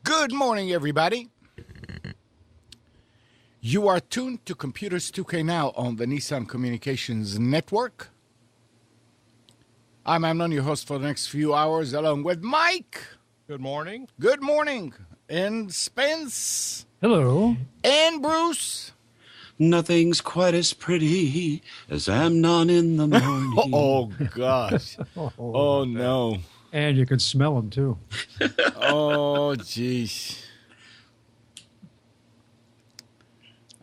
Good morning, everybody. You are tuned to Computers 2K Now on the Nissan Communications Network. I'm Amnon, your host for the next few hours, along with Mike. Good morning. Good morning. And Spence. Hello. And Bruce. Nothing's quite as pretty as Amnon in the morning. Oh, gosh. Oh, no. And you can smell them, too. Oh, jeez.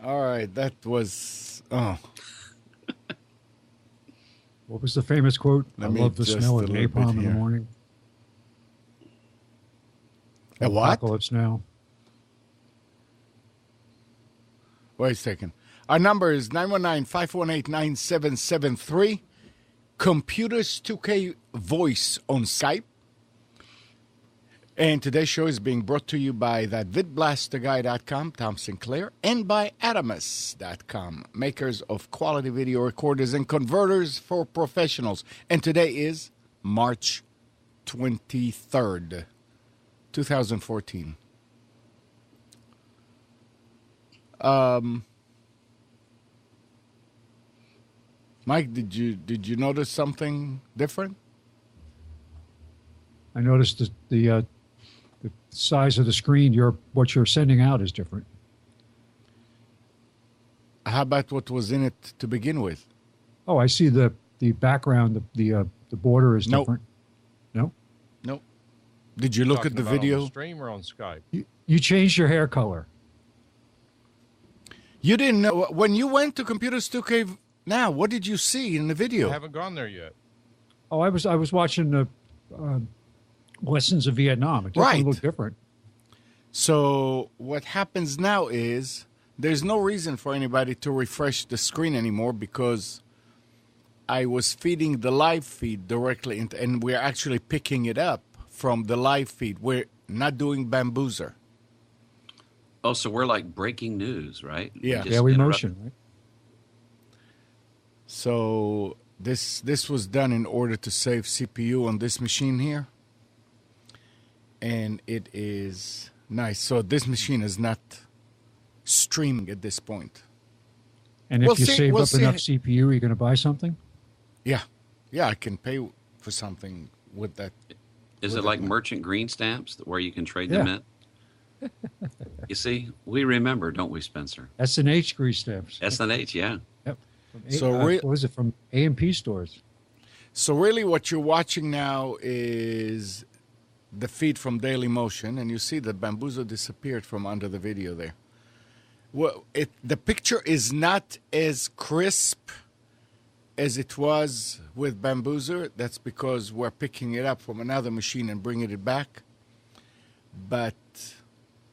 All right, that was... Oh. What was the famous quote? I love the smell of napalm in the morning. A what? Apocalypse Now. Wait a second. Our number is 919-518-9773. Computers 2K Voice on Skype. And today's show is being brought to you by thatvidblasterguy.com, Tom Sinclair, and by Adamus.com, makers of quality video recorders and converters for professionals. And today is March 23rd, 2014. Mike, did you notice something different? I noticed the size of the screen. What you're sending out is different. How about what was in it to begin with? Oh, I see the background. The border is different. No. Nope. Did you look at the video? On the stream or on Skype? You changed your hair color. You didn't know when you went to Computers 2K Now. What did you see in the video? I haven't gone there yet. Oh, I was watching the Lessons of Vietnam. It definitely looked different. So what happens now is there's no reason for anybody to refresh the screen anymore because I was feeding the live feed directly, and we're actually picking it up from the live feed. We're not doing Bamboozer. Oh, so we're like breaking news, right? Yeah. We motion, right? So this was done in order to save CPU on this machine here. And it is nice. So this machine is not streaming at this point. And if you save up enough CPU, you're going to buy something? Yeah. Yeah, I can pay for something with that. Is it like merchant green stamps where you can trade them in? You see, we remember, don't we, Spencer? S&H green stamps. S&H, yeah. Yep. What was it, from A&P stores? So really what you're watching now is the feed from Daily Motion, and you see that Bamboozer disappeared from under the video there. Well, the picture is not as crisp as it was with Bamboozer. That's because we're picking it up from another machine and bringing it back. But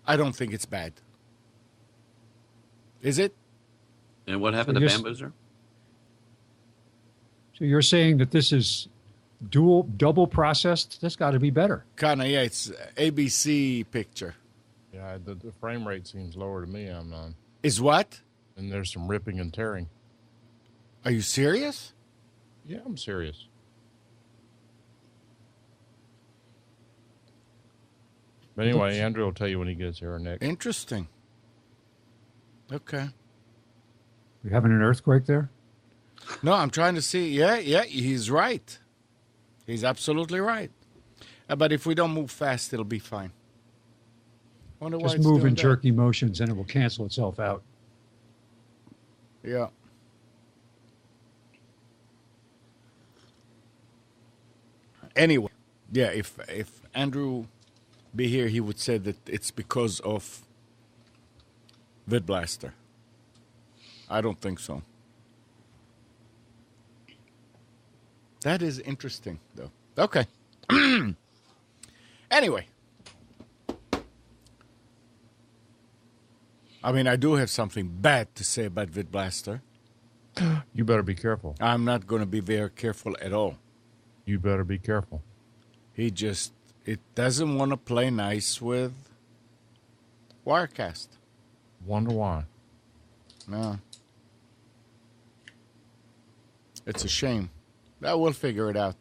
I don't think it's bad. Is it? And what happened to Bamboozer? So you're saying that this is double processed. That's got to be better. Kinda, yeah. It's ABC picture. Yeah, the frame rate seems lower to me on mine. Is what? And there's some ripping and tearing. Are you serious? Yeah, I'm serious. But anyway, Andrew will tell you when he gets here next. Interesting. Okay. We having an earthquake there? No, I'm trying to see. Yeah, he's right. He's absolutely right. But if we don't move fast, it'll be fine. Wonder why Just it's move doing in that. jerky motions and it will cancel itself out. Yeah. Anyway, yeah, if Andrew be here, he would say that it's because of VidBlaster. I don't think so. That is interesting, though. Okay. Anyway. I mean, I do have something bad to say about VidBlaster. You better be careful. I'm not going to be very careful at all. You better be careful. It doesn't want to play nice with Wirecast. Wonder why. No. It's a shame. But we'll figure it out.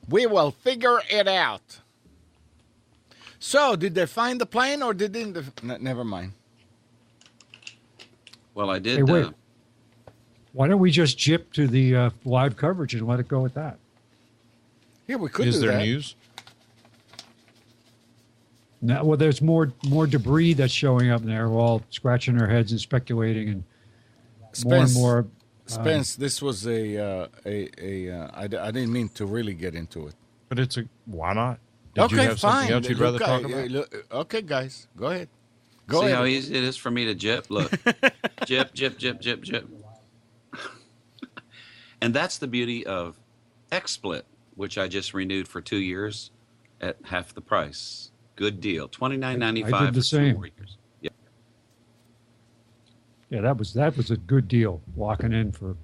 We will figure it out. So, did they find the plane or didn't? Never mind. Well, I did. Hey, wait. Why don't we just jip to the live coverage and let it go at that? Yeah, we could Is do there that. news? Now, well, there's more debris that's showing up, and they're all scratching their heads and speculating, and Spence, more. Spence, this was I didn't mean to really get into it. But why not? Did you Okay, have fine. something else you'd rather Look, talk about? Okay, guys, go ahead. Go See ahead. how easy it is for me to jip? Look. Jip, jip, jip, jip, jip. And that's the beauty of XSplit, which I just renewed for 2 years at half the price. Good deal. $29.95 I did the for same. 2 more years. Yep. Yeah, that was a good deal, locking in for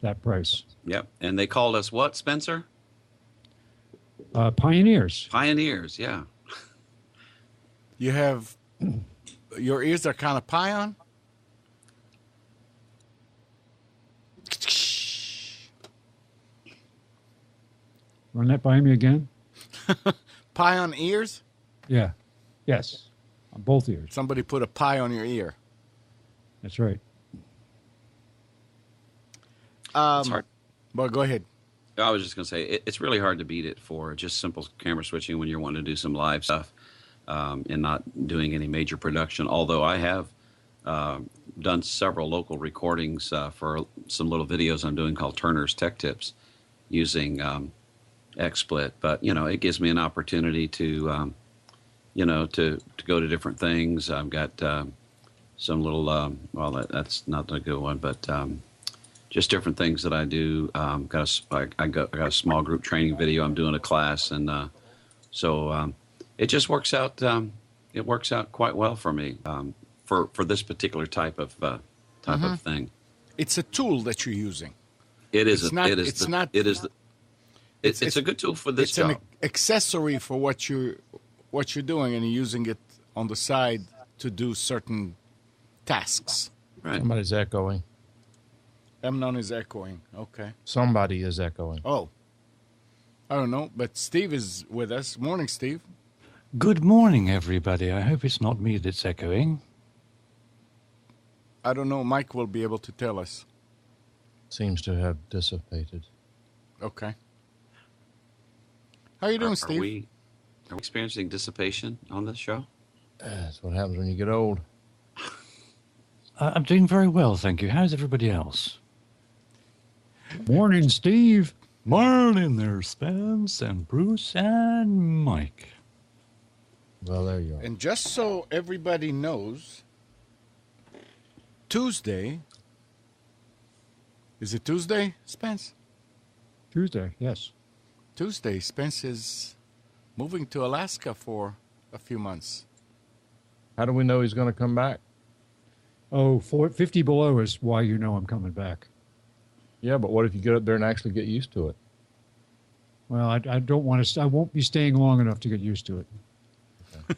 that price. Yep. And they called us what, Spencer? Pioneers. Pioneers, yeah. You have your ears are kind of pie on. Run that by me again. Pie on ears? Yeah. Yes. On both ears. Somebody put a pie on your ear. That's right. It's hard. Well, go ahead. I was just going to say, it's really hard to beat it for just simple camera switching when you're wanting to do some live stuff and not doing any major production. Although I have done several local recordings for some little videos I'm doing called Turner's Tech Tips using XSplit. But, it gives me an opportunity to, to go to different things. I've got some little, that's not a good one, but just different things that I do. I got a small group training video. I'm doing a class, and so it just works out. It works out quite well for me for this particular type of thing. It's a tool that you're using. It is. It's not. It's not. It is. It's a good tool for this It's job. an accessory for what you're doing, and you're using it on the side to do certain tasks. Right. Somebody's echoing. Amnon is echoing. Okay. Somebody is echoing. Oh. I don't know, but Steve is with us. Morning, Steve. Good morning, everybody. I hope it's not me that's echoing. I don't know. Mike will be able to tell us. Seems to have dissipated. Okay. How are you doing, Are Steve? we experiencing dissipation on this show? That's what happens when you get old. I'm doing very well, thank you. How's everybody else? Morning, Steve. Morning there, Spence and Bruce and Mike. Well, there you are. And just so everybody knows, Tuesday. Is it Tuesday, Spence? Tuesday, yes. Tuesday, Spence is moving to Alaska for a few months. How do we know he's going to come back? Oh, 50 below is why you know I'm coming back. Yeah, but what if you get up there and actually get used to it? Well, I don't want to. I won't be staying long enough to get used to it.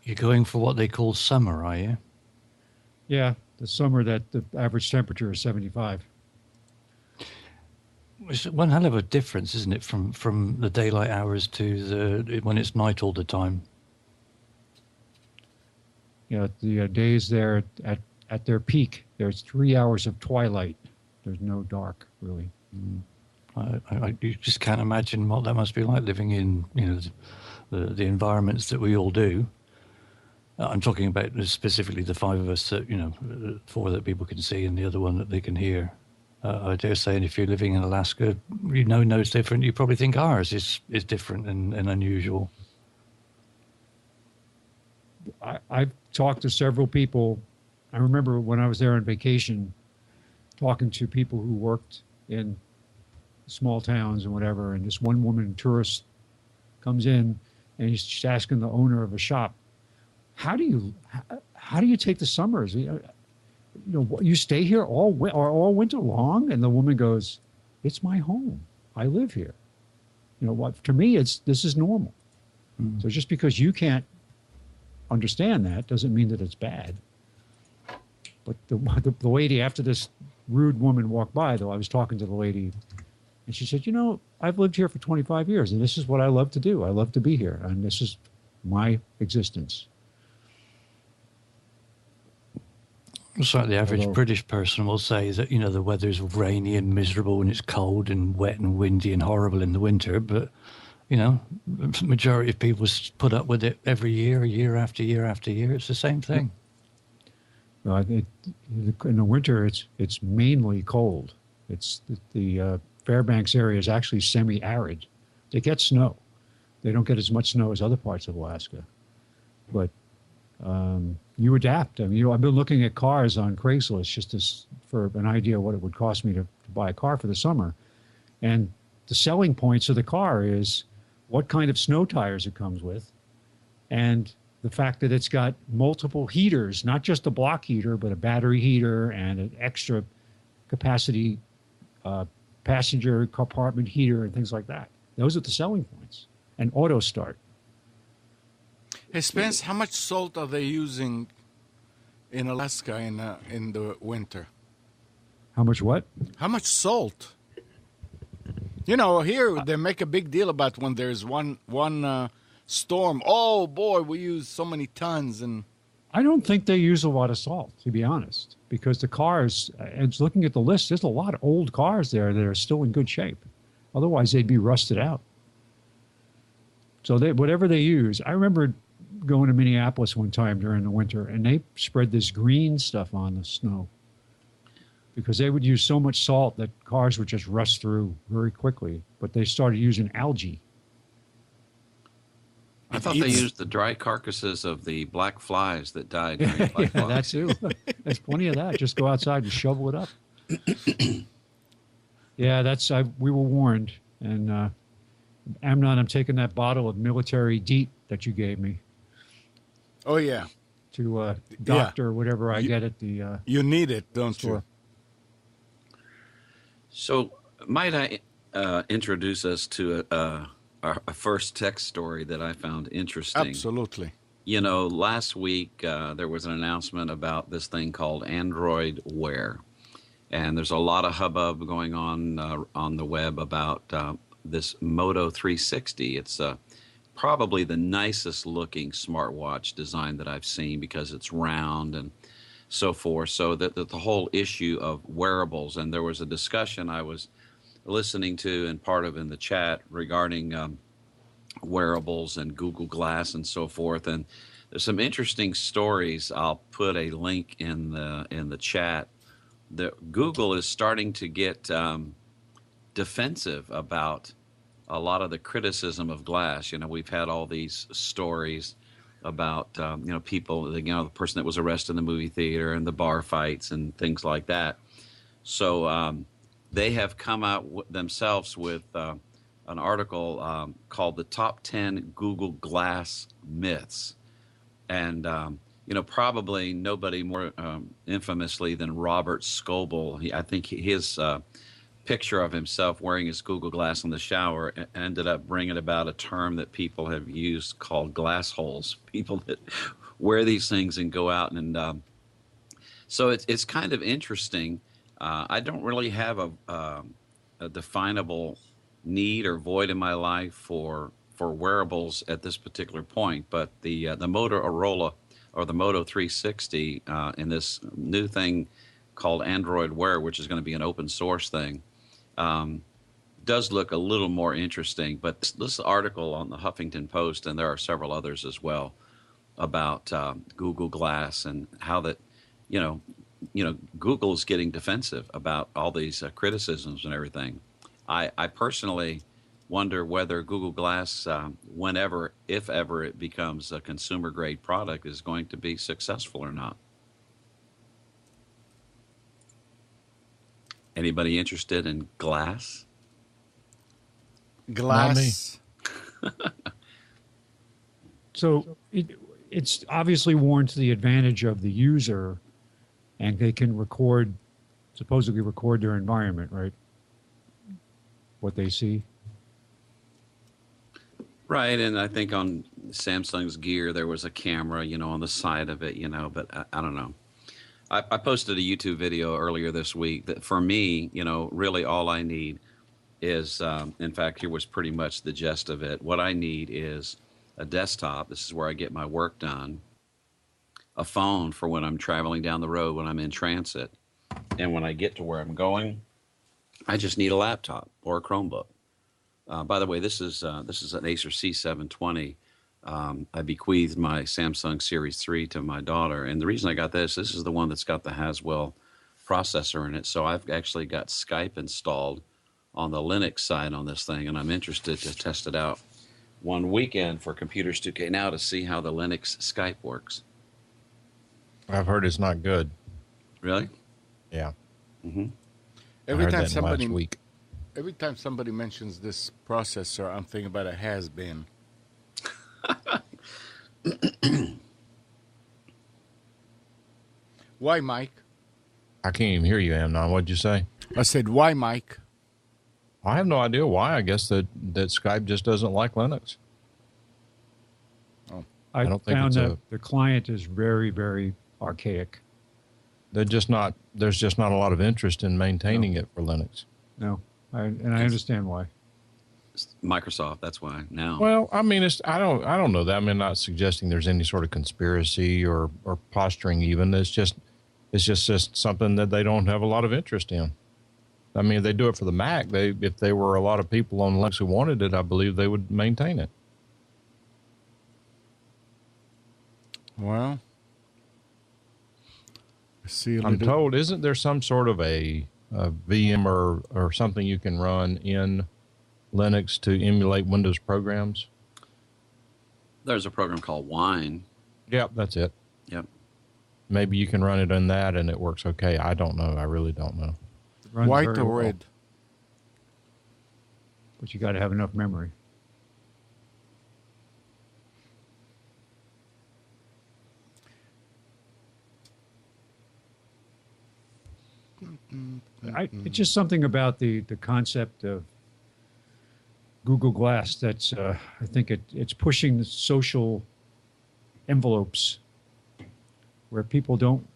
You're going for what they call summer, are you? Yeah, the summer that the average temperature is 75. It's one hell of a difference, isn't it, from the daylight hours to when it's night all the time? You know, the days there at their peak, there's 3 hours of twilight. There's no dark, really. You just can't imagine what that must be like living in, the environments that we all do. I'm talking about specifically the five of us that, four that people can see and the other one that they can hear. I dare say, and if you're living in Alaska, no it's different. You probably think ours is different and unusual. I've talked to several people. I remember when I was there on vacation, talking to people who worked in small towns and whatever, and this one woman tourist comes in and he's asking the owner of a shop, how do you take the summers? You stay here all winter long? And the woman goes, it's my home. I live here. What to me, this is normal. Mm. So just because you can't understand that doesn't mean that it's bad. But the lady, after this rude woman walked by, though, I was talking to the lady, and she said, I've lived here for 25 years, and this is what I love to do. I love to be here, and this is my existence. It's like the average British person will say that, the weather's rainy and miserable and it's cold and wet and windy and horrible in the winter. But, the majority of people put up with it every year, year after year after year. It's the same thing. Well, in the winter, it's mainly cold. It's the Fairbanks area is actually semi-arid. They get snow. They don't get as much snow as other parts of Alaska. But you adapt. I mean, I've been looking at cars on Craigslist just for an idea what it would cost me to buy a car for the summer. And the selling points of the car is what kind of snow tires it comes with, and the fact that it's got multiple heaters, not just a block heater, but a battery heater and an extra capacity passenger compartment heater and things like that. Those are the selling points. And auto start. Hey, Spence, how much salt are they using in Alaska in the winter? How much what? How much salt? Here they make a big deal about when there's one storm. Oh boy, we use so many tons. And I don't think they use a lot of salt, to be honest, because the cars, and looking at the list, there's a lot of old cars there that are still in good shape. Otherwise, they'd be rusted out. So whatever they use, I remember going to Minneapolis one time during the winter, and they spread this green stuff on the snow because they would use so much salt that cars would just rust through very quickly. But they started using algae. I thought they used the dry carcasses of the black flies that died during the black flies. That too. There's plenty of that. Just go outside and shovel it up. Yeah, we were warned. And Amnon, I'm taking that bottle of military DEET that you gave me. Oh, yeah. To doctor whatever I get at the you need it, don't store. You? So might I introduce us to a first text story that I found interesting? Absolutely. Last week there was an announcement about this thing called Android Wear. And there's a lot of hubbub going on the web about this Moto 360. It's probably the nicest looking smartwatch design that I've seen because it's round and so forth. So that the whole issue of wearables, and there was a discussion I was listening to and part of in the chat regarding wearables and Google Glass and so forth. And there's some interesting stories. I'll put a link in the chat. That Google is starting to get defensive about a lot of the criticism of Glass. We've had all these stories about people, the person that was arrested in the movie theater and the bar fights and things like that. So they have come out themselves with an article called "The Top 10 Google Glass Myths," and probably nobody more infamously than Robert Scoble. I think his picture of himself wearing his Google Glass in the shower ended up bringing about a term that people have used called glass holes. People that wear these things and go out and so it's kind of interesting. I don't really have a definable need or void in my life for wearables at this particular point, but the Motorola or the Moto 360 in this new thing called Android Wear, which is going to be an open source thing, does look a little more interesting. But this article on the Huffington Post, and there are several others as well, about Google Glass and how that, Google's getting defensive about all these criticisms and everything. I personally wonder whether Google Glass, whenever, if ever, it becomes a consumer grade product, is going to be successful or not. Anybody interested in glass? Glass. So it's obviously worn to the advantage of the user, and they can supposedly record their environment, right? What they see. Right, and I think on Samsung's Gear there was a camera, on the side of it, but I don't know. I posted a YouTube video earlier this week that for me, really all I need is, in fact, here was pretty much the gist of it. What I need is a desktop. This is where I get my work done. A phone for when I'm traveling down the road, when I'm in transit. And when I get to where I'm going, I just need a laptop or a Chromebook. By the way, this is an Acer C720. I bequeathed my Samsung Series 3 to my daughter. And the reason I got this is the one that's got the Haswell processor in it. So I've actually got Skype installed on the Linux side on this thing, and I'm interested to test it out one weekend for Computers 2K Now to see how the Linux Skype works. I've heard it's not good. Really? Yeah. Mm-hmm. Every I heard time that somebody last week. Every time somebody mentions this processor, I'm thinking about a has-been. Why, Mike? I can't even hear you, Amnon. What'd you say? I said, why, Mike? I have no idea why. I guess that Skype just doesn't like Linux. I don't think found it's that the client is very, very archaic. There's just not a lot of interest in maintaining it for Linux. No, I understand why. Microsoft, that's why now. Well, I mean, I don't know that. I mean, not suggesting there's any sort of conspiracy or posturing even. It's just something that they don't have a lot of interest in. I mean, if they do it for the Mac, if there were a lot of people on Linux who wanted it, I believe they would maintain it. Well, I'm told, isn't there some sort of a VM or something you can run in Linux to emulate Windows programs? There's a program called Wine. Yep, that's it. Yep. Maybe you can run it in that and it works okay. I don't know. I really don't know. White or red? But you got to have enough memory. It's just something about the concept of Google Glass that's I think it's pushing the social envelopes where people don't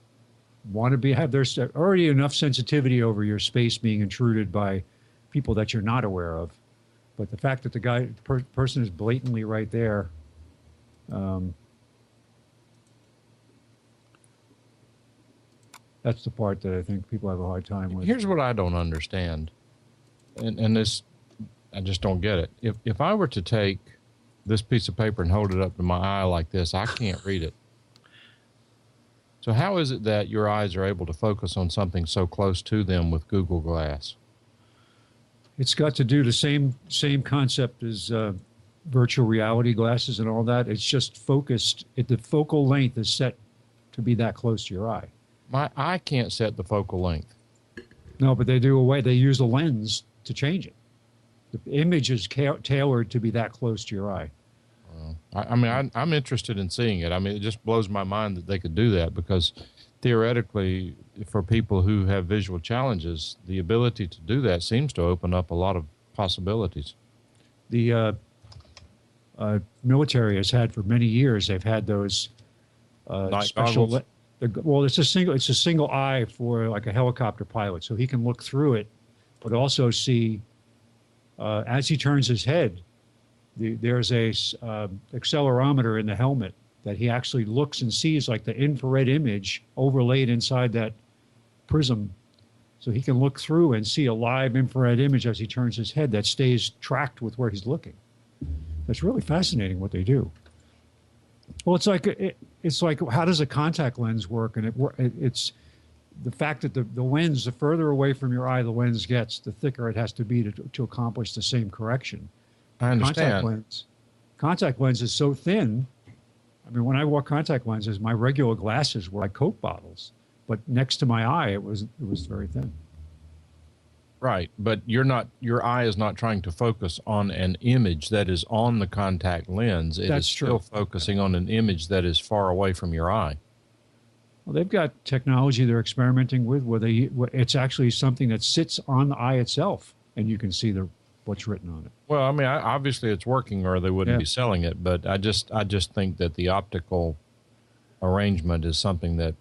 want to have their already enough sensitivity over your space being intruded by people that you're not aware of, but the fact that the person is blatantly right there. That's the part that I think people have a hard time with. Here's what I don't understand, and this, I just don't get it. If I were to take this piece of paper and hold it up to my eye like this, I can't read it. So how is it that your eyes are able to focus on something so close to them with Google Glass? It's got to do the same concept as virtual reality glasses and all that. It's just focused. The focal length is set to be that close to your eye. My eye can't set the focal length. No, but they use a lens to change it. The image is tailored to be that close to your eye. I'm interested in seeing it. I mean, it just blows my mind that they could do that, because theoretically, for people who have visual challenges, the ability to do that seems to open up a lot of possibilities. The military has had for many years. They've had those Night special. goggles? Well, it's a single eye for like a helicopter pilot, so he can look through it, but also see as he turns his head. There's a accelerometer in the helmet that he actually looks and sees, like the infrared image overlaid inside that prism. So he can look through and see a live infrared image as he turns his head that stays tracked with where he's looking. That's really fascinating what they do. Well, it's like how does a contact lens work? And it's the fact that the lens, the further away from your eye the lens gets, the thicker it has to be to accomplish the same correction. I understand. Contact lens is so thin. I mean, when I wore contact lenses, my regular glasses were like Coke bottles, but next to my eye, it was very thin. Right, but your eye is not trying to focus on an image that is on the contact lens. It That's is still true. focusing on an image that is far away from your eye. Well, they've got technology they're experimenting with where it's actually something that sits on the eye itself, and you can see what's written on it. Well, I mean, obviously it's working, or they wouldn't be selling it. But I just think that the optical arrangement is something that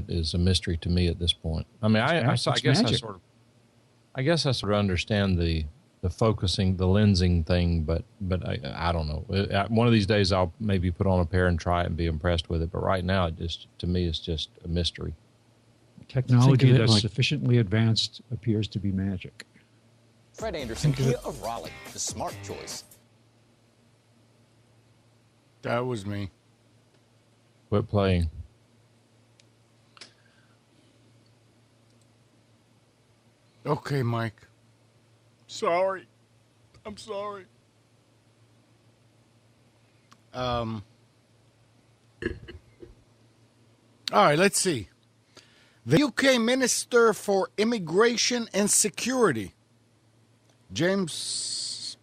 is a mystery to me at this point. I mean, I guess I sort of understand the focusing, the lensing thing, but I don't know. One of these days I'll maybe put on a pair and try it and be impressed with it. But right now, to me, it's just a mystery. Technology that's sufficiently advanced appears to be magic. Fred Anderson, Kia of Raleigh, the smart choice. That was me. Quit playing. Okay, Mike. Sorry. I'm sorry. All right, let's see. The UK Minister for Immigration and Security, James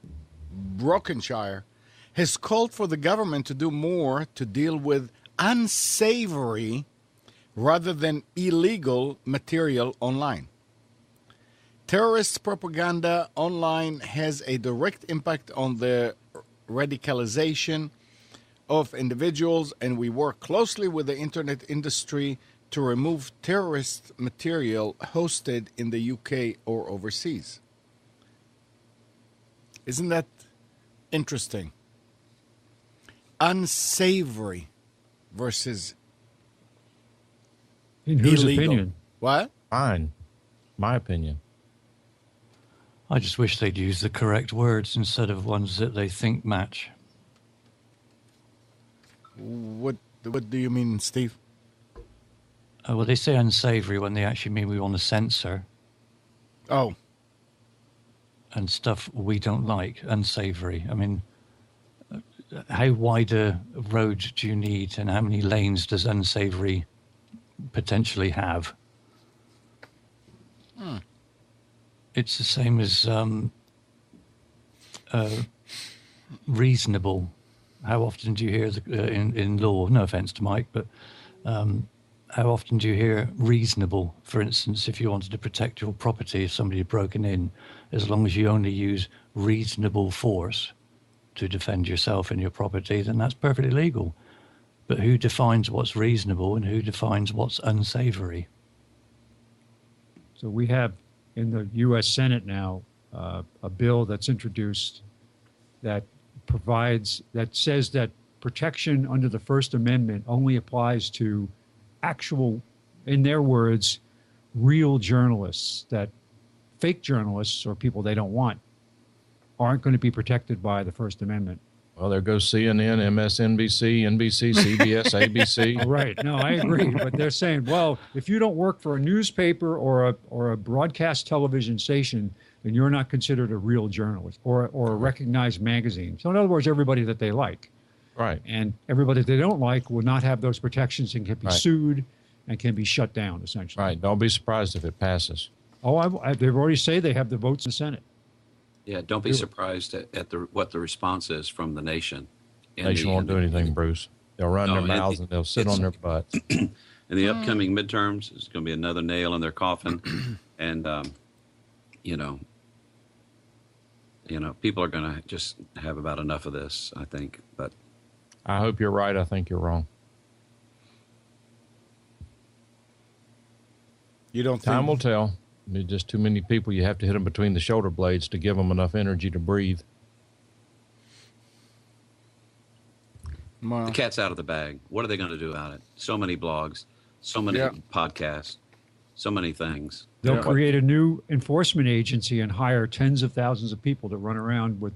Brockenshire, has called for the government to do more to deal with unsavory rather than illegal material online. Terrorist propaganda online has a direct impact on the radicalization of individuals, and we work closely with the internet industry to remove terrorist material hosted in the UK or overseas. Isn't that interesting? Unsavory versus In whose illegal. opinion? What? Fine. My opinion. I just wish they'd use the correct words instead of ones that they think match. What do you mean, Steve? Well, they say unsavory when they actually mean we want to censor Oh, and stuff we don't like, unsavory. I mean, how wide a road do you need and how many lanes does unsavory potentially have? It's the same as reasonable. How often do you hear in law, no offense to Mike, but how often do you hear reasonable? For instance, if you wanted to protect your property, if somebody had broken in, as long as you only use reasonable force to defend yourself and your property, then that's perfectly legal. But who defines what's reasonable and who defines what's unsavory? So we have in the U.S. Senate now a bill that's introduced that says that protection under the First Amendment only applies to actual, in their words, real journalists, that fake journalists or people they don't want aren't going to be protected by the First Amendment. Well, there goes CNN, MSNBC, NBC, CBS, ABC. Right. No, I agree. But they're saying, well, if you don't work for a newspaper or a broadcast television station, then you're not considered a real journalist or a recognized magazine. So in other words, everybody that they like. Right. And everybody that they don't like will not have those protections and can be sued and can be shut down, essentially. Right. Don't be surprised if it passes. Oh, they've already said they have the votes in the Senate. Yeah, don't be surprised at what the response is from the nation. Nation won't do anything, Bruce. They'll run No, their and mouths and they'll sit on their butts. In the upcoming midterms, it's going to be another nail in their coffin, and you know, people are going to just have about enough of this, I think. But I hope you're right. I think you're wrong. You don't Time think will tell. There's just too many people. You have to hit them between the shoulder blades to give them enough energy to breathe. Well, the cat's out of the bag. What are they going to do about it? So many blogs, so many podcasts, so many things. They'll Yeah. create a new enforcement agency and hire tens of thousands of people to run around with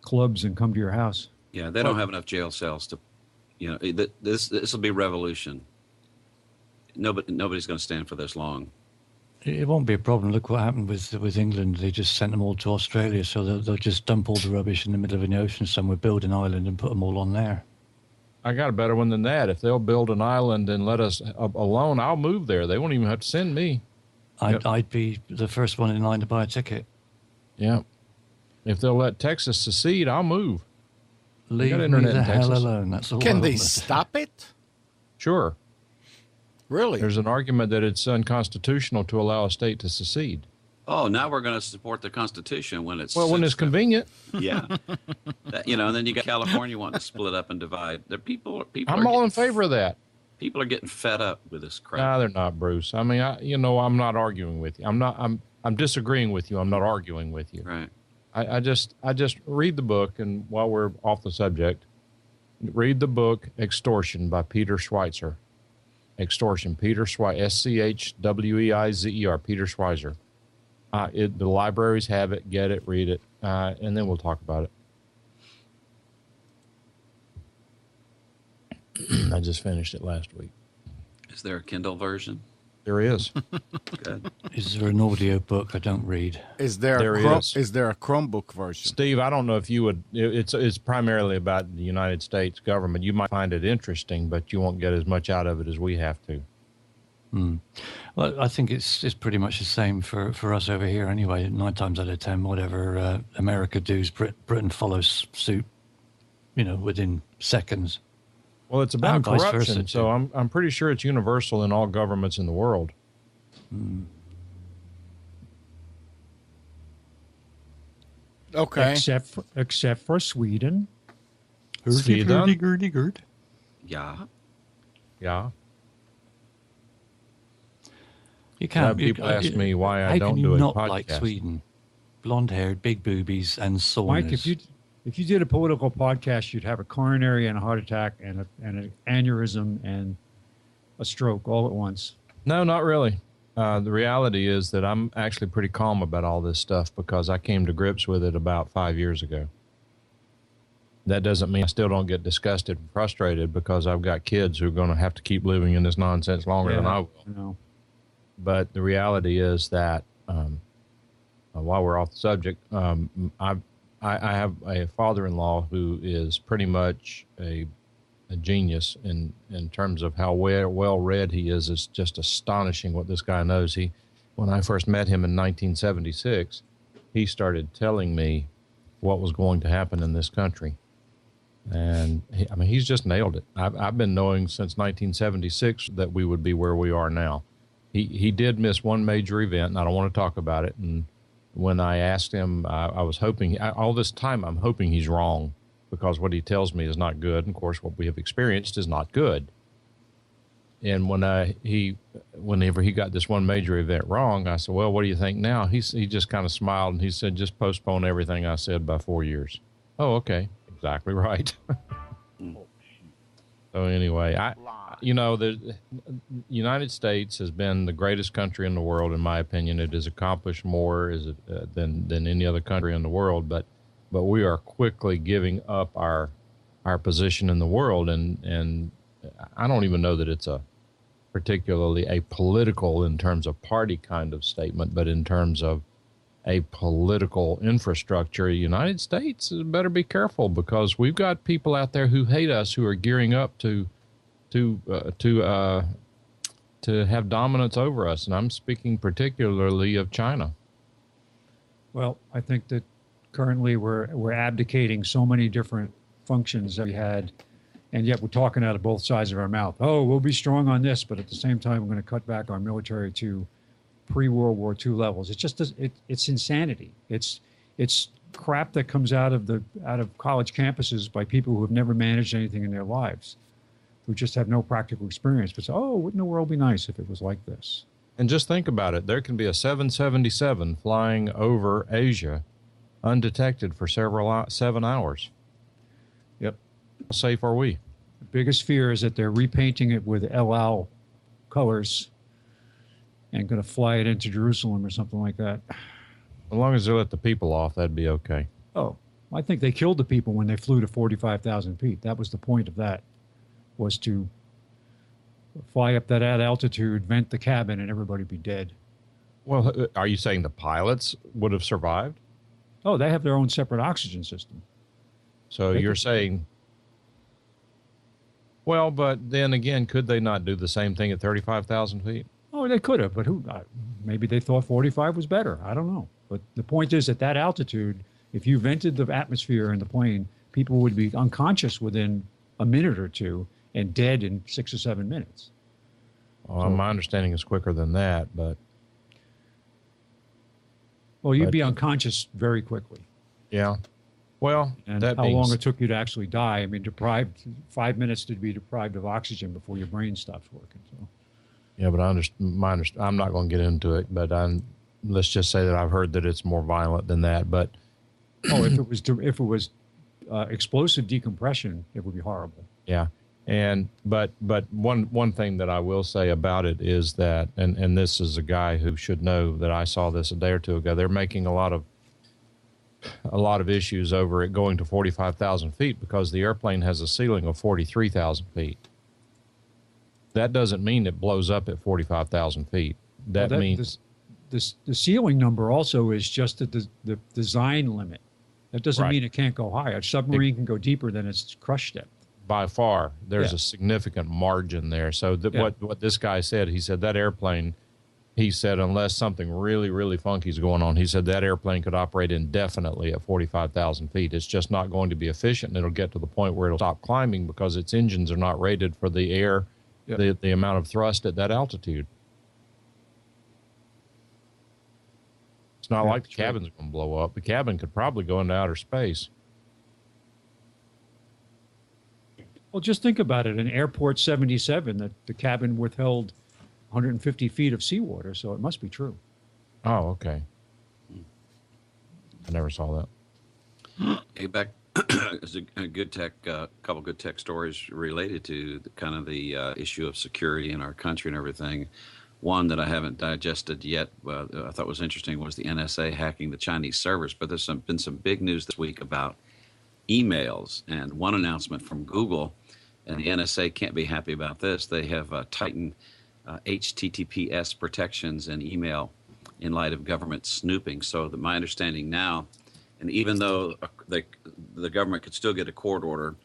clubs and come to your house. Yeah, they don't have enough jail cells to, this will be revolution. Nobody's going to stand for this long. It won't be a problem. Look what happened with England. They just sent them all to Australia, so they'll just dump all the rubbish in the middle of an ocean somewhere, build an island, and put them all on there. I got a better one than that. If they'll build an island and let us alone, I'll move there. They won't even have to send me. I'd be the first one in line to buy a ticket. Yeah. If they'll let Texas secede, I'll move. Leave me internet the in hell Texas. alone. That's all. can I they want. stop it? Sure. Really? There's an argument that it's unconstitutional to allow a state to secede. Oh, now we're going to support the Constitution when it's Well, when it's convenient. Yeah, and then you got California wanting to split up and divide. People I'm are all in getting- favor of that. People are getting fed up with this crap. No, they're not, Bruce. I mean, I'm not arguing with you. I'm disagreeing with you. I'm not arguing with you. Right. I just read the book, and while we're off the subject, read the book Extortion by Peter Schweizer. Extortion, Peter Schweizer, Schweizer, Peter Schweizer. The libraries have it. Get it, read it, and then we'll talk about it. I just finished it last week. Is there a Kindle version? There is. Good. Is there an audio book? I don't read. Is there There is. is. There a Chromebook version? Steve, I don't know if you would. It's primarily about the United States government. You might find it interesting, but you won't get as much out of it as we have to. Well, I think it's pretty much the same for us over here anyway. 9 times out of 10, whatever America does, Britain follows suit, within seconds. Well, it's about And vice versa, corruption, too. so I'm pretty sure it's universal in all governments in the world. Okay. Except for Sweden. Sweden? Hurdy-gurdy-gurdy-gurd. Yeah. Yeah. You can't. People ask me why I how don't can do you a not podcast. like Sweden? Blonde-haired, big boobies, and soreness. Mike, if you did a political podcast, you'd have a coronary and a heart attack and an aneurysm and a stroke all at once. No, not really. The reality is that I'm actually pretty calm about all this stuff because I came to grips with it about 5 years ago. That doesn't mean I still don't get disgusted and frustrated because I've got kids who are going to have to keep living in this nonsense longer than I will. No. But the reality is that while we're off the subject, I have a father-in-law who is pretty much a genius in terms of how well read he is. It's just astonishing what this guy knows. When I first met him in 1976, he started telling me what was going to happen in this country. And he's just nailed it. I've been knowing since 1976 that we would be where we are now. He did miss one major event, and I don't want to talk about it. And when I asked him, I was hoping, all this time I'm hoping he's wrong because what he tells me is not good. And of course, what we have experienced is not good. And whenever he got this one major event wrong, I said, well, what do you think now? He just kind of smiled and he said, just postpone everything I said by 4 years. Oh, okay. Exactly right. So anyway, the United States has been the greatest country in the world, in my opinion. It has accomplished more than any other country in the world, but we are quickly giving up our position in the world, and I don't even know that it's a particularly a political in terms of party kind of statement, but in terms of a political infrastructure, the United States better be careful because we've got people out there who hate us who are gearing up to have dominance over us, and I'm speaking particularly of China. Well, I think that currently we're abdicating so many different functions that we had, and yet we're talking out of both sides of our mouth. Oh, we'll be strong on this, but at the same time, we're going to cut back our military to pre-World War II levels. It's just it's insanity. It's crap that comes out of college campuses by people who have never managed anything in their lives, who just have no practical experience. But say, oh, wouldn't the world be nice if it was like this? And just think about it. There can be a 777 flying over Asia undetected for 7 hours. Yep. How safe are we? The biggest fear is that they're repainting it with El Al colors and going to fly it into Jerusalem or something like that. As long as they let the people off, that'd be okay. Oh, I think they killed the people when they flew to 45,000 feet. That was the point of that, was to fly up that at altitude, vent the cabin, and everybody be dead. Well, are you saying the pilots would have survived? Oh, they have their own separate oxygen system. So you're saying, well, but then again, could they not do the same thing at 35,000 feet? Oh, they could have, but maybe they thought 45 was better. I don't know. But the point is, at that altitude, if you vented the atmosphere in the plane, people would be unconscious within a minute or two and dead in 6 or 7 minutes. Well, my understanding is quicker than that, but... Well, you'd be unconscious very quickly. Yeah. Well, and that how long it took you to actually die. I mean, 5 minutes to be deprived of oxygen before your brain stops working. So. Yeah, but I'm not going to get into it, but let's just say that I've heard that it's more violent than that. But if it was explosive decompression, it would be horrible. Yeah, but one thing that I will say about it is that, and this is a guy who should know that I saw this a day or two ago. They're making a lot of issues over it going to 45,000 feet because the airplane has a ceiling of 43,000 feet. That doesn't mean it blows up at 45,000 feet. That means the ceiling number also is just the design limit. That doesn't mean it can't go higher. A submarine can go deeper than its crush depth. By far, there's a significant margin there. So what this guy said, he said that airplane, he said, unless something really, really funky is going on, he said that airplane could operate indefinitely at 45,000 feet. It's just not going to be efficient, and it'll get to the point where it'll stop climbing because its engines are not rated for the air, the amount of thrust at that altitude. It's not like the cabin's going to blow up. The cabin could probably go into outer space. Well, just think about it. In Airport 77, the cabin withheld 150 feet of seawater, so it must be true. Oh, okay. I never saw that. Hey, back is a good tech, couple good tech stories related to the issue of security in our country and everything. One that I haven't digested yet, I thought was interesting, was the NSA hacking the Chinese servers. But there's been some big news this week about emails, and one announcement from Google, and the NSA can't be happy about this. They have tightened HTTPS protections in email in light of government snooping. So my understanding now, and even though the government could still get a court order,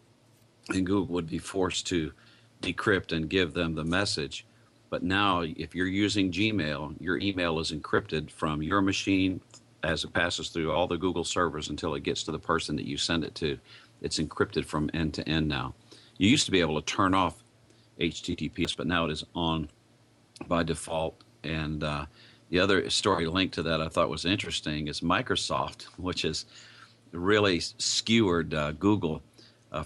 and Google would be forced to decrypt and give them the message. But now, if you're using Gmail, your email is encrypted from your machine as it passes through all the Google servers until it gets to the person that you send it to. It's encrypted from end to end now. You used to be able to turn off HTTPS, but now it is on by default. And the other story linked to that I thought was interesting is Microsoft, which has really skewered Google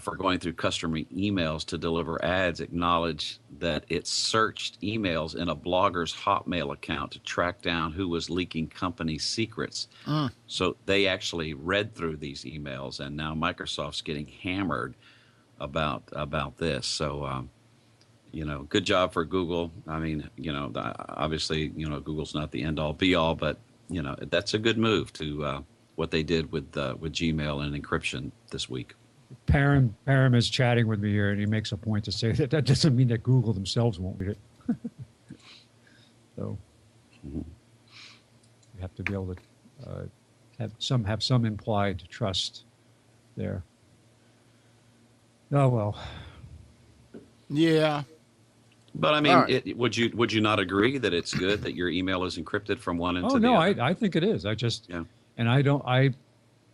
for going through customer emails to deliver ads, acknowledged that it searched emails in a blogger's Hotmail account to track down who was leaking company secrets. So they actually read through these emails, and now Microsoft's getting hammered about this. So, good job for Google. I mean, obviously, Google's not the end all be all, but that's a good move to what they did with Gmail and encryption this week. Param is chatting with me here, and he makes a point to say that doesn't mean that Google themselves won't read it. So you have to be able to have some implied trust there. Oh well. Yeah. But I mean, right. Would you not agree that it's good that your email is encrypted from one end to the no, other? I think it is. And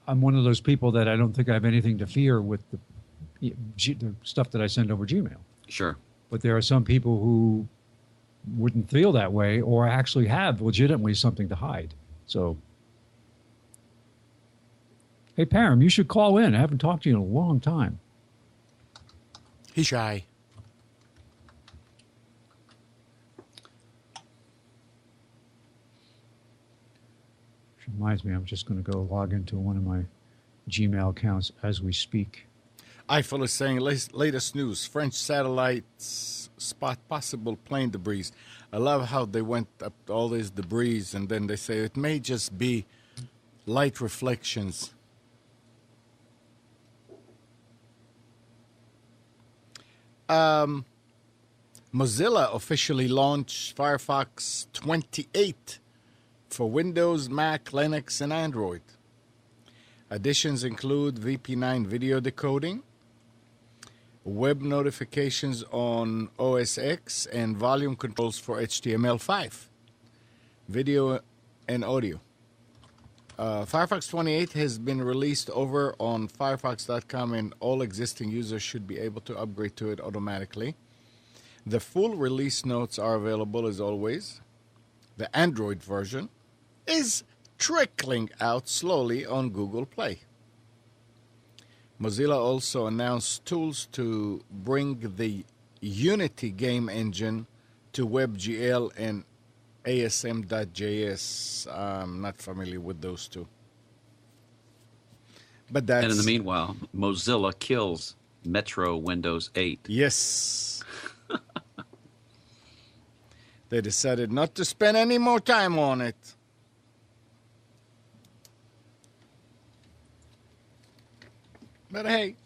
I'm one of those people that I don't think I have anything to fear with the stuff that I send over Gmail. Sure. But there are some people who wouldn't feel that way or actually have legitimately something to hide. So, hey, Param, you should call in. I haven't talked to you in a long time. He's shy. Which reminds me, I'm just going to go log into one of my Gmail accounts as we speak. Eiffel is saying latest news. French satellites spot possible plane debris. I love how they went up all this debris and then they say it may just be light reflections. Mozilla officially launched Firefox 28 for Windows, Mac, Linux, and Android. Additions include VP9 video decoding, web notifications on OS X, and volume controls for HTML5, video and audio. Firefox 28 has been released over on Firefox.com, and all existing users should be able to upgrade to it automatically. The full release notes are available as always. The Android version is trickling out slowly on Google Play. Mozilla also announced tools to bring the Unity game engine to WebGL and ASM.js. I'm not familiar with those two. But that's... And in the meanwhile, Mozilla kills Metro Windows 8. Yes. They decided not to spend any more time on it. But hey.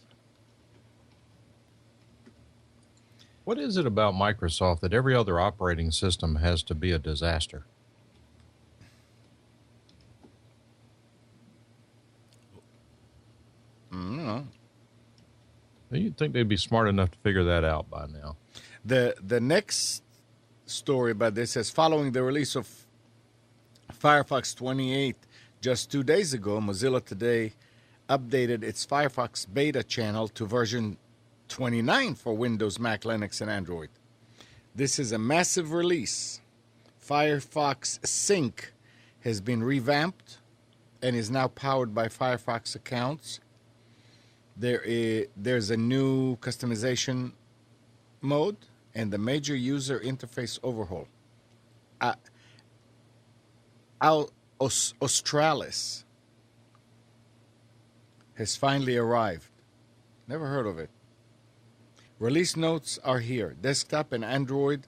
What is it about Microsoft that every other operating system has to be a disaster? I don't know. You'd think they'd be smart enough to figure that out by now. The next story about this says, following the release of Firefox 28 just 2 days ago, Mozilla today updated its Firefox beta channel to version 29 for Windows, Mac, Linux, and Android. This is a massive release. Firefox Sync has been revamped and is now powered by Firefox accounts. There's a new customization mode and the major user interface overhaul. Australis has finally arrived. Never heard of it. Release notes are here. Desktop and Android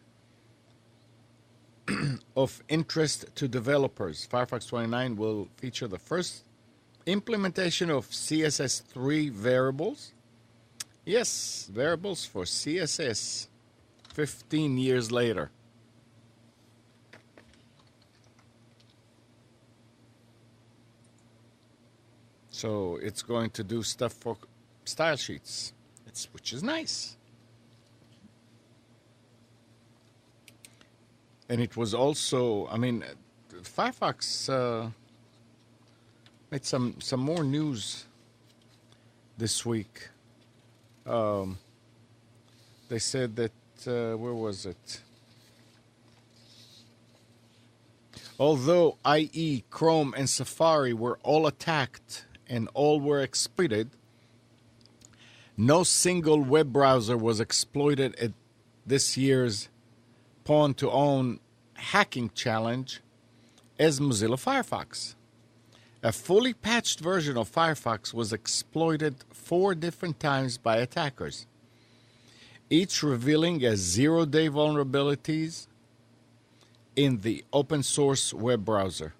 of interest to developers. Firefox 29 will feature the first implementation of CSS3 variables. Yes, variables for CSS 15 years later. So it's going to do stuff for style sheets, which is nice. And it was also, I mean, Firefox made some more news this week. They said that, where was it? Although IE, Chrome, and Safari were all attacked and all were exploited, no single web browser was exploited at this year's Pawn-to-Own hacking challenge as Mozilla Firefox. A fully patched version of Firefox was exploited 4 different times by attackers, each revealing as zero-day vulnerabilities in the open source web browser.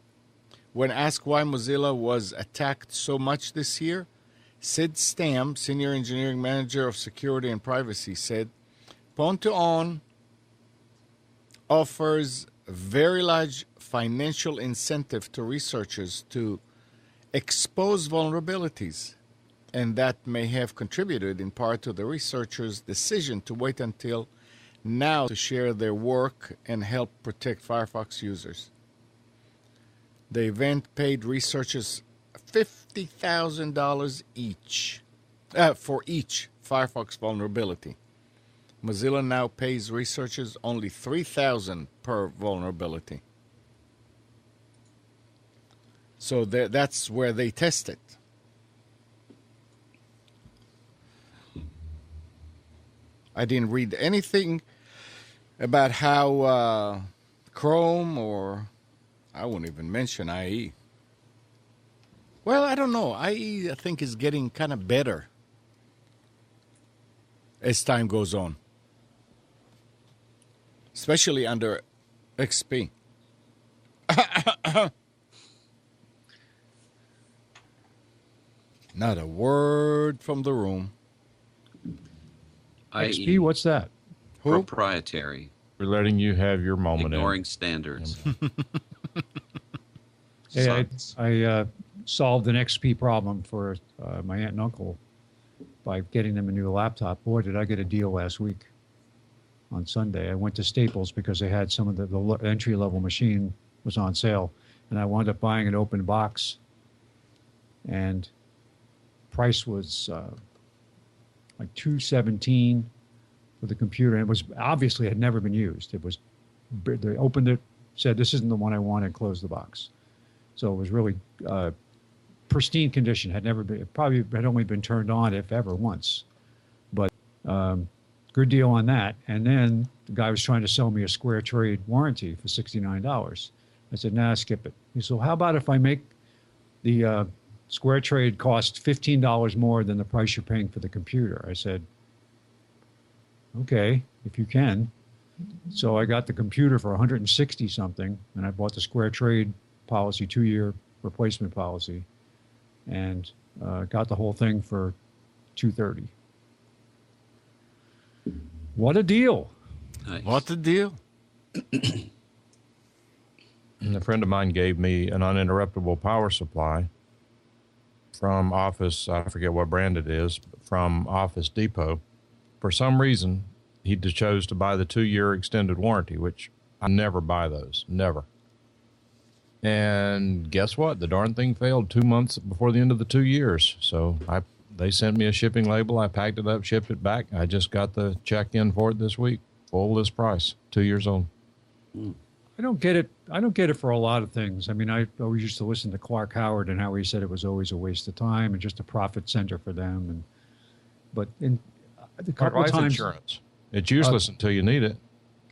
When asked why Mozilla was attacked so much this year, Sid Stam, Senior Engineering Manager of Security and Privacy, said, Pawn-to-Own offers very large financial incentive to researchers to expose vulnerabilities, and that may have contributed in part to the researchers' decision to wait until now to share their work and help protect Firefox users. The event paid researchers $50,000 each for Firefox vulnerability. Mozilla now pays researchers only $3,000 per vulnerability. So that's where they test it. I didn't read anything about how Chrome, or I won't even mention IE. Well, I don't know. IE, I think, is getting kind of better as time goes on, especially under XP. Not a word from the room. XP, what's that? Who? Proprietary. We're letting you have your moment. Ignoring standards. Hey, Sucks. I solved an XP problem for my aunt and uncle by getting them a new laptop. Boy, did I get a deal last week on Sunday. I went to Staples because they had some of the entry-level machine was on sale, and I wound up buying an open box, and price was like $217 for the computer, and it was obviously had never been used. It was, they opened it, said this isn't the one I want, and closed the box. So it was really pristine condition. Had never been, probably had only been turned on if ever once, but good deal on that. And then the guy was trying to sell me a Square Trade warranty for $69. I said, nah, skip it. He said, well, how about if I make the Square Trade cost $15 more than the price you're paying for the computer? I said, okay, if you can. So I got the computer for 160 something, and I bought the Square Trade policy, 2-year replacement policy, and got the whole thing for $230. What a deal! Nice. What a deal. And a friend of mine gave me an uninterruptible power supply from Office, I forget what brand it is, from Office Depot. For some reason, he chose to buy the 2-year extended warranty, which I never buy those, never. And guess what? The darn thing failed 2 months before the end of the 2 years. So they sent me a shipping label. I packed it up, shipped it back. I just got the check in for it this week. Full list price, 2 years old. I don't get it. I don't get it for a lot of things. I mean, I always used to listen to Clark Howard and how he said it was always a waste of time and just a profit center for them. But in a couple of Life times, insurance. It's useless until you need it.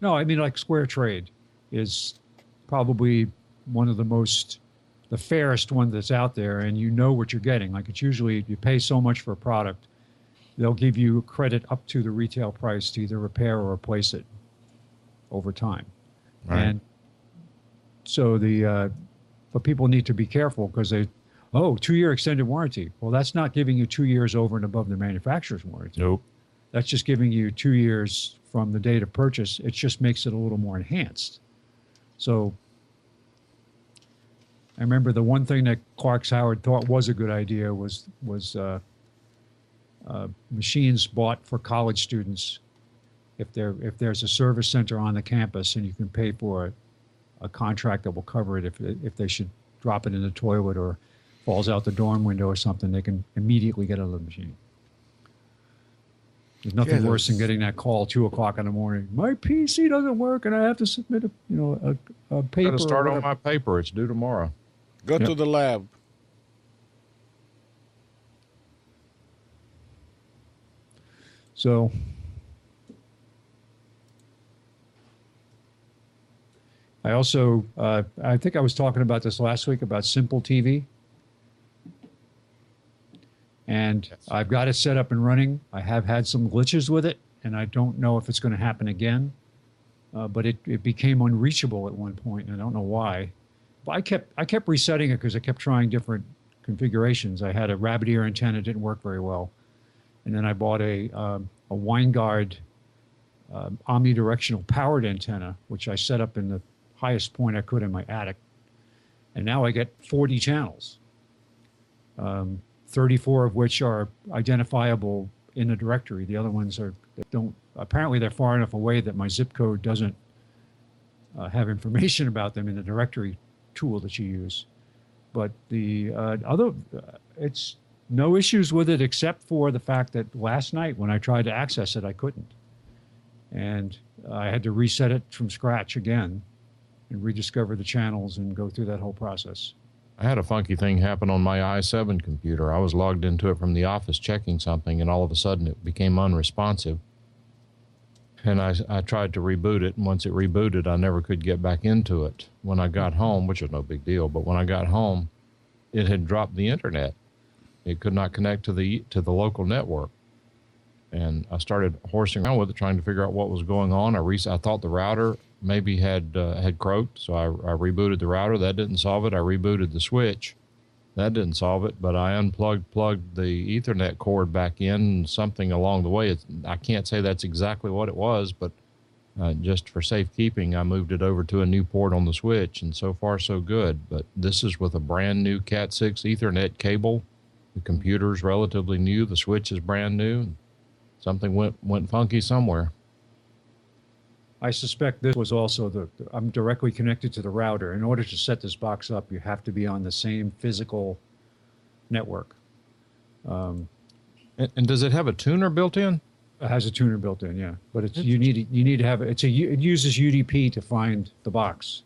no, I mean, like Square Trade is probably one of the fairest one that's out there, and you know what you're getting. Like, it's usually, you pay so much for a product, they'll give you credit up to the retail price to either repair or replace it over time. Right. And so but people need to be careful because 2-year extended warranty. Well, that's not giving you 2 years over and above the manufacturer's warranty. Nope. That's just giving you 2 years from the date of purchase. It just makes it a little more enhanced. So I remember the one thing that Clark Howard thought was a good idea was machines bought for college students. If there's a service center on the campus and you can pay for a contract that will cover it, if they should drop it in the toilet or falls out the dorm window or something, they can immediately get out of the machine. There's nothing worse than getting that call 2 o'clock in the morning. My PC doesn't work, and I have to submit a paper. Got to start or on whatever. my paper. It's due tomorrow. Go to the lab. So I also, I think I was talking about this last week about Simple TV. And Yes. I've got it set up and running. I have had some glitches with it, and I don't know if it's going to happen again. But it became unreachable at one point, and I don't know why. But I kept resetting it because I kept trying different configurations. I had a rabbit ear antenna, didn't work very well. And then I bought a Winegard omnidirectional powered antenna, which I set up in the highest point I could in my attic. And now I get 40 channels, 34 of which are identifiable in the directory. The other ones apparently they're far enough away that my zip code doesn't have information about them in the directory tool that you use. But the other, it's No issues with it except for the fact that last night when I tried to access it, I couldn't. And I had to reset it from scratch again and rediscover the channels and go through that whole process. I had a funky thing happen on my i7 computer. I was logged into it from the office checking something, and all of a sudden it became unresponsive. And I tried to reboot it, and once it rebooted, I never could get back into it. When I got home, which was no big deal, but when I got home, it had dropped the internet. It could not connect to the local network. And I started horsing around with it, trying to figure out what was going on. I thought the router maybe had croaked, so I rebooted the router. That didn't solve it. I rebooted the switch. That didn't solve it, but I plugged the Ethernet cord back in, something along the way. I can't say that's exactly what it was, but just for safekeeping, I moved it over to a new port on the switch, and so far so good. But this is with a brand new Cat 6 Ethernet cable. The computer's relatively new. The switch is brand new. Something went funky somewhere. I suspect this was also I'm directly connected to the router. In order to set this box up, you have to be on the same physical network. And does it have a tuner built in? It has a tuner built in, yeah. But you need to have it. It uses UDP to find the box.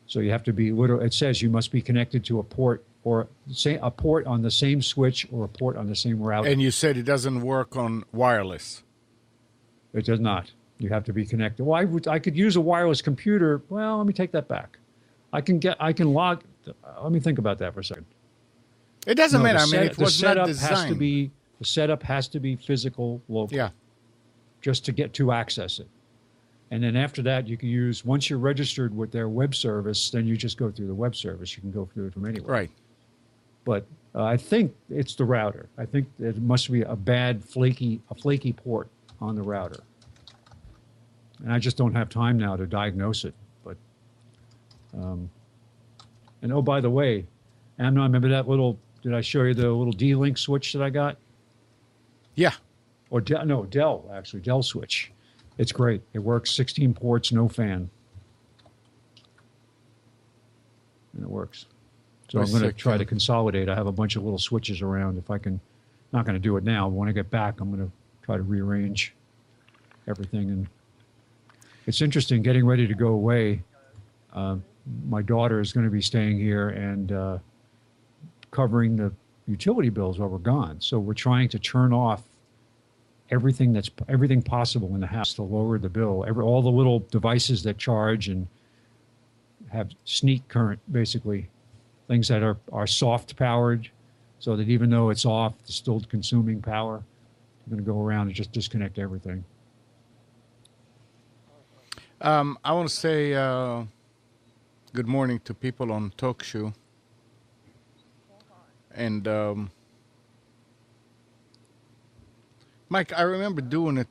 So you have to be it says you must be connected to a port or a port on the same switch or a port on the same router. And you said it doesn't work on wireless. It does not. You have to be connected. Well, I could use a wireless computer. Well, let me take that back. I can log. Let me think about that for a second. It doesn't matter. I mean, it was not the setup has to be physical, local. Yeah. Just to access it. And then after that, you can use, once you're registered with their web service, then you just go through the web service. You can go through it from anywhere. Right. But I think it's the router. I think it must be a flaky port on the router. And I just don't have time now to diagnose it. But, and oh, by the way, Amnon, remember that did I show you the little D-Link switch that I got? Yeah. Or Dell switch. It's great. It works 16 ports, no fan. And it works. So I'm going to try to consolidate. I have a bunch of little switches around. If I can, not going to do it now. But when I get back, I'm going to try to rearrange everything. And it's interesting getting ready to go away. My daughter is going to be staying here and covering the utility bills while we're gone. So we're trying to turn off everything possible in the house to lower the bill. All the little devices that charge and have sneak current, basically, things that are soft powered, so that even though it's off, it's still consuming power. I'm going to go around and just disconnect everything. I want to say good morning to people on TalkShoe. And Mike, I remember doing it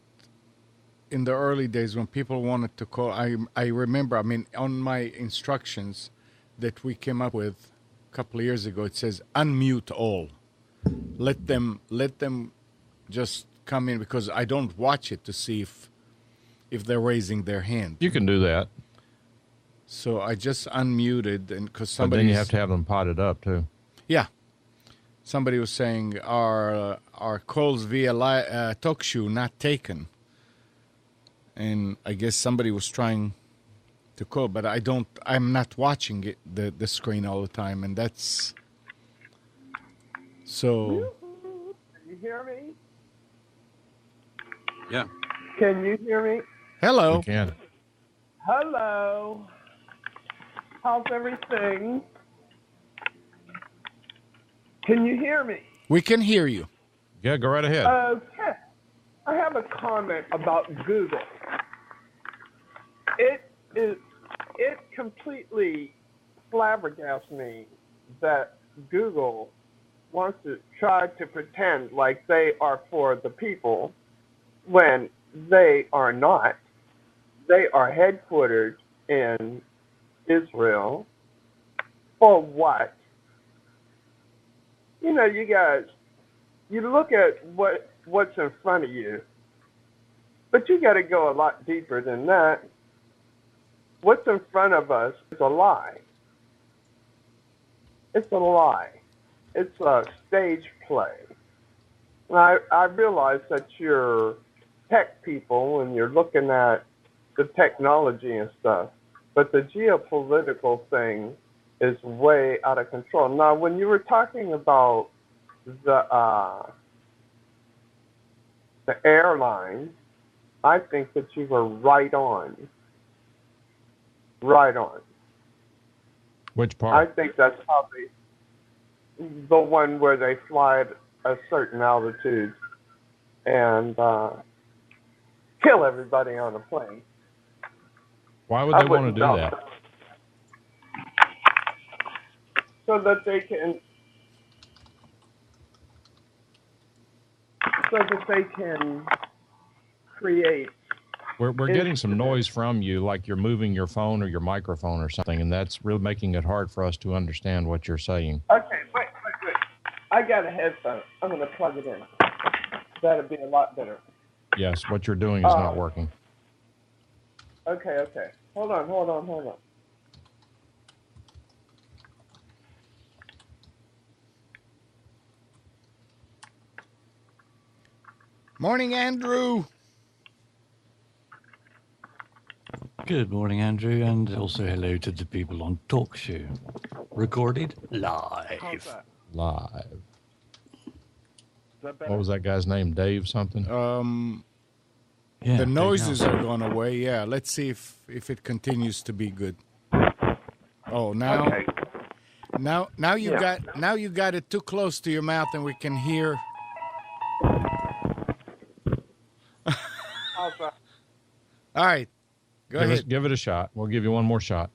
in the early days when people wanted to call. I remember, on my instructions that we came up with a couple of years ago, it says unmute all. Let them just come in, because I don't watch it to see if they're raising their hand. You can do that. So I just unmuted, and because But then you have to have them potted up too. Yeah. Somebody was saying our calls via TalkShoe not taken, and I guess somebody was trying to call, but I'm not watching it, the screen all the time, and that's so. Can you hear me? Yeah. Can you hear me? Hello. You can. Hello. How's everything? Can you hear me? We can hear you. Yeah, go right ahead. Okay. I have a comment about Google. It completely flabbergasts me that Google wants to try to pretend like they are for the people when they are not. They are headquartered in Israel. For what? You know, you guys, you look at what's in front of you, but you got to go a lot deeper than that. What's in front of us is a lie. It's a lie. it's a stage play. I realize that you're tech people and you're looking at the technology and stuff, but the geopolitical thing is way out of control. Now, when you were talking about the airlines, I think that you were right on. Right on. Which I part? think that's how the one where they fly at a certain altitude and kill everybody on the plane. Why would I they want to wouldn't do know. that? So that they can create. We're getting some noise from you, like you're moving your phone or your microphone or something, and that's really making it hard for us to understand what you're saying. Okay, wait. I got a headphone. I'm gonna plug it in. That'll be a lot better. Yes, what you're doing is not working. Okay. Hold on. Morning, Andrew. Good morning, Andrew, and also hello to the people on Talk Show. Recorded live. How's that? Live. Is that better? What was that guy's name? Dave something? Yeah, The Dave noises Nelson. are going away. Yeah, let's see if it continues to be good. Oh, now Okay. now you Yeah. got it too close to your mouth and we can hear. How's that? All right. Go ahead. Give it a shot. We'll give you one more shot.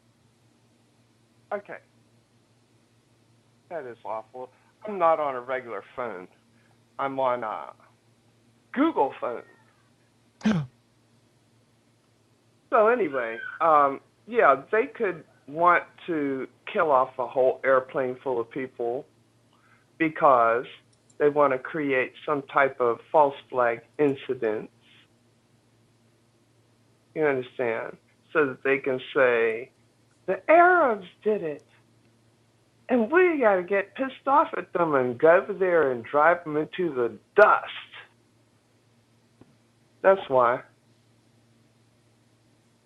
Okay. That is awful. I'm not on a regular phone. I'm on a Google phone. So anyway, yeah, they could want to kill off a whole airplane full of people because they want to create some type of false flag incident. You understand? So that they can say, the Arabs did it. And we got to get pissed off at them and go over there and drive them into the dust. That's why.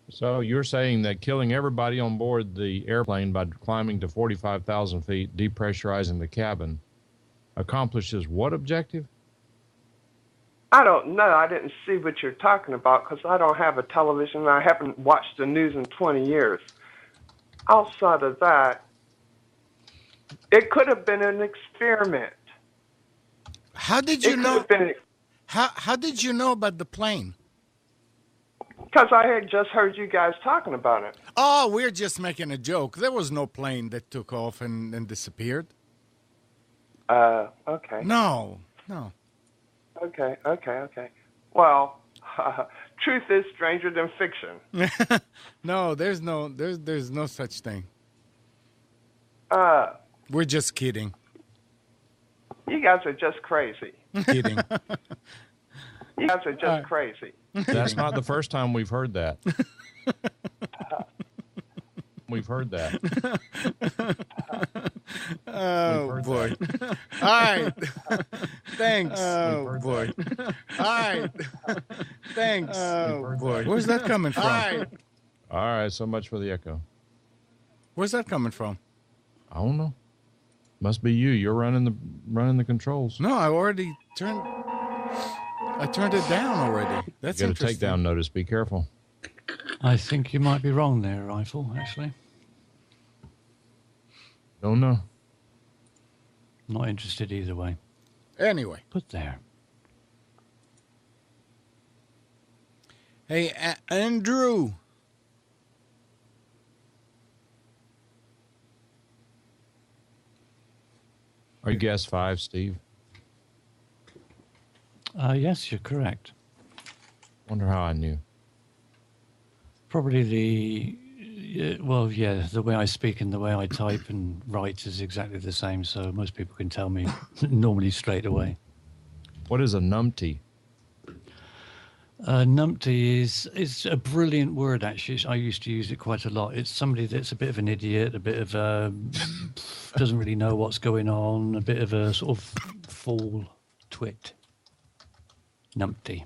So you're saying that killing everybody on board the airplane by climbing to 45,000 feet, depressurizing the cabin, accomplishes what objective? I don't know. I didn't see what you're talking about because I don't have a television and I haven't watched the news in 20 years. Outside of that, it could have been an experiment. How did you It could know? have been How did you know about the plane? because I had just heard you guys talking about it. Oh, we're just making a joke. There was no plane that took off and disappeared. Okay. No. Okay. Well, truth is stranger than fiction. No, there's no such thing. Uh, We're just kidding. you guys are just crazy. Kidding. You guys are just crazy. That's not the first time we've heard that. We've heard that. Oh, heard boy. All right. Thanks. Oh, heard boy. All right. Thanks. Oh, heard boy. that. Where's that coming from? All right, so much for the echo. Where's that coming from? I don't know. Must be you. You're running the controls. No, I turned it down already. That's Get a interesting. takedown notice. Be careful. I think you might be wrong there, Rifle, actually. Don't know. Not interested either way. Anyway. But there. Hey, Andrew. Are you guess 5, Steve? Yes, you're correct. Wonder how I knew. Probably the way I speak and the way I type and write is exactly the same, so most people can tell me normally straight away. What is a numpty? Numpty is a brilliant word, actually. I used to use it quite a lot. It's somebody that's a bit of an idiot, a bit of doesn't really know what's going on. A bit of a sort of full twit. Numpty.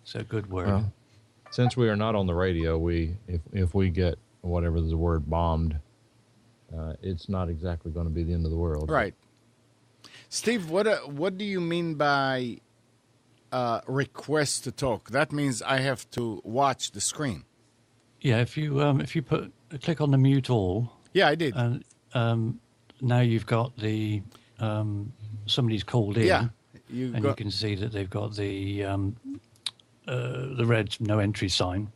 It's a good word. Well, since we are not on the radio, if we get whatever the word bombed, it's not exactly going to be the end of the world. Right. Steve, what do you mean by request to talk? That means I have to watch the screen. Yeah, if you click on the mute all. Yeah, I did. And now you've got the somebody's called in. Yeah, you can see that they've got the red no entry sign.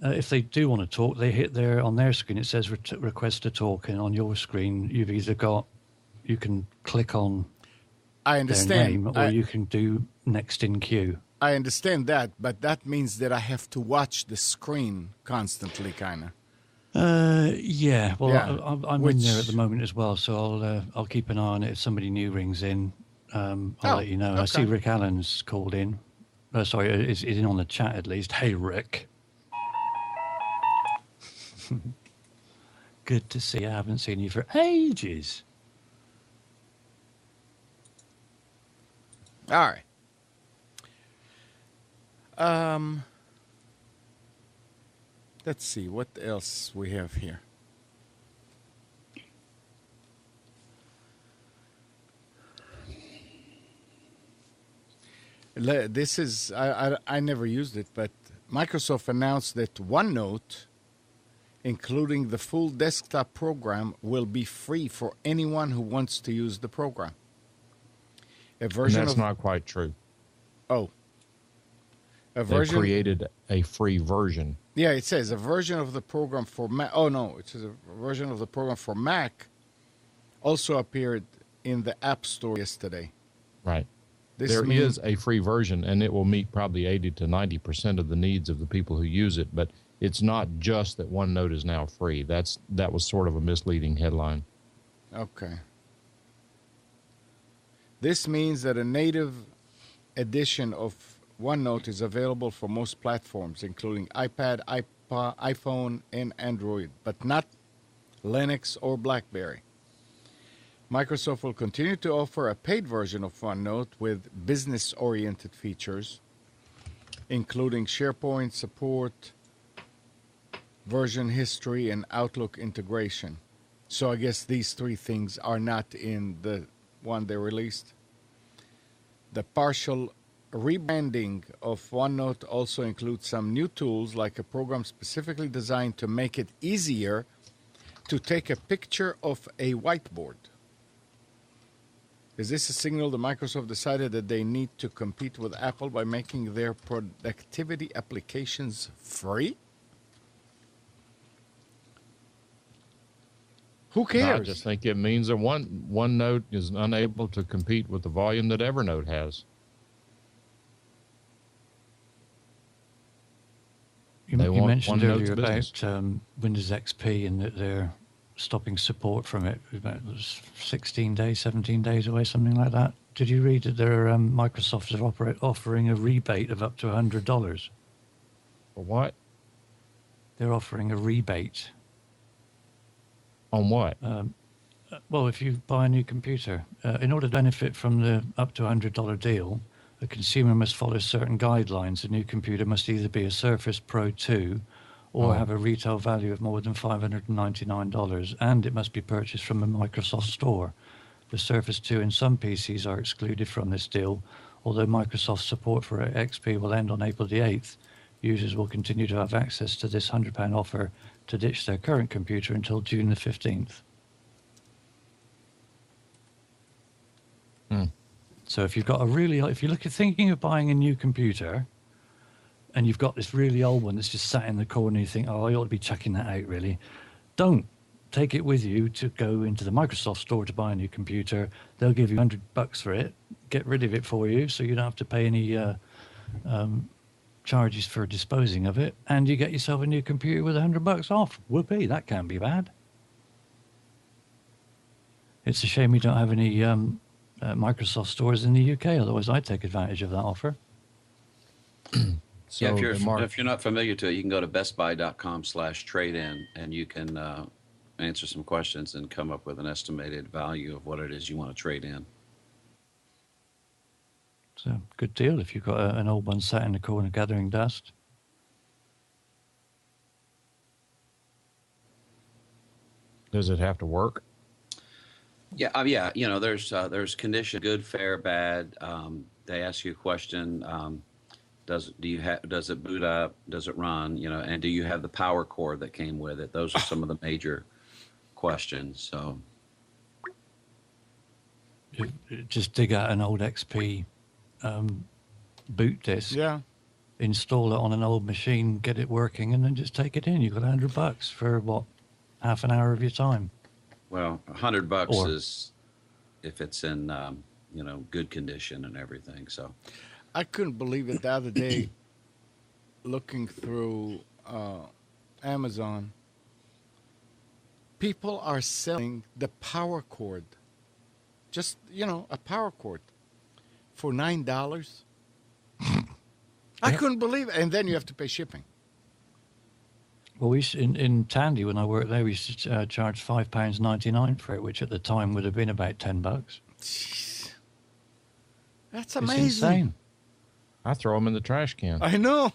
If they do want to talk, they hit there on their screen. It says request to talk, and on your screen, you've either got you can click on I understand. their name, or you can do next in queue. I understand that, but that means that I have to watch the screen constantly, kind of. Yeah. Well, Yeah. I'm in there at the moment as well, so I'll keep an eye on it. If somebody new rings in, I'll let you know. Okay. I see Rick Allen's called in. Sorry, is in on the chat at least. Hey, Rick. Good to see you. I haven't seen you for ages. All right. Let's see what else we have here. This is I never used it, but Microsoft announced that OneNote, including the full desktop program, will be free for anyone who wants to use the program. A And version that's of not quite true. a They version. created a free version. Yeah, it says a version of the program for Mac. Oh no, it says a version of the program for Mac also appeared in the App Store yesterday. Right. This There means is a free version, and it will meet probably 80 to 90% of the needs of the people who use it. But it's not just that OneNote is now free. That was sort of a misleading headline. okay. This means that a native edition of OneNote is available for most platforms, including iPad, iPhone, and Android, but not Linux or BlackBerry. Microsoft will continue to offer a paid version of OneNote with business-oriented features, including SharePoint support, version history, and Outlook integration. So I guess these three things are not in the one they released. The partial rebranding of OneNote also includes some new tools, like a program specifically designed to make it easier to take a picture of a whiteboard. Is this a signal that Microsoft decided that they need to compete with Apple by making their productivity applications free? Who I cares? just think it means that OneNote is unable to compete with the volume that Evernote has. You They want mentioned OneNote's earlier business. about Windows XP and that they're stopping support from it. About 16 days, 17 days away, something like that. Did you read that Microsoft is offering a rebate of up to $100? For what? They're offering a rebate. On what? Well, if you buy a new computer, in order to benefit from the up to $100 deal, a consumer must follow certain guidelines. A new computer must either be a Surface Pro 2 or have a retail value of more than $599, and it must be purchased from a Microsoft store. The Surface 2 and some PCs are excluded from this deal, although Microsoft support for XP will end on April the 8th. Users will continue to have access to this £100 offer to ditch their current computer until June the 15th. So if you've got if you're thinking of buying a new computer and you've got this really old one that's just sat in the corner, you think, oh, I ought to be chucking that out, really. Don't. Take it with you to go into the Microsoft store to buy a new computer. They'll give you $100 for it, get rid of it for you, so you don't have to pay any charges for disposing of it, and you get yourself a new computer with $100 off. Whoopee, that can't be bad. It's a shame we don't have any Microsoft stores in the UK, otherwise I'd take advantage of that offer. If you're not familiar to it, you can go to bestbuy.com/trade-in, and you can answer some questions and come up with an estimated value of what it is you want to trade in. It's a good deal if you've got an old one sat in the corner gathering dust. Does it have to work? Yeah, yeah. There's condition, good, fair, bad. They ask you a question. Does it boot up? Does it run? And do you have the power cord that came with it? Those are some of the major questions. So Just dig out an old XP boot disk. Yeah. Install it on an old machine, get it working, and then just take it in. You've got $100 for what, half an hour of your time. well, $100 Or- is if it's in good condition and everything. So I couldn't believe it the other day looking through Amazon. People are selling the power cord. Just, a power cord for $9. I couldn't believe it. And then you have to pay shipping. Well, in Tandy, when I worked there, we used to charge £5.99 for it, which at the time would have been about $10. Jeez. That's It's amazing. insane. I throw them in the trash can. I know.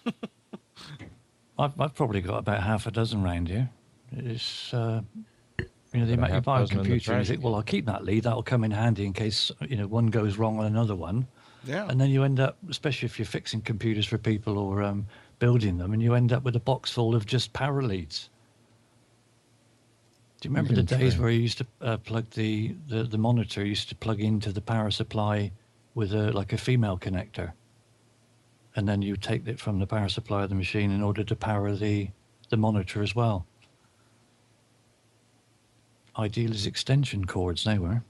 I've probably got about half a dozen round here. It's the Got a amount you half buy a dozen in the computer, and you trash think, well, I'll keep that lead. That'll come in handy in case one goes wrong on another one. Yeah. And then you end up, especially if you're fixing computers for people or building them, and you end up with a box full of just power leads. Do you remember the can days try. where you used to plug the monitor used to plug into the power supply with like a female connector, and then you take it from the power supply of the machine in order to power the monitor as well. Ideal is extension cords. They were,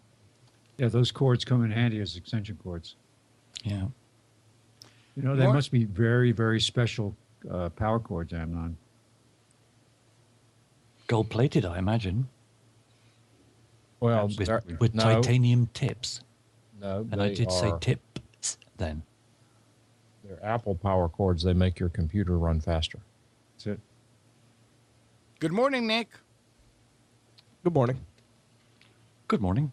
Yeah, those cords come in handy as extension cords. yeah. They More- must be very, very special power cords, Amnon. Gold plated, I imagine, Well, with no, titanium tips. no, And I they did say are- tips then. They're Apple power cords. They make your computer run faster. That's it. Good morning, Nick. Good morning. Good morning.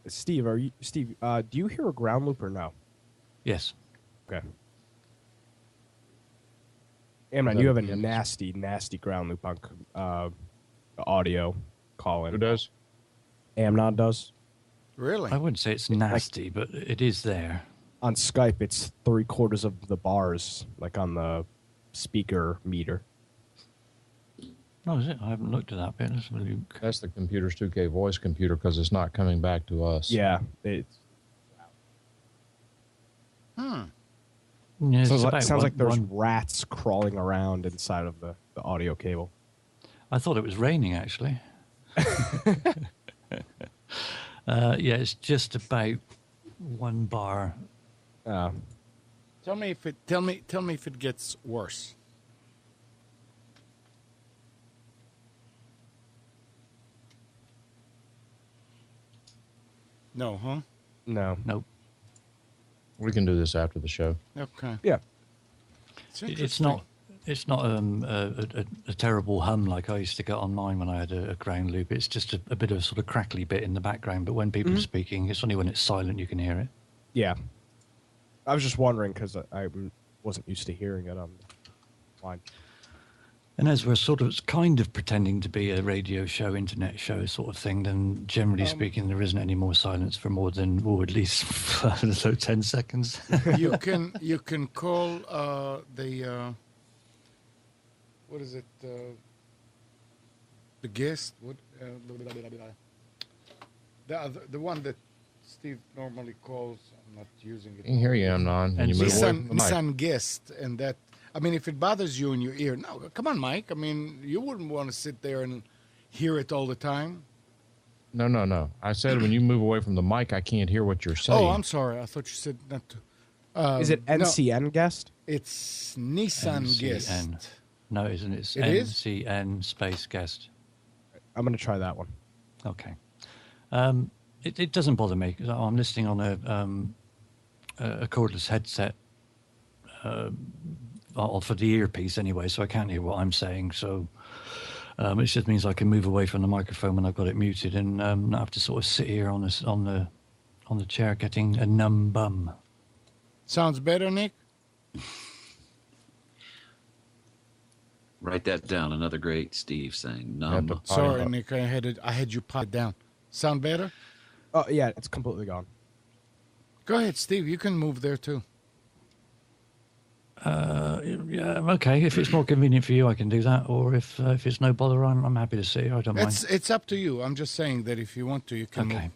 Steve, do you hear a ground loop or no? Yes. Okay. Amnon, that you have a a yes? nasty, nasty ground loop on audio calling. Who does? Amnon does. Really? I wouldn't say it's nasty, but it is there. On Skype, it's 3/4 of the bars, like on the speaker meter. Oh, is it? I haven't looked at that bit. Let's look. That's the computer's 2K voice computer because it's not coming back to us. Yeah, it's Hmm. Yeah, it's sounds like, about sounds like there's one- rats crawling around inside of the audio cable. I thought it was raining, actually. Yeah, it's just about one bar. Tell me if it gets worse. No, huh? No. Nope. We can do this after the show. Okay. Yeah. It's interesting. not. It's not a terrible hum like I used to get on mine when I had a ground loop. It's just a bit of a sort of crackly bit in the background. But when people are speaking, it's only when it's silent you can hear it. Yeah. I was just wondering because I wasn't used to hearing it on the line. And as we're sort of kind of pretending to be a radio show, internet show sort of thing, then generally speaking, there isn't any more silence for more than, at least, I don't know, 10 seconds. you can call the what is it? The guest. What? The one that Steve normally calls. I'm not using it. I can hear you, Amnon. And you move away from the mic. Nissan guest, and that. I mean, if it bothers you in your ear, no, come on, Mike. I mean, you wouldn't want to sit there and hear it all the time. No. I said when you move away from the mic, I can't hear what you're saying. Oh, I'm sorry. I thought you said not to. Is it no, NCN guest? it's Nissan guest. NCN. No, it isn't. It's It is? NCN space guest. I'm going to try that one. Okay. It doesn't bother me because I'm listening on a cordless headset for the earpiece anyway, so I can't hear what I'm saying. So It just means I can move away from the microphone when I've got it muted, and not have to sort of sit here on the chair getting a numb bum. Sounds better, Nick? Write that down. Another great Steve saying, Have to numb. Sorry, Nick. I had you pot down. Sound better? Oh yeah, it's completely gone. Go ahead, Steve. You can move there too. Yeah, okay. If it's more convenient for you, I can do that. Or if it's no bother, I'm happy to sit here. I don't mind. It's up to you. I'm just saying that if you want to, you can Okay.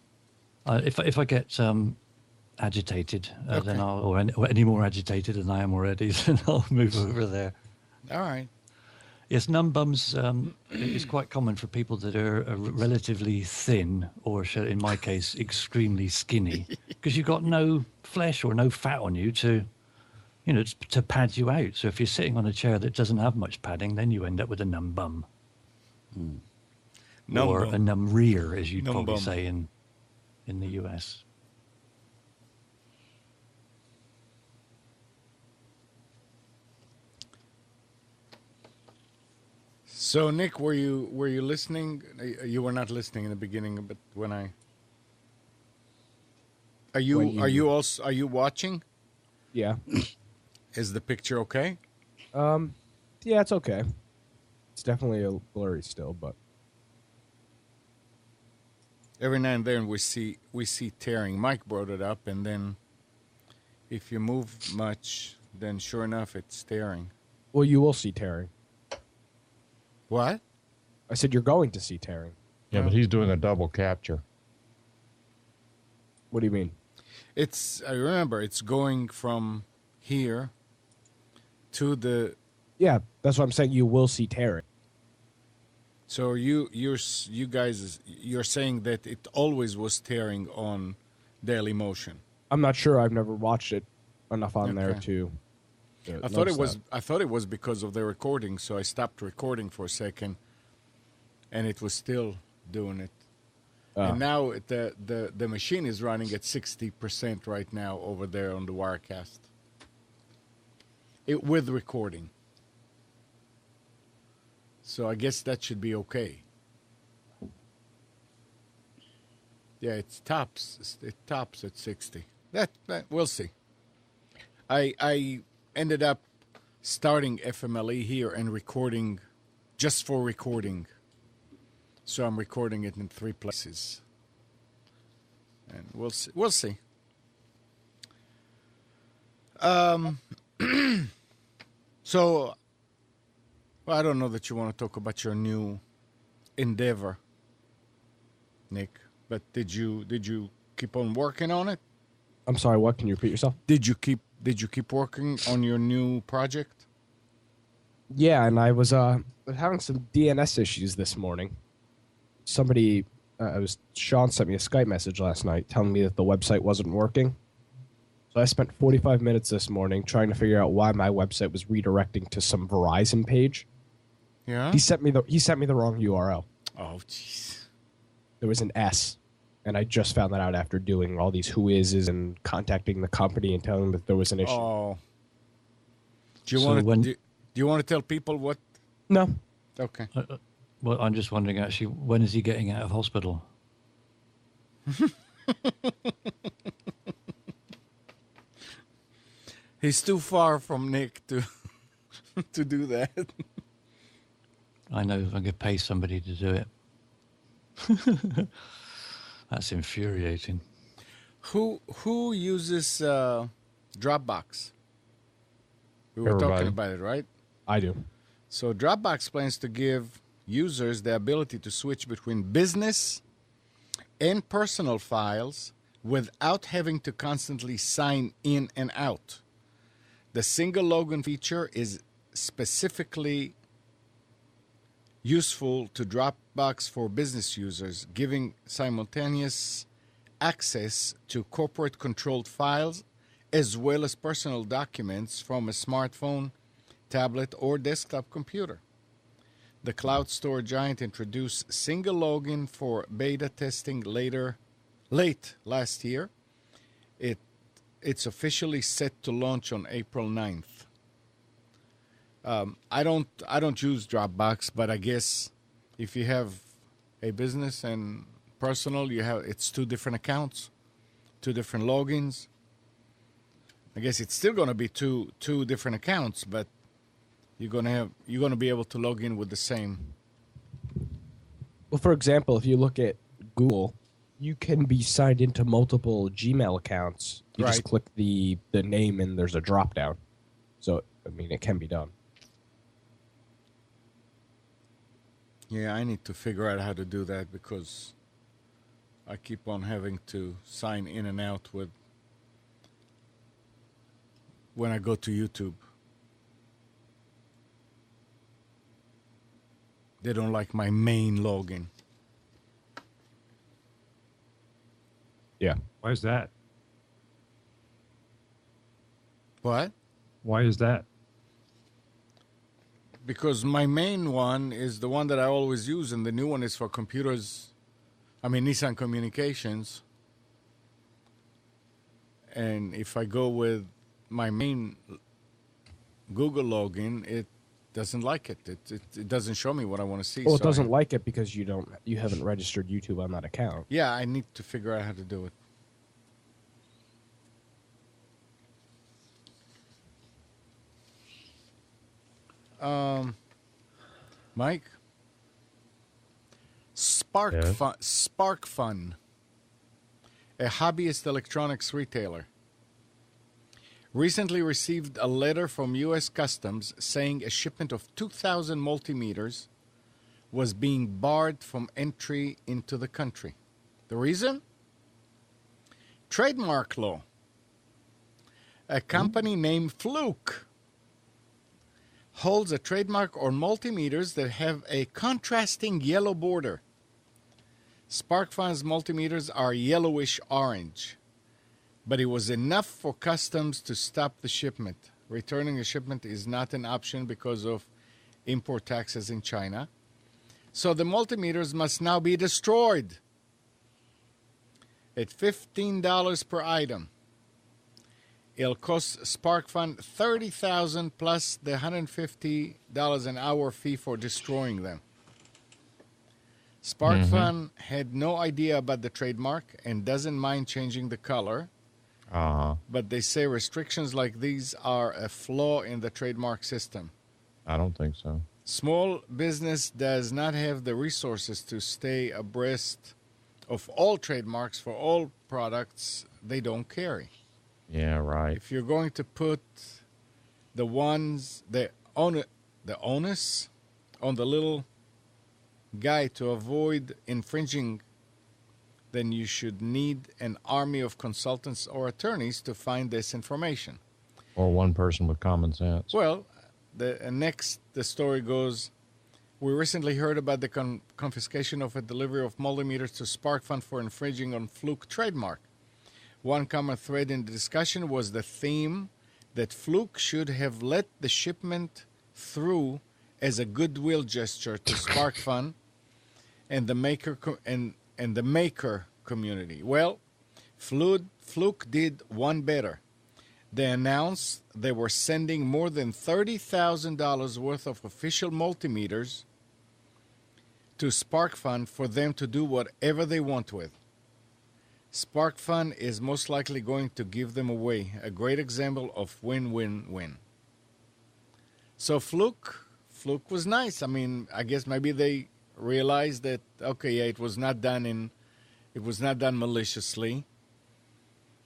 move. If I get agitated, Okay. then or any more agitated than I am already, then I'll move over there. All right. Yes, numb bums is quite common for people that are relatively thin, or in my case, extremely skinny, because you've got no flesh or no fat on you to pad you out. So if you're sitting on a chair that doesn't have much padding, then you end up with a numb bum. Numb Or bum. a numb rear, as you'd Numb probably bum. say in the US. So, Nick, were you listening? You were not listening in the beginning, but when I are you watching? Yeah. Is the picture okay? Yeah, it's okay. It's definitely a blurry still, but Every now and then we see tearing. Mike brought it up, and then if you move much, then sure enough, it's tearing. well, you will see tearing. What? I said you're going to see tearing. Yeah, but he's doing a double capture. What do you mean? I remember it's going from here to the. Yeah, that's what I'm saying. You will see tearing. So you guys, you're saying that it always was tearing on Daily Motion. I'm not sure. I've never watched it enough on there Okay. to. I thought it was because of the recording, so I stopped recording for a second, and it was still doing it. And now the machine is running at 60% right now over there on the Wirecast. With recording. So I guess that should be okay. Yeah, it tops at 60. That we'll see. I ended up starting FMLE here and recording just for recording. So I'm recording it in 3 places. And we'll see. So well, I don't know that you want to talk about your new endeavor, Nick, but did you keep on working on it? I'm sorry. What? Can you repeat yourself? Did you keep working on your new project? Yeah, and I was having some DNS issues this morning. Somebody, Sean sent me a Skype message last night telling me that the website wasn't working. So I spent 45 minutes this morning trying to figure out why my website was redirecting to some Verizon page. Yeah. He sent me the wrong URL. Oh, jeez. There was an S, and I just found that out after doing all these whoises and contacting the company and telling them that there was an issue. Oh. Do So you want to tell people what? No, Okay. Well, I'm just wondering, actually, when is he getting out of hospital? He's too far from Nick to to do that. I know I could pay somebody to do it. That's infuriating. Who uses Dropbox? We were Everybody. talking about it, right? I do. So Dropbox plans to give users the ability to switch between business and personal files without having to constantly sign in and out. The single login feature is specifically useful to Dropbox for business users, giving simultaneous access to corporate controlled files as well as personal documents from a smartphone, tablet, or desktop computer. The cloud store giant introduced single login for beta testing late last year. It's officially set to launch on April 9th. I don't use Dropbox, but I guess If you have a business and personal, it's two different accounts, two different logins. I guess it's still going to be two different accounts, but you're going to be able to log in with the same. Well, for example, if you look at Google, you can be signed into multiple Gmail accounts. You just Right. click the name and there's a drop down. So, I mean, it can be done. Yeah, I need to figure out how to do that because I keep on having to sign in and out with when I go to YouTube. They don't like my main login. Yeah. Why is that? What? Why is that? Because my main one is the one that I always use, and the new one is for computers. I mean, Nissan Communications. And if I go with my main Google login, it doesn't like it. It doesn't show me what I want to see. Well, it so doesn't like it because you haven't registered YouTube on that account. Yeah, I need to figure out how to do it. Mike, Yeah. SparkFun, a hobbyist electronics retailer, recently received a letter from U.S. Customs saying a shipment of 2,000 multimeters was being barred from entry into the country. The reason? Trademark law. A company named Fluke holds a trademark on multimeters that have a contrasting yellow border. SparkFun's multimeters are yellowish orange, but it was enough for customs to stop the shipment. Returning a shipment is not an option because of import taxes in China. So the multimeters must now be destroyed at $15 per item. It'll cost SparkFun $30,000 plus the $150 an hour fee for destroying them. SparkFun had no idea about the trademark and doesn't mind changing the color, but they say restrictions like these are a flaw in the trademark system. I don't think so. Small business does not have the resources to stay abreast of all trademarks for all products they don't carry. Yeah, right. If you're going to put the onus on the little guy to avoid infringing, then you should need an army of consultants or attorneys to find this information. Or one person with common sense. Well, the story goes, we recently heard about the confiscation of a delivery of multimeters to SparkFun for infringing on Fluke trademark. One common thread in the discussion was the theme that Fluke should have let the shipment through as a goodwill gesture to SparkFun and the maker and the maker community. Well, Fluke did one better. They announced they were sending more than $30,000 worth of official multimeters to SparkFun for them to do whatever they want with. SparkFun is most likely going to give them away. A great example of win-win-win. So Fluke was nice. I mean, I guess maybe they realized that it was not done maliciously.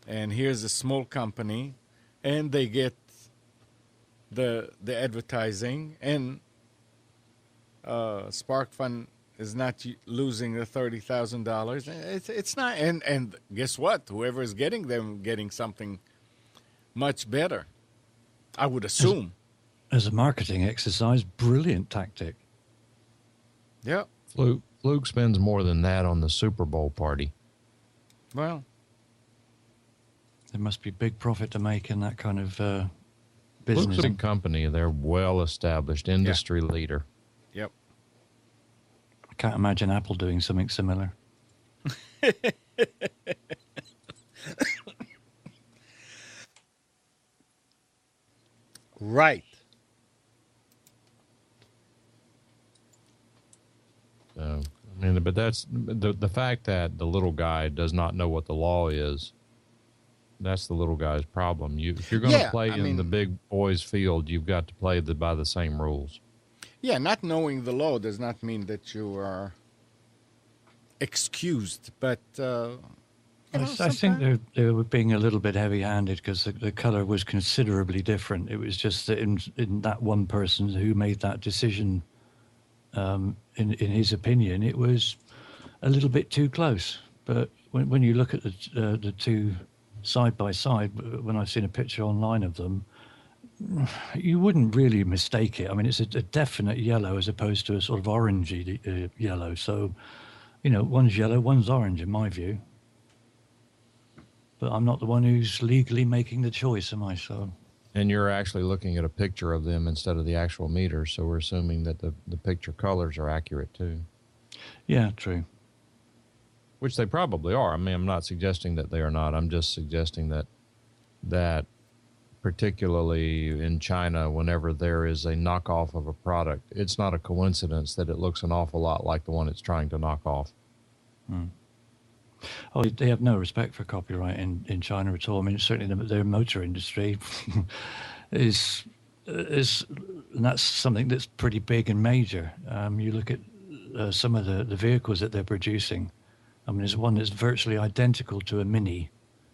And here's a small company, and they get the advertising, and SparkFun is not losing the $30,000. It's not, and guess what? Whoever is getting something much better. I would assume. As a marketing exercise, brilliant tactic. Yeah. Fluke spends more than that on the Super Bowl party. Well, there must be big profit to make in that kind of Fluke's business. a big company. They're well established, industry leader. Yep. I can't imagine Apple doing something similar. Right. But that's the fact that the little guy does not know what the law is. That's the little guy's problem. If you're going to play in the big boys' field, you've got to play by the same rules. Yeah, not knowing the law does not mean that you are excused, but I think they were being a little bit heavy-handed because the color was considerably different. It was just that in that one person who made that decision, in his opinion, it was a little bit too close. But when you look at the two side by side, when I've seen a picture online of them, you wouldn't really mistake it. I mean, it's a definite yellow as opposed to a sort of orangey yellow. So, one's yellow, one's orange in my view. But I'm not the one who's legally making the choice, am I? So. And you're actually looking at a picture of them instead of the actual meters, so we're assuming that the picture colors are accurate too. Yeah, true. Which they probably are. I mean, I'm not suggesting that they are not. I'm just suggesting that particularly in China, whenever there is a knockoff of a product, it's not a coincidence that it looks an awful lot like the one it's trying to knock off. Hmm. Oh, they have no respect for copyright in China at all. I mean, certainly their motor industry is, and that's something that's pretty big and major. You look at some of the vehicles that they're producing. I mean, there's one that's virtually identical to a Mini,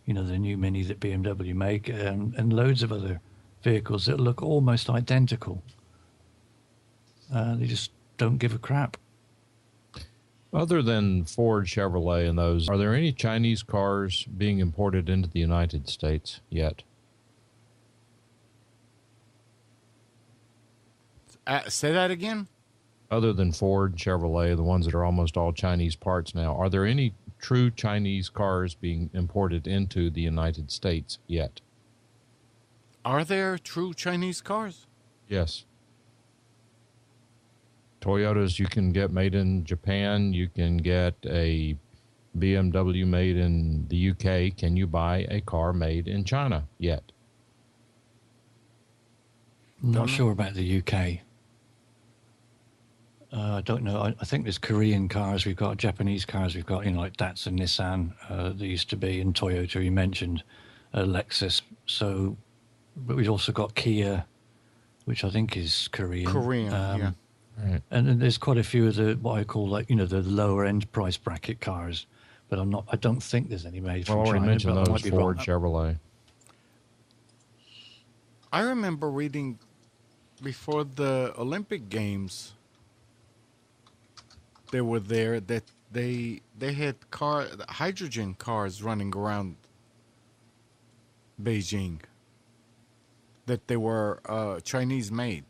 the new Mini that BMW make, and loads of other vehicles that look almost identical. They just don't give a crap. Other than Ford, Chevrolet, and those, are there any Chinese cars being imported into the United States yet? Say that again? Other than Ford, Chevrolet, the ones that are almost all Chinese parts now, are there any true Chinese cars being imported into the United States yet? Are there true Chinese cars? Yes. Toyotas you can get made in Japan. You can get a BMW made in the UK. Can you buy a car made in China yet? Not sure about the UK. I don't know. I think there's Korean cars. We've got Japanese cars. We've got, like Datsun, Nissan. There used to be, and Toyota, you mentioned, Lexus. So, but we've also got Kia, which I think is Korean. Yeah. Right. And then there's quite a few of the what I call the lower end price bracket cars, but I don't think there's any made from China. I already mentioned those, Ford, Chevrolet. I remember reading before the Olympic Games, they were there that they had hydrogen cars running around Beijing, that they were Chinese made.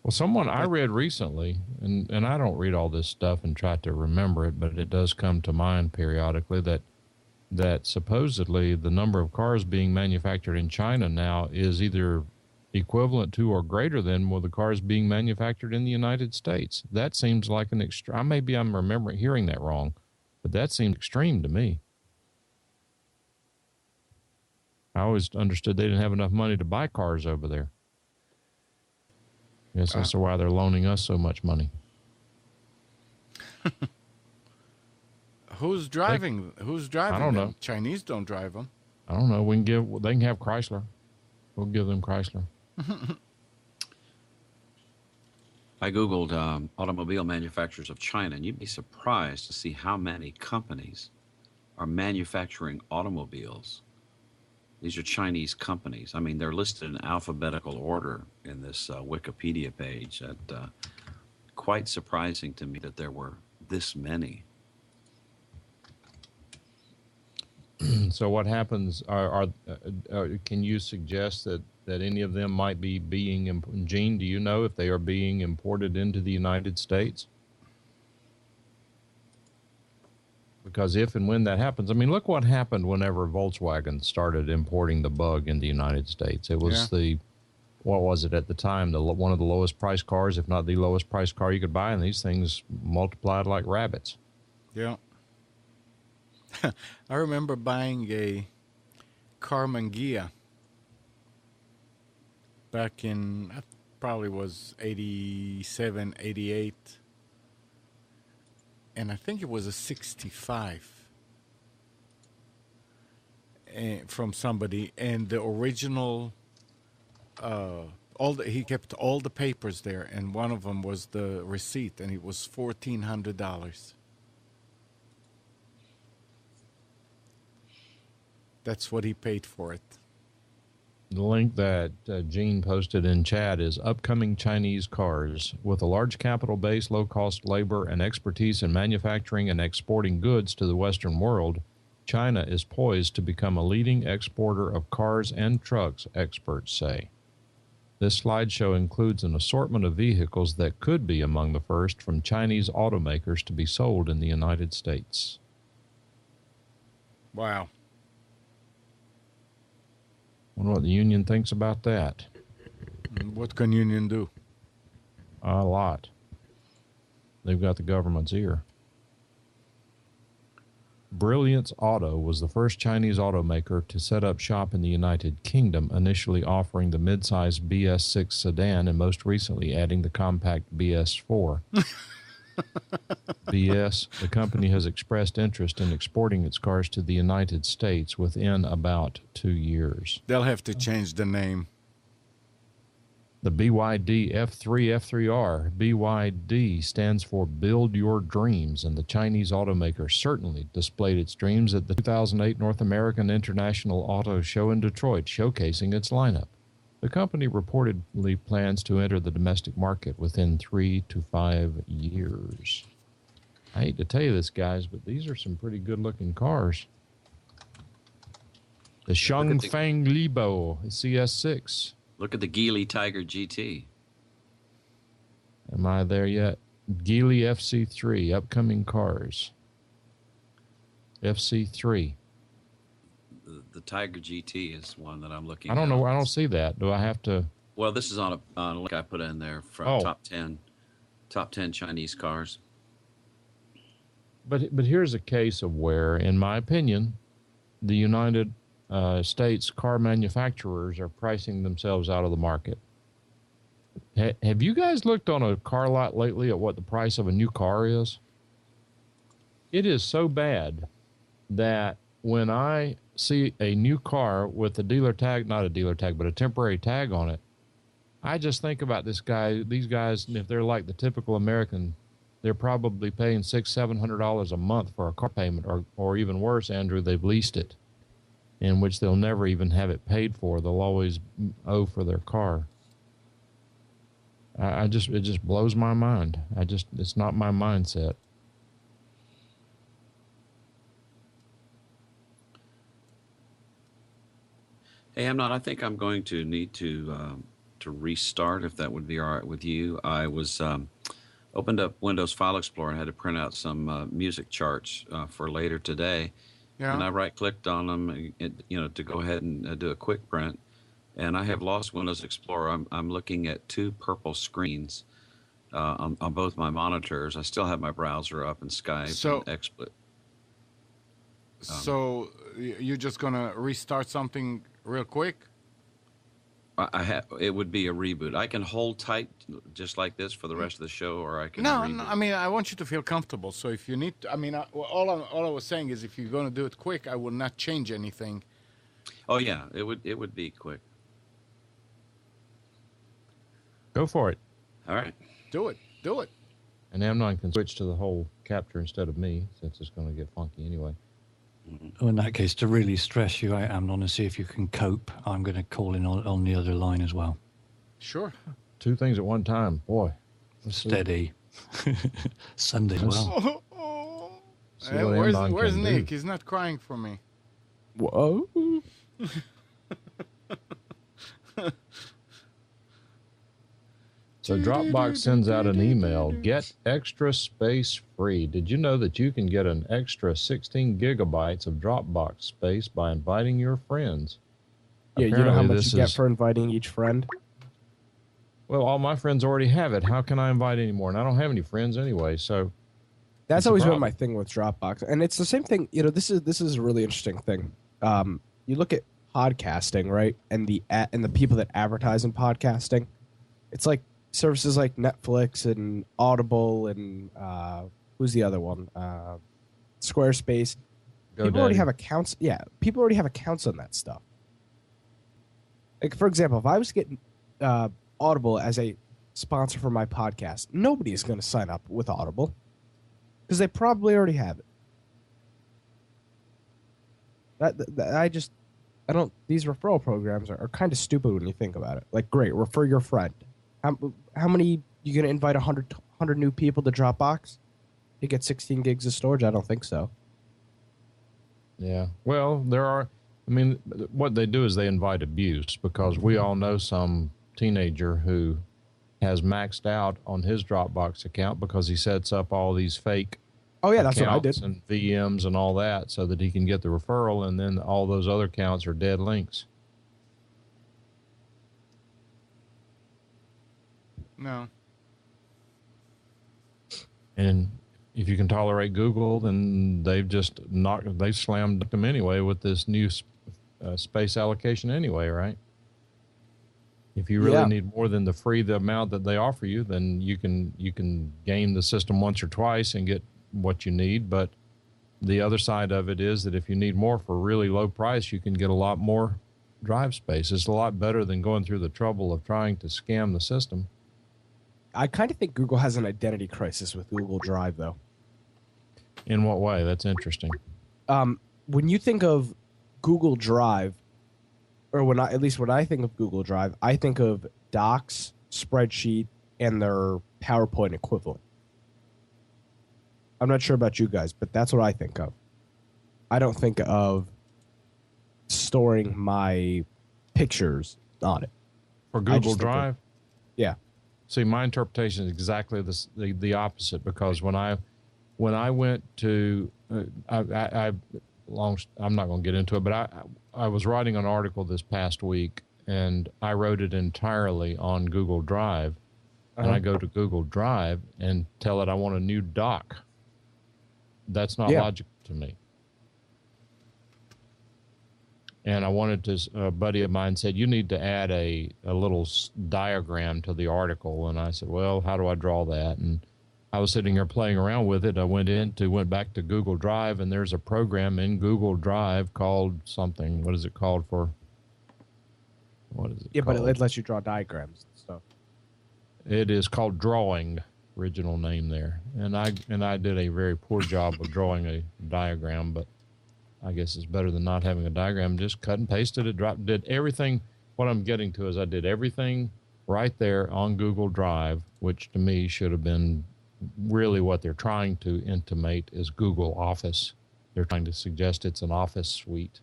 Well, I read recently, and I don't read all this stuff and try to remember it, but it does come to mind periodically that supposedly the number of cars being manufactured in China now is either equivalent to or greater than the cars being manufactured in the United States. That seems like an extreme. Maybe I'm remembering hearing that wrong, but that seems extreme to me. I always understood they didn't have enough money to buy cars over there. Yes, that's why they're loaning us so much money. Who's driving? Who's driving? I don't them? know. Chinese don't drive them. I don't know. They can have Chrysler. We'll give them Chrysler. I Googled automobile manufacturers of China, and you'd be surprised to see how many companies are manufacturing automobiles. These are Chinese companies. I mean, they're listed in alphabetical order in this Wikipedia page. Quite surprising to me that there were this many. So what happens? Can you suggest that any of them might be being, Gene, do you know if they are being imported into the United States? Because if and when that happens, I mean, look what happened whenever Volkswagen started importing the Bug in the United States. It was what was it at the time? One of the lowest priced cars, if not the lowest priced car you could buy, and these things multiplied like rabbits. Yeah. I remember buying a Karmann Ghia back in, that probably was 87, 88. and I think it was a 65 from somebody, and the original. He kept all the papers there, and one of them was the receipt, and it was $1,400. That's what he paid for it. The link that Gene posted in chat is upcoming Chinese cars. With a large capital base, low-cost labor, and expertise in manufacturing and exporting goods to the Western world, China is poised to become a leading exporter of cars and trucks, experts say. This slideshow includes an assortment of vehicles that could be among the first from Chinese automakers to be sold in the United States. Wow. Wonder what the union thinks about that. What can union do? A lot. They've got the government's ear. Brilliance Auto was the first Chinese automaker to set up shop in the United Kingdom, initially offering the mid-size BS6 sedan and most recently adding the compact BS4. The company has expressed interest in exporting its cars to the United States within about 2 years. They'll have to change the name. The BYD F3R. BYD stands for Build Your Dreams, and the Chinese automaker certainly displayed its dreams at the 2008 North American International Auto Show in Detroit, showcasing its lineup. The company reportedly plans to enter the domestic market within 3 to 5 years. I hate to tell you this, guys, but these are some pretty good-looking cars. The Xiangfang Libo CS6. Look at the Geely Tiger GT. Am I there yet? Geely FC3, upcoming cars. FC3. The Tiger GT is one that I'm looking at. I don't know. I don't see that. Do I have to? Well, this is on a link I put in there from top 10 Chinese cars. But here's a case of where, in my opinion, the United States car manufacturers are pricing themselves out of the market. Have you guys looked on a car lot lately at what the price of a new car is? It is so bad that when I see a new car with a dealer tag, not a dealer tag, but a temporary tag on it, I just think about these guys, if they're like the typical American, they're probably paying $600-700 a month for a car payment, or even worse, Andrew, they've leased it, in which they'll never even have it paid for. They'll always owe for their car. It just blows my mind. It's not my mindset. Hey, I think I'm going to need to restart, if that would be all right with you. I was opened up Windows File Explorer and had to print out some music charts for later today. Yeah. And I right-clicked on them, to go ahead and do a quick print. And I have lost Windows Explorer. I'm looking at two purple screens on both my monitors. I still have my browser up and Skype and XSplit. So you're just going to restart something real quick? It would be a reboot. I can hold tight just like this for the rest of the show, or I can reboot. No, I mean, I want you to feel comfortable. So if you need to, all I was saying is if you're going to do it quick, I will not change anything. Oh, yeah, it would be quick. Go for it. All right. Do it. And Amnon can switch to the whole capture instead of me, since it's going to get funky anyway. Well, in that case, to really stress you out, Amnon, and see if you can cope, I'm going to call in on the other line as well. Sure. Two things at one time. Boy. Steady. Sunday as well. Where's Nick? He's not crying for me. Whoa. So Dropbox sends out an email, get extra space free. Did you know that you can get an extra 16 gigabytes of Dropbox space by inviting your friends? Yeah, apparently, you know how much you get for inviting each friend? Well, all my friends already have it. How can I invite any more? And I don't have any friends anyway, so... That's always been my thing with Dropbox. And it's the same thing, this is a really interesting thing. You look at podcasting, right? And the people that advertise in podcasting, it's like services like Netflix and Audible and who's the other one? Squarespace. People already GoDaddy. have accounts. Yeah, people already have accounts on that stuff. Like, for example, if I was getting Audible as a sponsor for my podcast, nobody is going to sign up with Audible because they probably already have it. I don't. These referral programs are kind of stupid when you think about it. Like, great, refer your friend. How many you going to invite 100 new people to Dropbox to get 16 gigs of storage? I don't think so. Yeah. Well, there are. I mean, what they do is they invite abuse because we all know some teenager who has maxed out on his Dropbox account because he sets up all these fake Oh yeah, that's what I accounts did. and VMs and all that so that he can get the referral, and then all those other accounts are dead links. No. And if you can tolerate Google, then they've slammed them anyway with this new space allocation anyway, right? If you really Yeah. need more than the amount that they offer you, then you can game the system once or twice and get what you need. But the other side of it is that if you need more for a really low price, you can get a lot more drive space. It's a lot better than going through the trouble of trying to scam the system. I kind of think Google has an identity crisis with Google Drive, though. In what way? That's interesting. When you think of Google Drive, or when I think of Google Drive, I think of Docs, spreadsheet, and their PowerPoint equivalent. I'm not sure about you guys, but that's what I think of. I don't think of storing my pictures on it. For I Google just think of- Drive? Yeah. See, my interpretation is exactly the opposite, because when I went to I'm not going to get into it, but I was writing an article this past week, and I wrote it entirely on Google Drive. And I go to Google Drive and tell it I want a new doc. That's not logical to me. And I wanted to, a buddy of mine said, you need to add a little diagram to the article. And I said, well, how do I draw that? And I was sitting here playing around with it. I went back to Google Drive, and there's a program in Google Drive called something. What is it called for? What is it Yeah, called? but it lets you draw diagrams and stuff. It is called Drawing, original name there. And I did a very poor job of drawing a diagram, but I guess it's better than not having a diagram. Just cut and pasted it, did everything. What I'm getting to is I did everything right there on Google Drive, which to me should have been really what they're trying to intimate is Google Office. They're trying to suggest it's an office suite.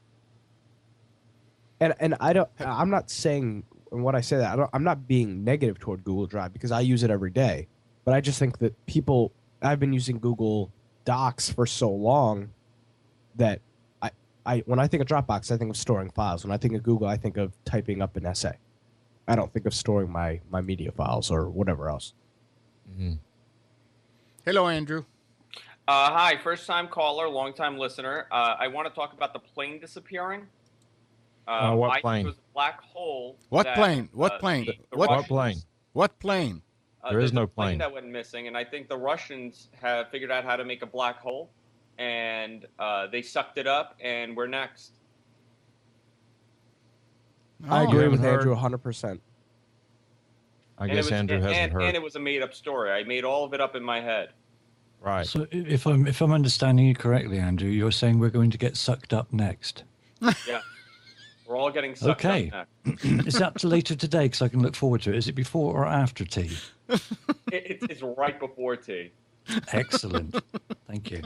And I'm not saying, and when I say that, I'm not being negative toward Google Drive because I use it every day. But I just think that I've been using Google Docs for so long that when I think of Dropbox, I think of storing files. When I think of Google, I think of typing up an essay. I don't think of storing my media files or whatever else. Mm-hmm. Hello, Andrew. Hi, first-time caller, long-time listener. I want to talk about the plane disappearing. What plane? It was a black hole. What that, plane? What plane? What Russians- plane? What plane? There is there's no a plane. that went missing, and I think the Russians have figured out how to make a black hole, and they sucked it up, and we're next. I Oh, agree haven't with Andrew heard? 100%. I guess Andrew hasn't heard. And it was a made-up story. I made all of it up in my head. Right. So if I'm understanding you correctly, Andrew, you're saying we're going to get sucked up next. Yeah. We're all getting sucked Okay. up next. Is that later today? Because I can look forward to it. Is it before or after tea? It's right before tea. Excellent. Thank you.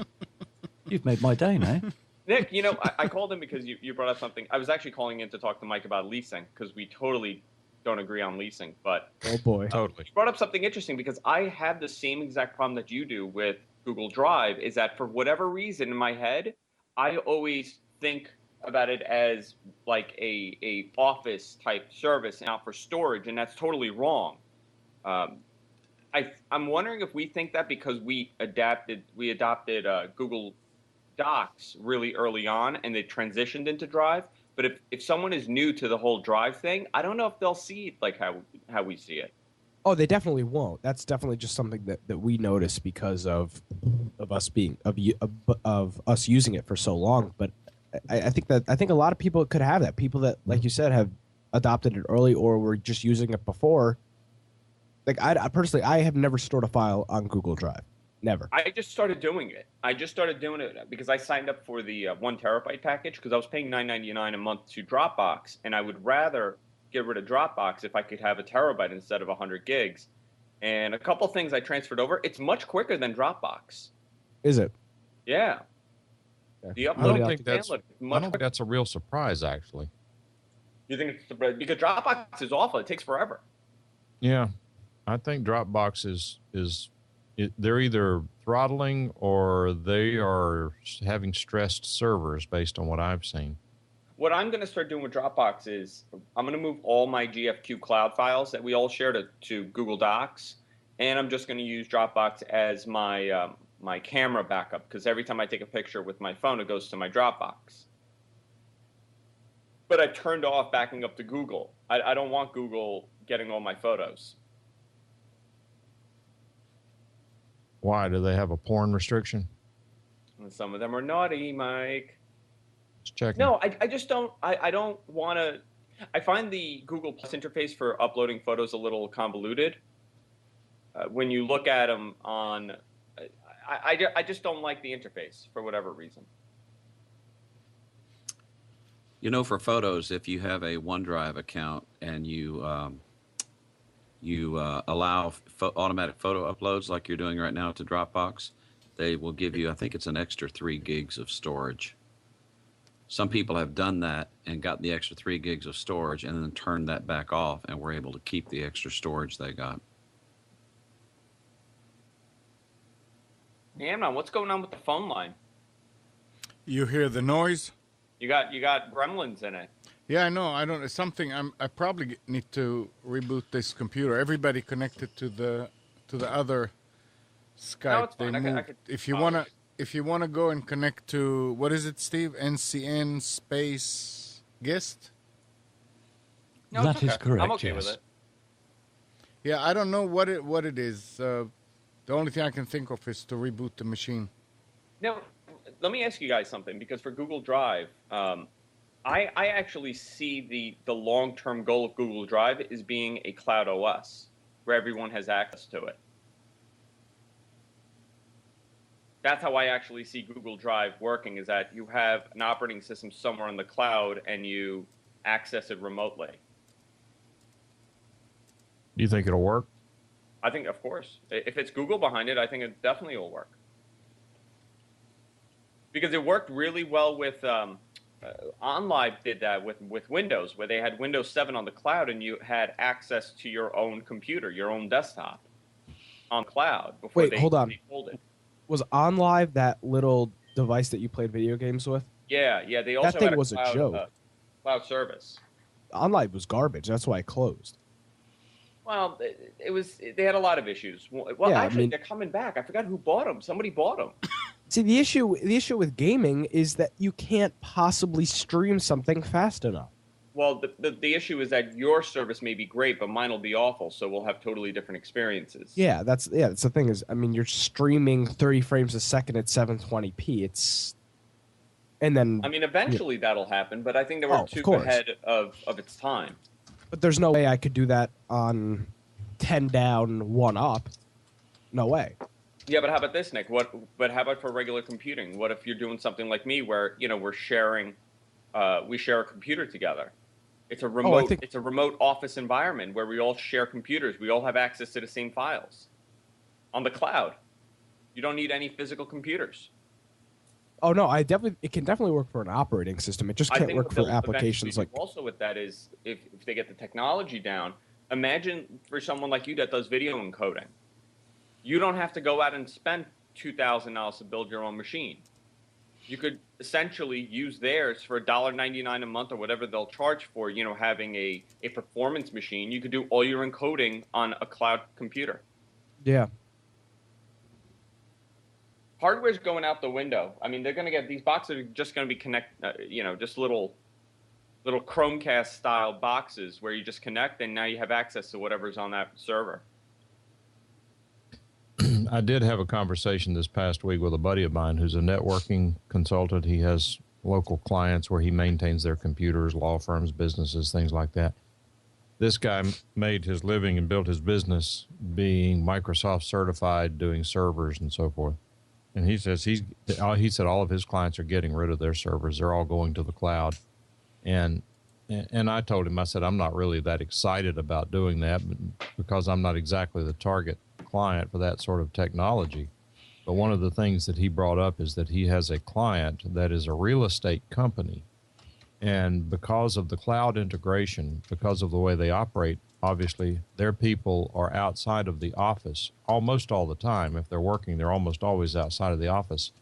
You've made my day now. Nick, I called him because you brought up something. I was actually calling in to talk to Mike about leasing because we totally don't agree on leasing. But Oh, boy. Totally. you brought up something interesting because I have the same exact problem that you do with Google Drive is that for whatever reason in my head, I always think about it as like a office type service out for storage, and that's totally wrong. I'm wondering if we think that because we adopted Google Docs really early on and they transitioned into Drive. But if someone is new to the whole Drive thing, I don't know if they'll see it like how we see it. Oh, they definitely won't. That's definitely just something that we notice because of us being of us using it for so long. But I think a lot of people could have that. People that, like you said, have adopted it early or were just using it before. Like I personally, I have never stored a file on Google Drive. Never. I just started doing it. I just started doing it because I signed up for the 1 terabyte package because I was paying $9.99 a month to Dropbox, and I would rather get rid of Dropbox if I could have a terabyte instead of 100 gigs. And a couple things I transferred over. It's much quicker than Dropbox. Is it? Yeah. Yeah. The I upload don't think that's. download is I much don't think quicker. that's a real surprise, actually. You think it's because Dropbox is awful. It takes forever. Yeah, I think Dropbox they're either throttling or they are having stressed servers based on what I've seen. What I'm going to start doing with Dropbox is I'm going to move all my GFQ cloud files that we all share to Google Docs, and I'm just going to use Dropbox as my my camera backup because every time I take a picture with my phone, it goes to my Dropbox. But I turned off backing up to Google. I don't want Google getting all my photos. Why do they have a porn restriction? And some of them are naughty, Mike. Just checking. No, I just don't. I don't want to. I find the Google Plus interface for uploading photos a little convoluted. When you look at them on, I just don't like the interface for whatever reason. You know, for photos, if you have a OneDrive account and you allow automatic photo uploads like you're doing right now to Dropbox, they will give you, I think it's an extra 3 gigs of storage. Some people have done that and got the extra 3 gigs of storage and then turned that back off and were able to keep the extra storage they got. Hey, Amnon, what's going on with the phone line? You hear the noise? You got gremlins in it. Yeah, I know. I don't. It's something. I probably need to reboot this computer. Everybody connected to the other Skype. No, it's fine. They I moved. could If you wanna go and connect to what is it, Steve? NCN space guest. No, That it's is okay. correct, I'm okay with yes. it. Yeah, I don't know what it is. The only thing I can think of is to reboot the machine. Now, let me ask you guys something, because for Google Drive, I actually see the long-term goal of Google Drive is being a cloud OS where everyone has access to it. That's how I actually see Google Drive working, is that you have an operating system somewhere in the cloud and you access it remotely. Do you think it'll work? I think, of course, if it's Google behind it, I think it definitely will work. Because it worked really well with OnLive did that with Windows, where they had Windows 7 on the cloud and you had access to your own computer, your own desktop on cloud before Wait, hold on. they pulled it. Was OnLive that little device that you played video games with? Yeah. They also thing had was a cloud, joke. Cloud service. OnLive was garbage. That's why it closed. Well, it was. They had a lot of issues. Well, Yeah, I actually, mean- they're coming back. I forgot who bought them. Somebody bought them. See, the issue with gaming is that you can't possibly stream something fast enough. Well, the issue is that your service may be great, but mine will be awful. So we'll have totally different experiences. Yeah, that's the thing is, I mean, you're streaming 30 frames a second at 720p. And then I mean, eventually that'll happen, but I think they were Oh, of too course. ahead of its time. but there's no way I could do that on 10 down, 1 up. No way. Yeah, but how about this, Nick? But how about for regular computing? What if you're doing something like me, where we're sharing, we share a computer together? It's a remote. It's a remote office environment where we all share computers. We all have access to the same files on the cloud. You don't need any physical computers. Oh no, it can definitely work for an operating system. It just I can't think work what for they'll applications eventually like do also with that is if they get the technology down. Imagine for someone like you that does video encoding, you don't have to go out and spend $2,000 to build your own machine. You could essentially use theirs for $1.99 a month or whatever they'll charge for, having a performance machine. You could do all your encoding on a cloud computer. Yeah. Hardware's going out the window. I mean, they're going to get these boxes are just going to be just little Chromecast style boxes where you just connect and now you have access to whatever's on that server. I did have a conversation this past week with a buddy of mine who's a networking consultant. He has local clients where he maintains their computers, law firms, businesses, things like that. This guy made his living and built his business being Microsoft certified, doing servers and so forth. And he says he said all of his clients are getting rid of their servers. They're all going to the cloud. And I told him, I said, I'm not really that excited about doing that because I'm not exactly the target client for that sort of technology. But one of the things that he brought up is that he has a client that is a real estate company. And because of the cloud integration, because of the way they operate, obviously their people are outside of the office almost all the time. If they're working, they're almost always outside of the office.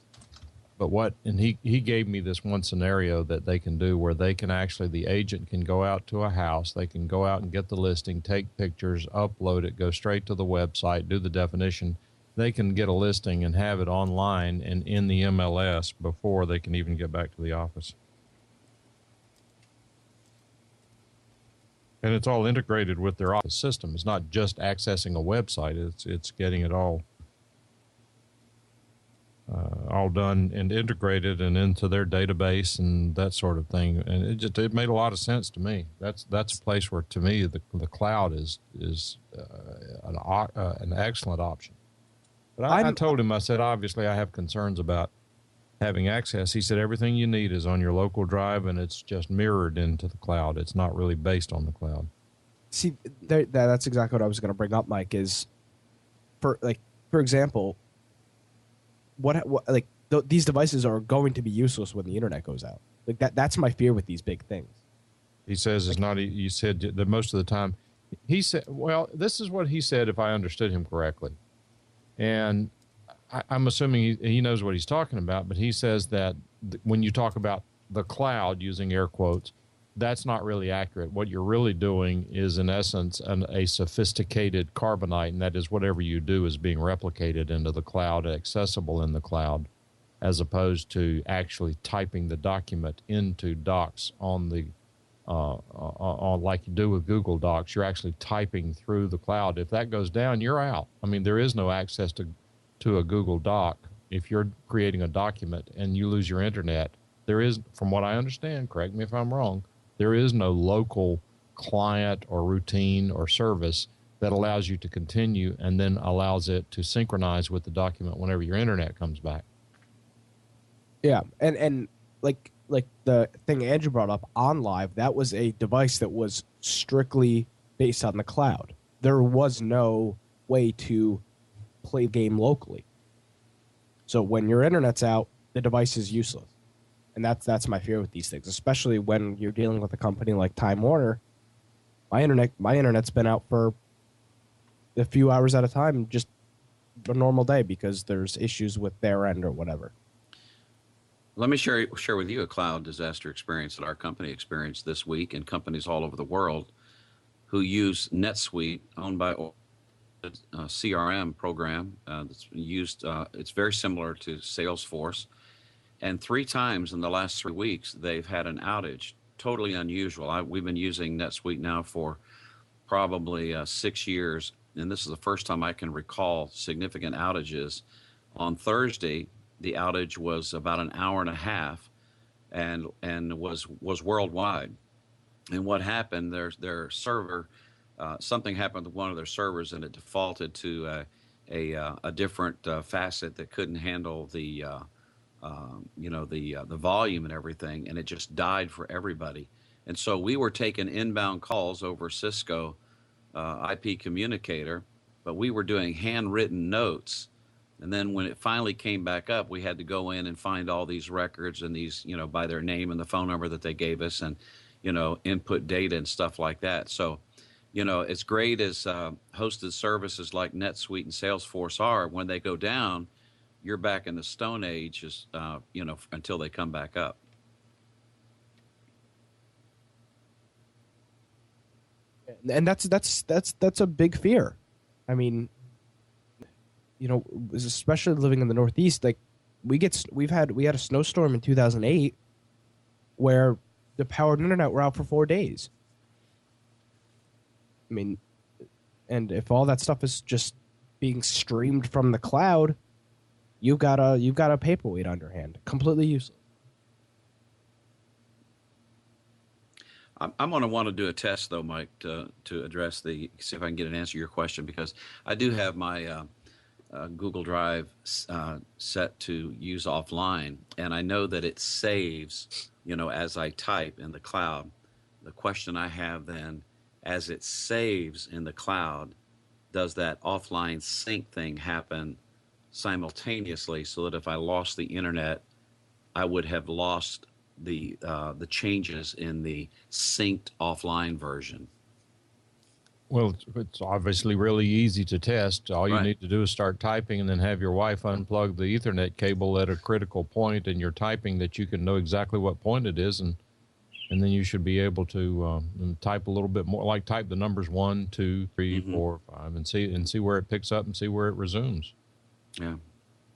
But he gave me this one scenario that they can do where they can actually, the agent can go out to a house, they can go out and get the listing, take pictures, upload it, go straight to the website, do the definition. They can get a listing and have it online and in the MLS before they can even get back to the office. And it's all integrated with their office system. It's not just accessing a website. It's getting it all done and integrated and into their database and that sort of thing. And it made a lot of sense to me. That's a place where, to me, the cloud is an excellent option. But I told him, I said, obviously I have concerns about having access. He said, everything you need is on your local drive and it's just mirrored into the cloud. It's not really based on the cloud. See, that's exactly what I was going to bring up, Mike, is for example, these devices are going to be useless when the internet goes out. Like that's my fear with these big things. He says it's not, you said that most of the time, he said, well, this is what he said, if I understood him correctly. And I'm assuming he knows what he's talking about, but he says that when you talk about the cloud, using air quotes, that's not really accurate. What you're really doing is, in essence, a sophisticated Carbonite, and that is whatever you do is being replicated into the cloud, accessible in the cloud, as opposed to actually typing the document into Docs on the like you do with Google Docs. You're actually typing through the cloud. If that goes down, you're out. I mean, there is no access to a Google Doc. If you're creating a document and you lose your internet, there is, from what I understand, correct me if I'm wrong, there is no local client or routine or service that allows you to continue and then allows it to synchronize with the document whenever your internet comes back. Yeah, and like the thing Andrew brought up, OnLive, that was a device that was strictly based on the cloud. There was no way to play the game locally. So when your internet's out, the device is useless. And that's my fear with these things, especially when you're dealing with a company like Time Warner. My internet's been out for a few hours at a time, just a normal day, because there's issues with their end or whatever. Let me share with you a cloud disaster experience that our company experienced this week, and companies all over the world who use NetSuite, owned by CRM program that's used. It's very similar to Salesforce. And 3 times in the last 3 weeks, they've had an outage, totally unusual. We've been using NetSuite now for probably 6 years, and this is the first time I can recall significant outages. On Thursday, the outage was about an hour and a half, and was worldwide. And what happened? Their server, something happened with one of their servers, and it defaulted to a different facet that couldn't handle the volume and everything, and it just died for everybody. And so we were taking inbound calls over Cisco IP communicator, but we were doing handwritten notes. And then when it finally came back up, we had to go in and find all these records and these, by their name and the phone number that they gave us, and, input data and stuff like that. So, as great as hosted services like NetSuite and Salesforce are, when they go down, you're back in the Stone Age, until they come back up. And that's a big fear. I mean, especially living in the Northeast, like we had a snowstorm in 2008 where the power and internet were out for 4 days. I mean, and if all that stuff is just being streamed from the cloud, you've got a paperweight underhand, completely useless. I'm going to want to do a test, though, Mike, to address see if I can get an answer to your question, because I do have my Google Drive set to use offline, and I know that it saves, as I type in the cloud. The question I have then, as it saves in the cloud, does that offline sync thing happen simultaneously, so that if I lost the internet, I would have lost the changes in the synced offline version? Well, it's obviously really easy to test. All you Right. need to do is start typing and then have your wife unplug the Ethernet cable at a critical point in your typing that you can know exactly what point it is, and then you should be able to type a little bit more, like type the numbers 1, 2, 3, 4, 5, and see where it picks up and see where it resumes. Yeah.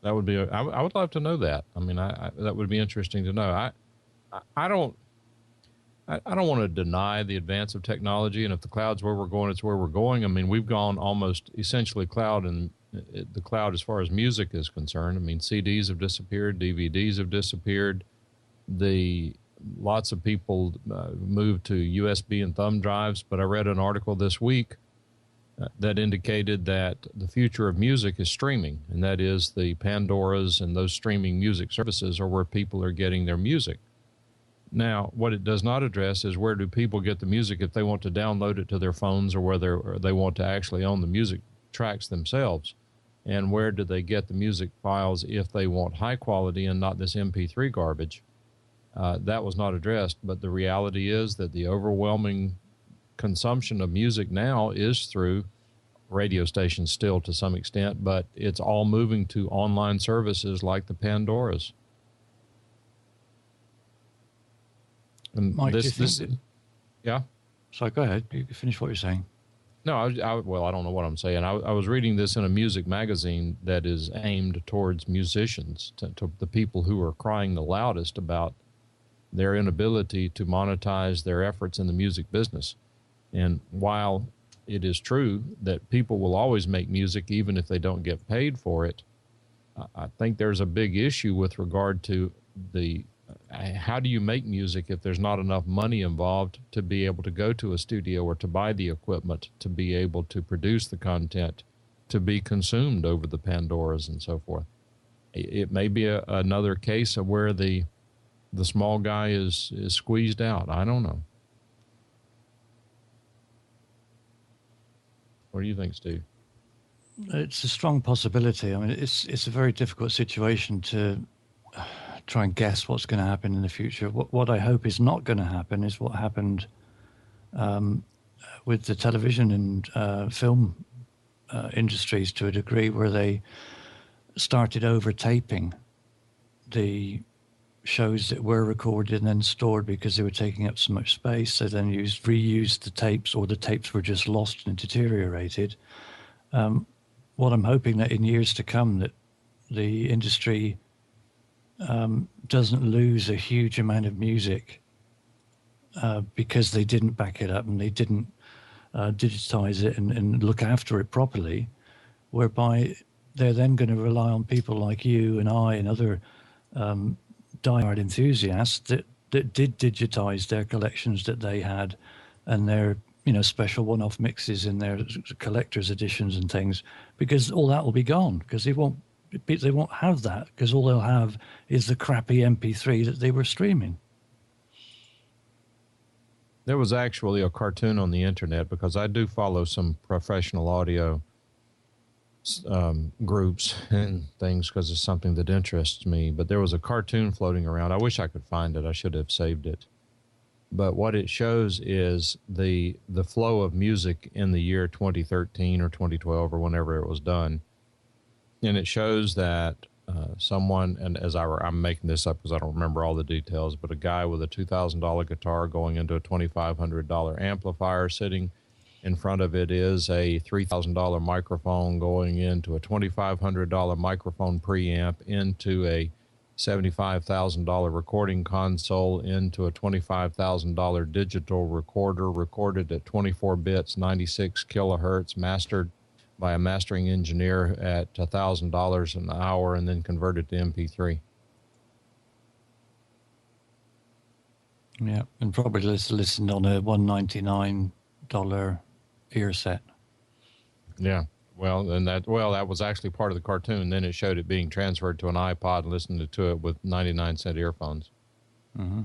That would be. I would love to know that. I mean, that would be interesting to know. I don't want to deny the advance of technology, and if the cloud's where we're going, it's where we're going. I mean, we've gone almost essentially cloud, and the cloud as far as music is concerned. I mean, CDs have disappeared, DVDs have disappeared. Lots of people moved to USB and thumb drives, but I read an article this week that indicated that the future of music is streaming, and that is the Pandoras and those streaming music services are where people are getting their music. Now, what it does not address is where do people get the music if they want to download it to their phones, or whether they want to actually own the music tracks themselves, and where do they get the music files if they want high quality and not this MP3 garbage. That was not addressed, but the reality is that the overwhelming consumption of music now is through radio stations still to some extent, but it's all moving to online services like the Pandoras. And Mike, yeah. So go ahead. You can finish what you're saying. No, I don't know what I'm saying. I was reading this in a music magazine that is aimed towards musicians, to the people who are crying the loudest about their inability to monetize their efforts in the music business. And while it is true that people will always make music even if they don't get paid for it, I think there's a big issue with regard to how do you make music if there's not enough money involved to be able to go to a studio or to buy the equipment to be able to produce the content to be consumed over the Pandoras and so forth. It may be another case of where the small guy is squeezed out. I don't know. What do you think, Steve? It's a strong possibility. I mean, it's a very difficult situation to try and guess what's going to happen in the future. What I hope is not going to happen is what happened with the television and film industries to a degree, where they started over-taping the shows that were recorded and then stored because they were taking up so much space. They then reused the tapes, or the tapes were just lost and deteriorated. What I'm hoping that in years to come, that the industry doesn't lose a huge amount of music because they didn't back it up and they didn't digitize it and look after it properly, whereby they're then going to rely on people like you and I and other diehard enthusiasts that did digitize their collections that they had, and their special one-off mixes in their collector's editions and things, because all that will be gone, because they won't have that, because all they'll have is the crappy MP3 that they were streaming. There was actually a cartoon on the internet, because I do follow some professional audio groups and things because it's something that interests me. But there was a cartoon floating around. I wish I could find it. I should have saved it. But what it shows is the flow of music in the year 2013 or 2012 or whenever it was done. And it shows that someone, and I'm making this up because I don't remember all the details, but a guy with a $2,000 guitar going into a $2,500 amplifier, sitting in front of it is a $3,000 microphone going into a $2,500 microphone preamp, into a $75,000 recording console, into a $25,000 digital recorder, recorded at 24 bits, 96 kilohertz, mastered by a mastering engineer at $1,000 an hour and then converted to MP3. Yeah, and probably listened on a $199 ear set. Yeah. Well, that was actually part of the cartoon. Then it showed it being transferred to an iPod and listening to it with 99-cent earphones. Mm-hmm.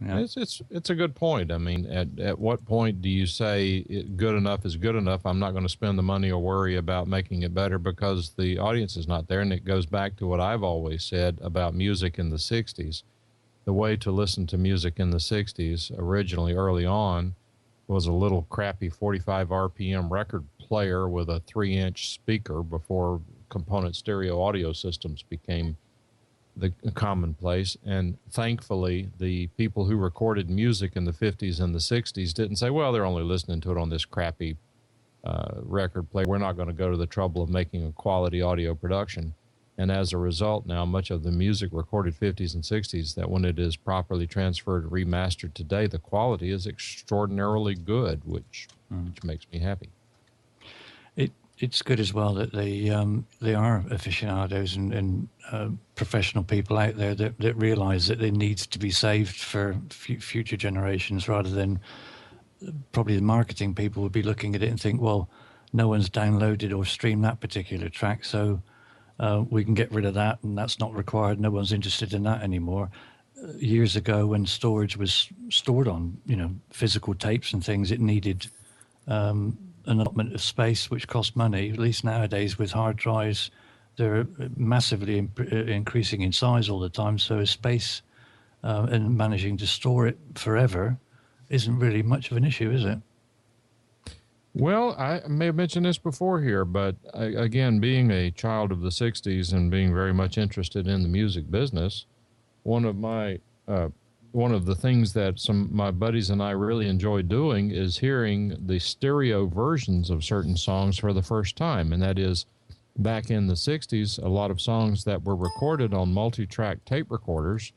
Yeah. It's a good point. I mean, at what point do you say good enough is good enough? I'm not going to spend the money or worry about making it better because the audience is not there. And it goes back to what I've always said about music in the 60s. The way to listen to music in the 60s, originally early on, was a little crappy 45 RPM record player with a 3-inch speaker before component stereo audio systems became the commonplace. And thankfully, the people who recorded music in the 50s and the 60s didn't say, well, they're only listening to it on this crappy record player. We're not going to go to the trouble of making a quality audio production. And as a result, now much of the music recorded 50s and 60s, that when it is properly transferred and remastered today, the quality is extraordinarily good, which makes me happy. It's good as well that they are aficionados and professional people out there that realize that it needs to be saved for future generations, rather than probably the marketing people would be looking at it and think, well, no one's downloaded or streamed that particular track, so we can get rid of that, and that's not required. No one's interested in that anymore. Years ago, when storage was stored on, physical tapes and things, it needed an allotment of space, which cost money. At least nowadays, with hard drives, they're massively increasing in size all the time. So space and managing to store it forever isn't really much of an issue, is it? Well, I may have mentioned this before here, but again, being a child of the 60s and being very much interested in the music business, one of the things that my buddies and I really enjoy doing is hearing the stereo versions of certain songs for the first time. And that is, back in the 60s, a lot of songs that were recorded on multi-track tape recorders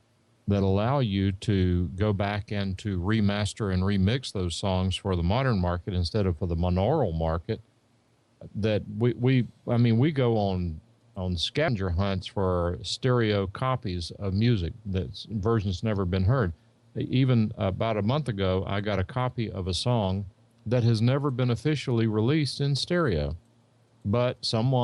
that allow you to go back and to remaster and remix those songs for the modern market instead of for the monaural market. That we go on scavenger hunts for stereo copies of music that's versions never been heard. Even about a month ago, I got a copy of a song that has never been officially released in stereo, but some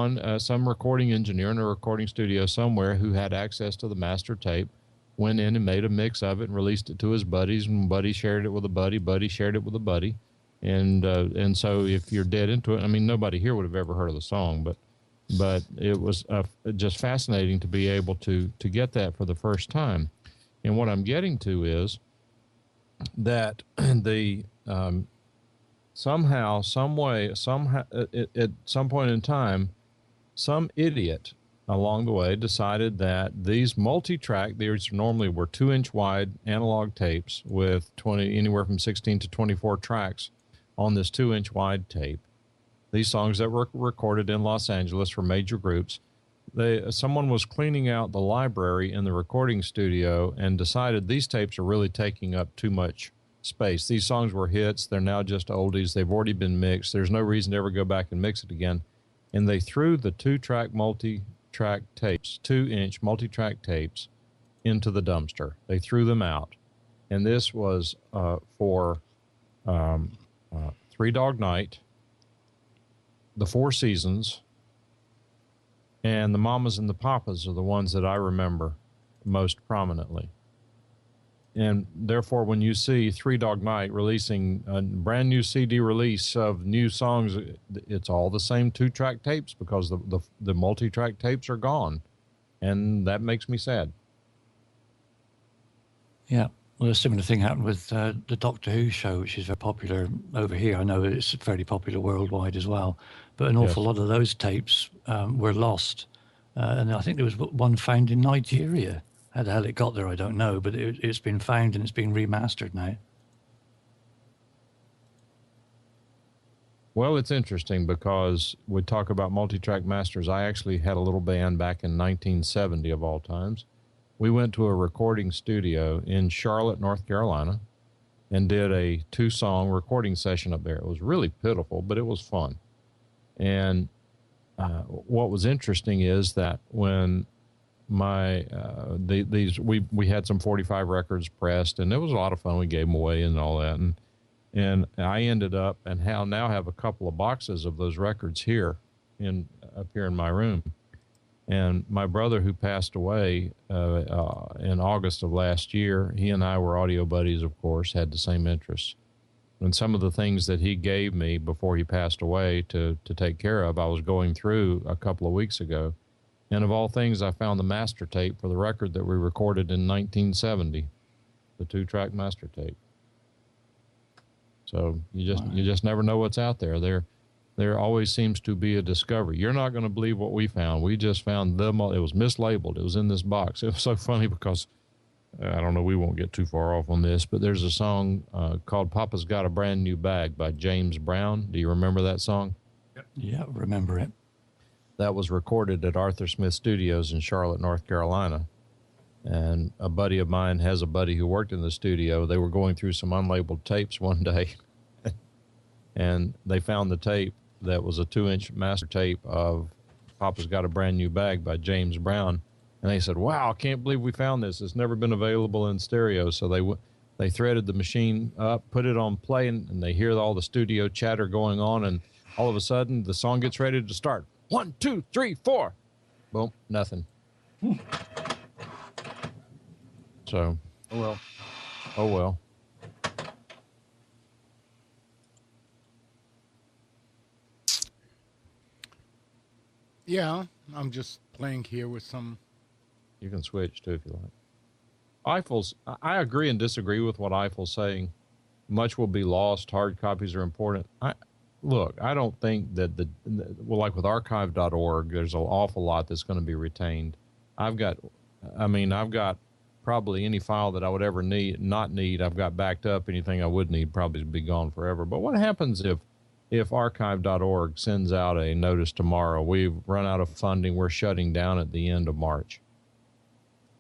recording engineer in a recording studio somewhere who had access to the master tape went in and made a mix of it and released it to his buddies, and buddy shared it with a buddy shared it with a buddy. And so if you're dead into it, I mean, nobody here would have ever heard of the song, but it was just fascinating to be able to get that for the first time. And what I'm getting to is that somehow, some way, at some point in time, some idiot along the way decided that these multi-track, these normally were 2-inch wide analog tapes with anywhere from 16 to 24 tracks on this 2-inch wide tape. These songs that were recorded in Los Angeles for major groups. Someone was cleaning out the library in the recording studio and decided these tapes are really taking up too much space. These songs were hits. They're now just oldies. They've already been mixed. There's no reason to ever go back and mix it again. And they threw the 2-track multi-track tapes, 2-inch multi-track tapes, into the dumpster. They threw them out. And this was for Three Dog Night, the Four Seasons, and the Mamas and the Papas are the ones that I remember most prominently. And therefore, when you see Three Dog Night releasing a brand new CD release of new songs, it's all the same 2-track tapes because the multi-track tapes are gone. And that makes me sad. Yeah. Well, a similar thing happened with the Doctor Who show, which is very popular over here. I know it's fairly popular worldwide as well. But an awful lot of those tapes were lost. And I think there was one found in Nigeria. How the hell it got there, I don't know. But it's been found and it's been remastered now. Well, it's interesting because we talk about multi-track masters. I actually had a little band back in 1970 of all times. We went to a recording studio in Charlotte, North Carolina, and did a 2-song recording session up there. It was really pitiful, but it was fun. And what was interesting is that when my we had some 45 records pressed, and it was a lot of fun. We gave them away and all that, and I ended up and now have a couple of boxes of those records here up here in my room. And my brother, who passed away in August of last year, he and I were audio buddies, of course, had the same interests. And some of the things that he gave me before he passed away to take care of, I was going through a couple of weeks ago. And of all things, I found the master tape for the record that we recorded in 1970, the 2-track master tape. So you just never know what's out there. There always seems to be a discovery. You're not going to believe what we found. We just found it was mislabeled. It was in this box. It was so funny because I don't know, we won't get too far off on this, but there's a song called Papa's Got a Brand New Bag by James Brown. Do you remember that song? Yeah, remember it. That was recorded at Arthur Smith Studios in Charlotte, North Carolina. And a buddy of mine has a buddy who worked in the studio. They were going through some unlabeled tapes one day, and they found the tape that was a 2-inch master tape of Papa's Got a Brand New Bag by James Brown. And they said, wow, I can't believe we found this. It's never been available in stereo. So they threaded the machine up, put it on play, and they hear all the studio chatter going on. And all of a sudden, the song gets ready to start. 1, 2, 3, 4. Boom, nothing. So, oh well. Yeah, I'm just playing here with some. You can switch too if you like. I agree and disagree with what Eiffel's saying. Much will be lost. Hard copies are important. I don't think that like with archive.org, there's an awful lot that's going to be retained. I've got probably any file that I would ever not need, I've got backed up. Anything I would need probably would be gone forever. But what happens if archive.org sends out a notice tomorrow, we've run out of funding, we're shutting down at the end of March?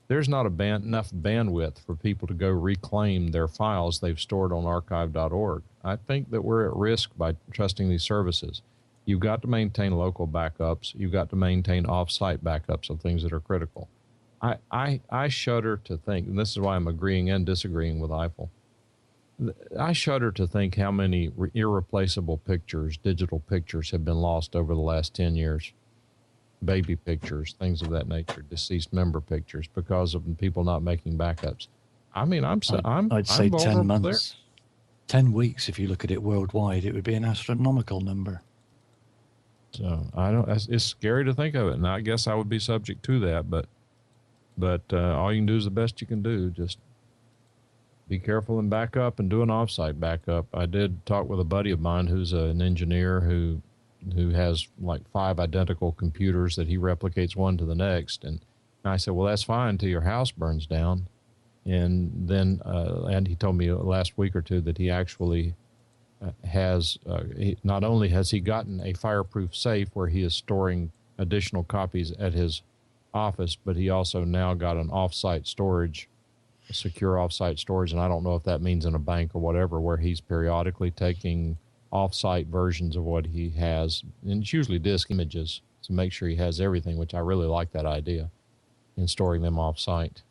There's not enough bandwidth for people to go reclaim their files they've stored on archive.org. I think that we're at risk by trusting these services. You've got to maintain local backups. You've got to maintain off-site backups of things that are critical. I shudder to think, and this is why I'm agreeing and disagreeing with Eiffel. I shudder to think how many irreplaceable pictures, digital pictures, have been lost over the last 10 years. Baby pictures, things of that nature, deceased member pictures, because of people not making backups. I mean, I'd say 10 months, 10 weeks. If you look at it worldwide, it would be an astronomical number. So it's scary to think of it, and I guess I would be subject to that. But all you can do is the best you can do. Just be careful and back up, and do an offsite backup. I did talk with a buddy of mine who's an engineer who has like 5 identical computers that he replicates one to the next. And I said, well, that's fine till your house burns down. And then, and he told me last week or two that he actually not only has he gotten a fireproof safe where he is storing additional copies at his office, but he also now got an off-site storage, a secure off-site storage. And I don't know if that means in a bank or whatever, where he's periodically taking off-site versions of what he has, and it's usually disk images, to make sure he has everything, which I really like that idea, in storing them off-site.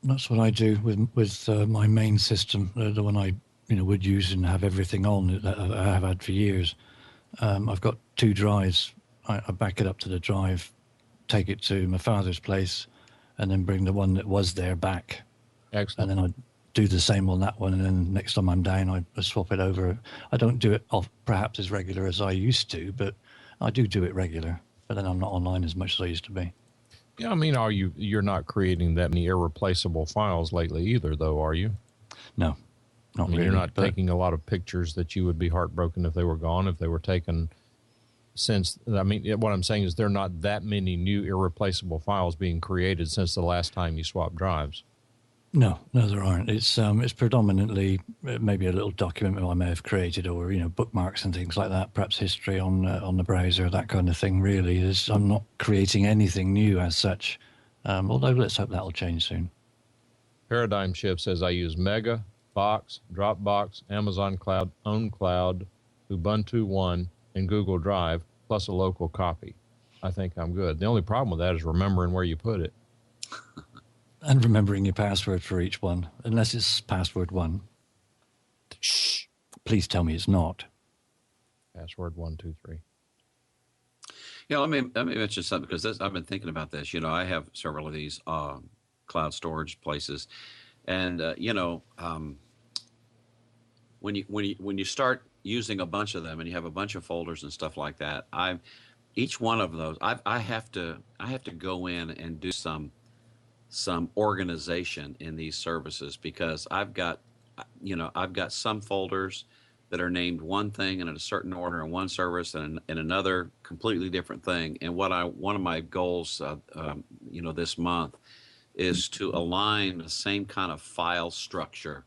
That's what I do with my main system, the one I would use and have everything on that I have had for years. I've got 2 drives. I back it up to the drive, take it to my father's place, and then bring the one that was there back. Excellent. And then I do the same on that one, and then next time I'm down, I swap it over. I don't do it perhaps as regular as I used to, but I do it regular. But then I'm not online as much as I used to be. Yeah, I mean, you're not creating that many irreplaceable files lately either, though, are you? No, not really. You're not taking a lot of pictures that you would be heartbroken if they were gone, if they were taken since. I mean, what I'm saying is there are not that many new irreplaceable files being created since the last time you swapped drives. No, there aren't. It's predominantly maybe a little document I may have created, or bookmarks and things like that. Perhaps history on the browser, that kind of thing. Really, I'm not creating anything new as such. Although let's hope that'll change soon. Paradigm Shift says I use Mega, Box, Dropbox, Amazon Cloud, OwnCloud, Ubuntu One, in Google Drive plus a local copy. I think I'm good. The only problem with that is remembering where you put it. And remembering your password for each one, unless it's password 1. Shh. Please tell me it's not. Password 123. Yeah, let me mention something because I've been thinking about this. You know, I have several of these cloud storage places, and when you start using a bunch of them and you have a bunch of folders and stuff like that, each one of those I have to go in and do some organization in these services because I've got some folders that are named one thing and in a certain order in one service and in another completely different thing. And one of my goals, this month is to align the same kind of file structure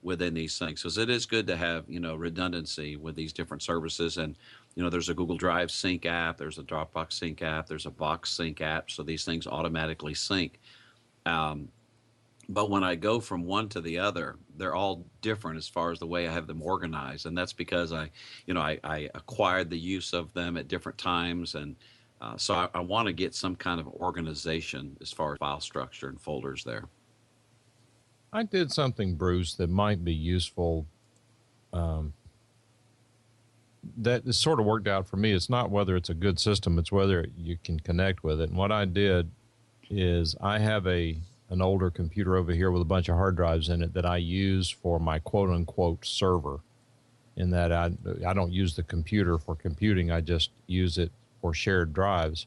within these things. Because it is good to have, redundancy with these different services. And, there's a Google Drive sync app, there's a Dropbox sync app, there's a Box sync app. So these things automatically sync. But when I go from one to the other, they're all different as far as the way I have them organized. And that's because I acquired the use of them at different times. And so I want to get some kind of organization as far as file structure and folders there. I did something, Bruce, that might be useful. That has sort of worked out for me. It's not whether it's a good system, it's whether you can connect with it. And what I did is I have an older computer over here with a bunch of hard drives in it that I use for my quote-unquote server, in that I don't use the computer for computing. I just use it for shared drives.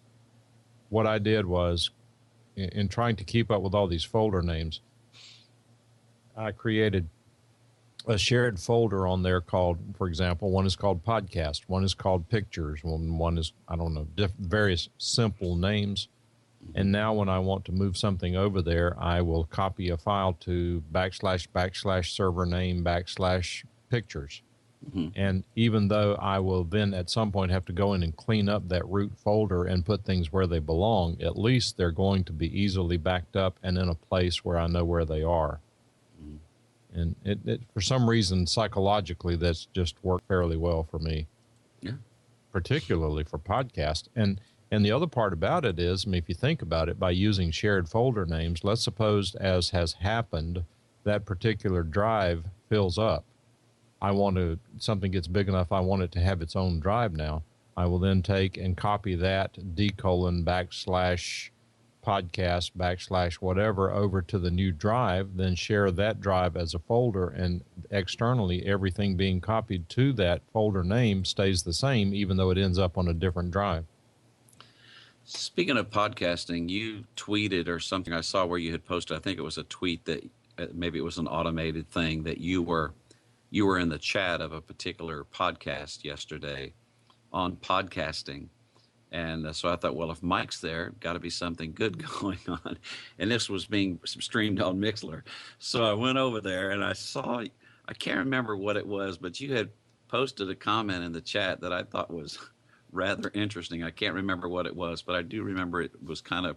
What I did was, in trying to keep up with all these folder names, I created a shared folder on there called, for example, one is called podcast, one is called pictures, one is, various simple names. And now when I want to move something over there, I will copy a file to / server name / pictures. Mm-hmm. And even though I will then at some point have to go in and clean up that root folder and put things where they belong, at least they're going to be easily backed up and in a place where I know where they are. Mm-hmm. And it for some reason, psychologically, that's just worked fairly well for me. Yeah. Particularly for podcast. And the other part about it is, if you think about it, by using shared folder names, let's suppose, as has happened, that particular drive fills up. Something gets big enough, I want it to have its own drive now. I will then take and copy that /podcast/ whatever over to the new drive, then share that drive as a folder, and externally everything being copied to that folder name stays the same, even though it ends up on a different drive. Speaking of podcasting, you tweeted or something I saw where you had posted, I think it was a tweet that maybe it was an automated thing, that you were in the chat of a particular podcast yesterday on podcasting. And so I thought, well, if Mike's there, got to be something good going on. And this was being streamed on Mixlr. So I went over there and I saw, I can't remember what it was, but you had posted a comment in the chat that I thought was rather interesting. I can't remember what it was, but I do remember it was kind of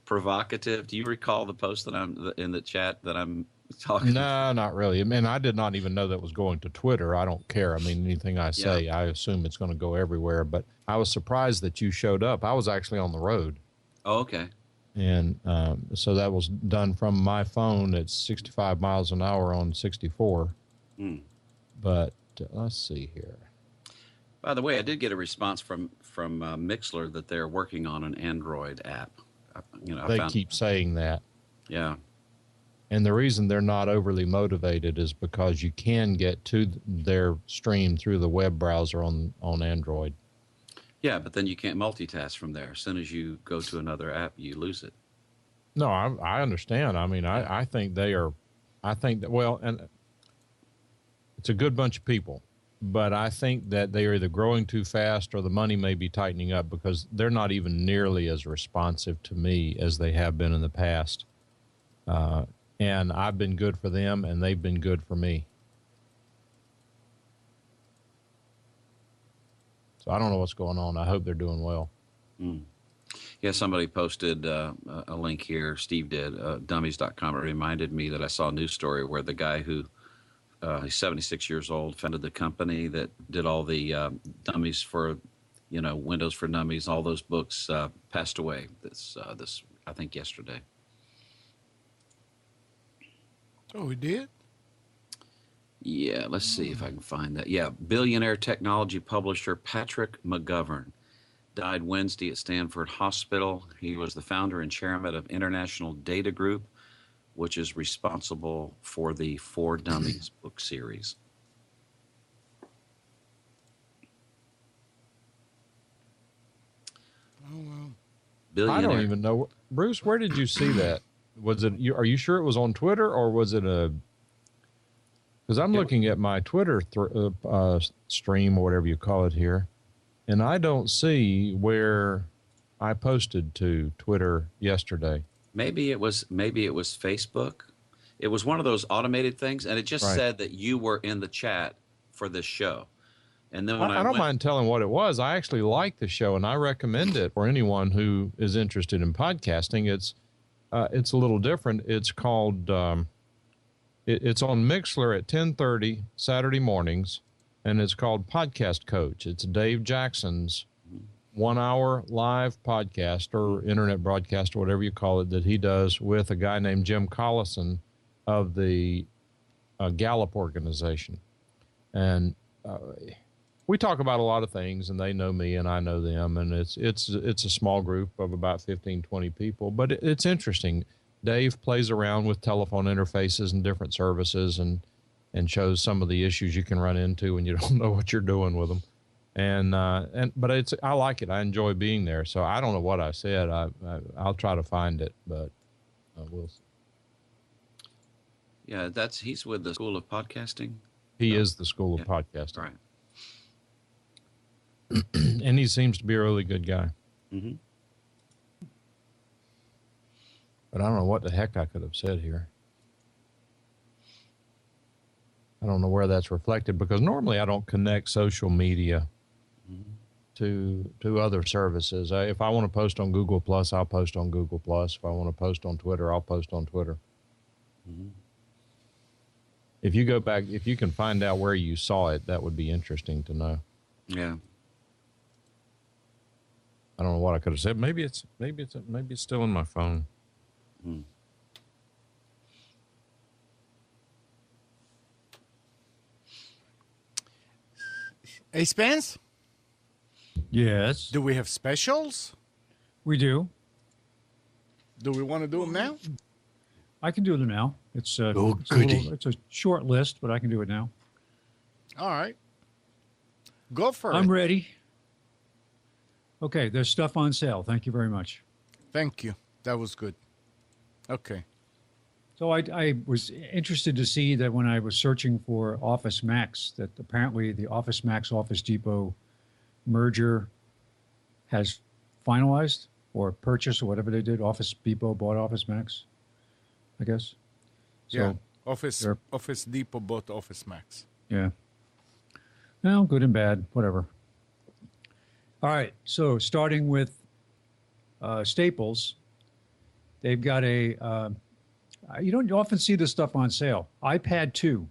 provocative. Do you recall the post that I'm in the chat that I'm talking about? No, not really. I mean, I did not even know that was going to Twitter. I don't care. I mean, anything I say, I assume it's going to go everywhere. But I was surprised that you showed up. I was actually on the road. Oh, okay. And so that was done from my phone at 65 miles an hour on 64. But let's see here. By the way, I did get a response from Mixlr that they're working on an Android app. They keep saying that. Yeah. And the reason they're not overly motivated is because you can get to their stream through the web browser on Android. Yeah, but then you can't multitask from there. As soon as you go to another app, you lose it. No, I understand. I mean, I think they are, and it's a good bunch of people, but I think that they are either growing too fast or the money may be tightening up, because they're not even nearly as responsive to me as they have been in the past. And I've been good for them, and they've been good for me. So I don't know what's going on. I hope they're doing well. Yeah, somebody posted a link here. Steve did, dummies.com. It reminded me that I saw a news story where the guy who He's 76 years old. Founded the company that did all the dummies for, Windows for Dummies. All those books. Passed away. This I think yesterday. Oh, he did? Yeah, let's see if I can find that. Yeah, billionaire technology publisher Patrick McGovern died Wednesday at Stanford Hospital. He was the founder and chairman of International Data Group, which is responsible for the For Dummies book series. Oh, well. Billionaire. I don't even know. Bruce, where did you see that? Was it? Are you sure it was on Twitter or was it a? Because I'm looking at my Twitter stream or whatever you call it here, and I don't see where I posted to Twitter yesterday. Maybe it was Facebook. It was one of those automated things, and it just said that you were in the chat for this show. And then when I don't mind telling what it was. I actually like the show, and I recommend it for anyone who is interested in podcasting. It's a little different. It's called it's on Mixlr at 10:30 Saturday mornings, and it's called Podcast Coach. It's Dave Jackson's 1 hour live podcast or internet broadcast or whatever you call it that he does with a guy named Jim Collison of the Gallup organization. And we talk about a lot of things, and they know me and I know them, and it's a small group of about 15, 20 people, but it's interesting. Dave plays around with telephone interfaces and different services and shows some of the issues you can run into when you don't know what you're doing with them. But I like it. I enjoy being there. So I don't know what I said. I'll try to find it, but we'll see. Yeah, he's with the School of Podcasting. He is the School of Podcasting. Right. And he seems to be a really good guy. Mm-hmm. But I don't know what the heck I could have said here. I don't know where that's reflected because normally I don't connect social media to other services. If I want to post on Google Plus, I'll post on Google Plus. If I want to post on Twitter, I'll post on Twitter. Mm-hmm. If you go back, if you can find out where you saw it, that would be interesting to know. Yeah. I don't know what I could have said. Maybe it's still in my phone. Hmm. Hey, Spence? Yes. Do we have specials? We do. Do we want to do them now? I can do them now. It's a short list, but I can do it now. All right. Go for it. I'm ready. Okay, there's stuff on sale. Thank you very much. Thank you. That was good. Okay. So I was interested to see that when I was searching for Office Max, that apparently the Office Max Office Depot merger has finalized or purchased or whatever they did. Office Depot bought Office Max, I guess. So, yeah. Office Depot bought Office Max. Yeah. Well, good and bad, whatever. All right. So starting with Staples, they've got you don't often see this stuff on sale. iPad 2,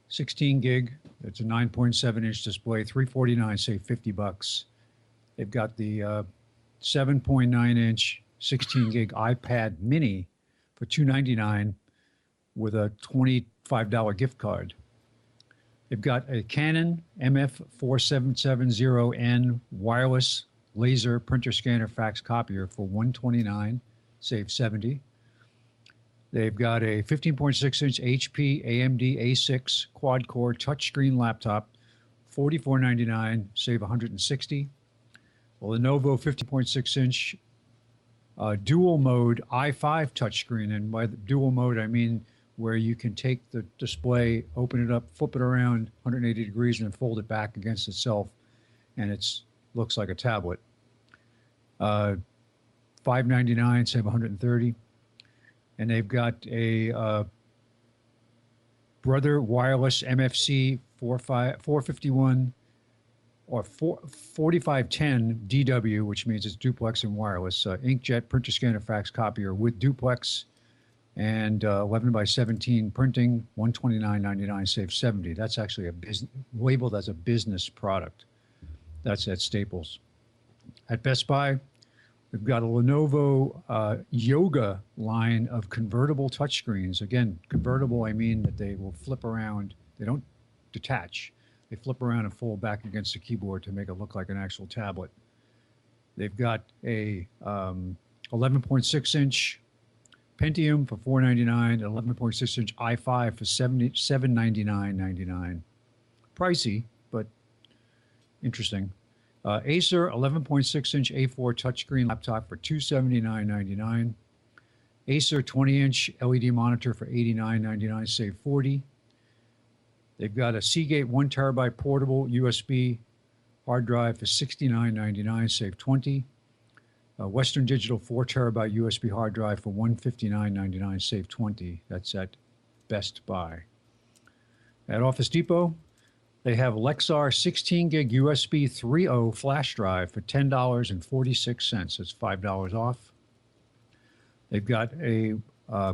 16 gig. It's a 9.7 inch display, $349, say $50. They've got the 7.9 inch, 16 gig iPad Mini for $299 with a $25 gift card. They've got a Canon MF4770N wireless laser printer scanner fax copier for $129, save $70. They've got a 15.6-inch HP AMD A6 quad-core touchscreen laptop, $44.99, save $160. Well, Lenovo 15.6-inch dual mode i5 touchscreen, and by the dual mode I mean where you can take the display, open it up, flip it around 180 degrees, and then fold it back against itself, and it looks like a tablet. $599, save $130. And they've got a Brother Wireless MFC 451 or 4510 DW, which means it's duplex and wireless, inkjet printer scanner fax copier with duplex and 11 by 17 printing, $129.99, save 70. That's actually labeled as a business product. That's at Staples. At Best Buy, we've got a Lenovo Yoga line of convertible touchscreens. Again, convertible, I mean that they will flip around. They don't detach. They flip around and fold back against the keyboard to make it look like an actual tablet. They've got a 11.6-inch Pentium for $499, 11.6-inch i5 for $799.99. Pricey, but interesting. Acer 11.6-inch A4 touchscreen laptop for $279.99. Acer 20-inch LED monitor for $89.99, save $40. They've got a Seagate 1 terabyte portable USB hard drive for $69.99, save $20. Western Digital 4 terabyte USB hard drive for $159.99, save $20. That's at Best Buy. At Office Depot, they have Lexar 16 gig USB 3.0 flash drive for $10.46. That's $5 off. They've got a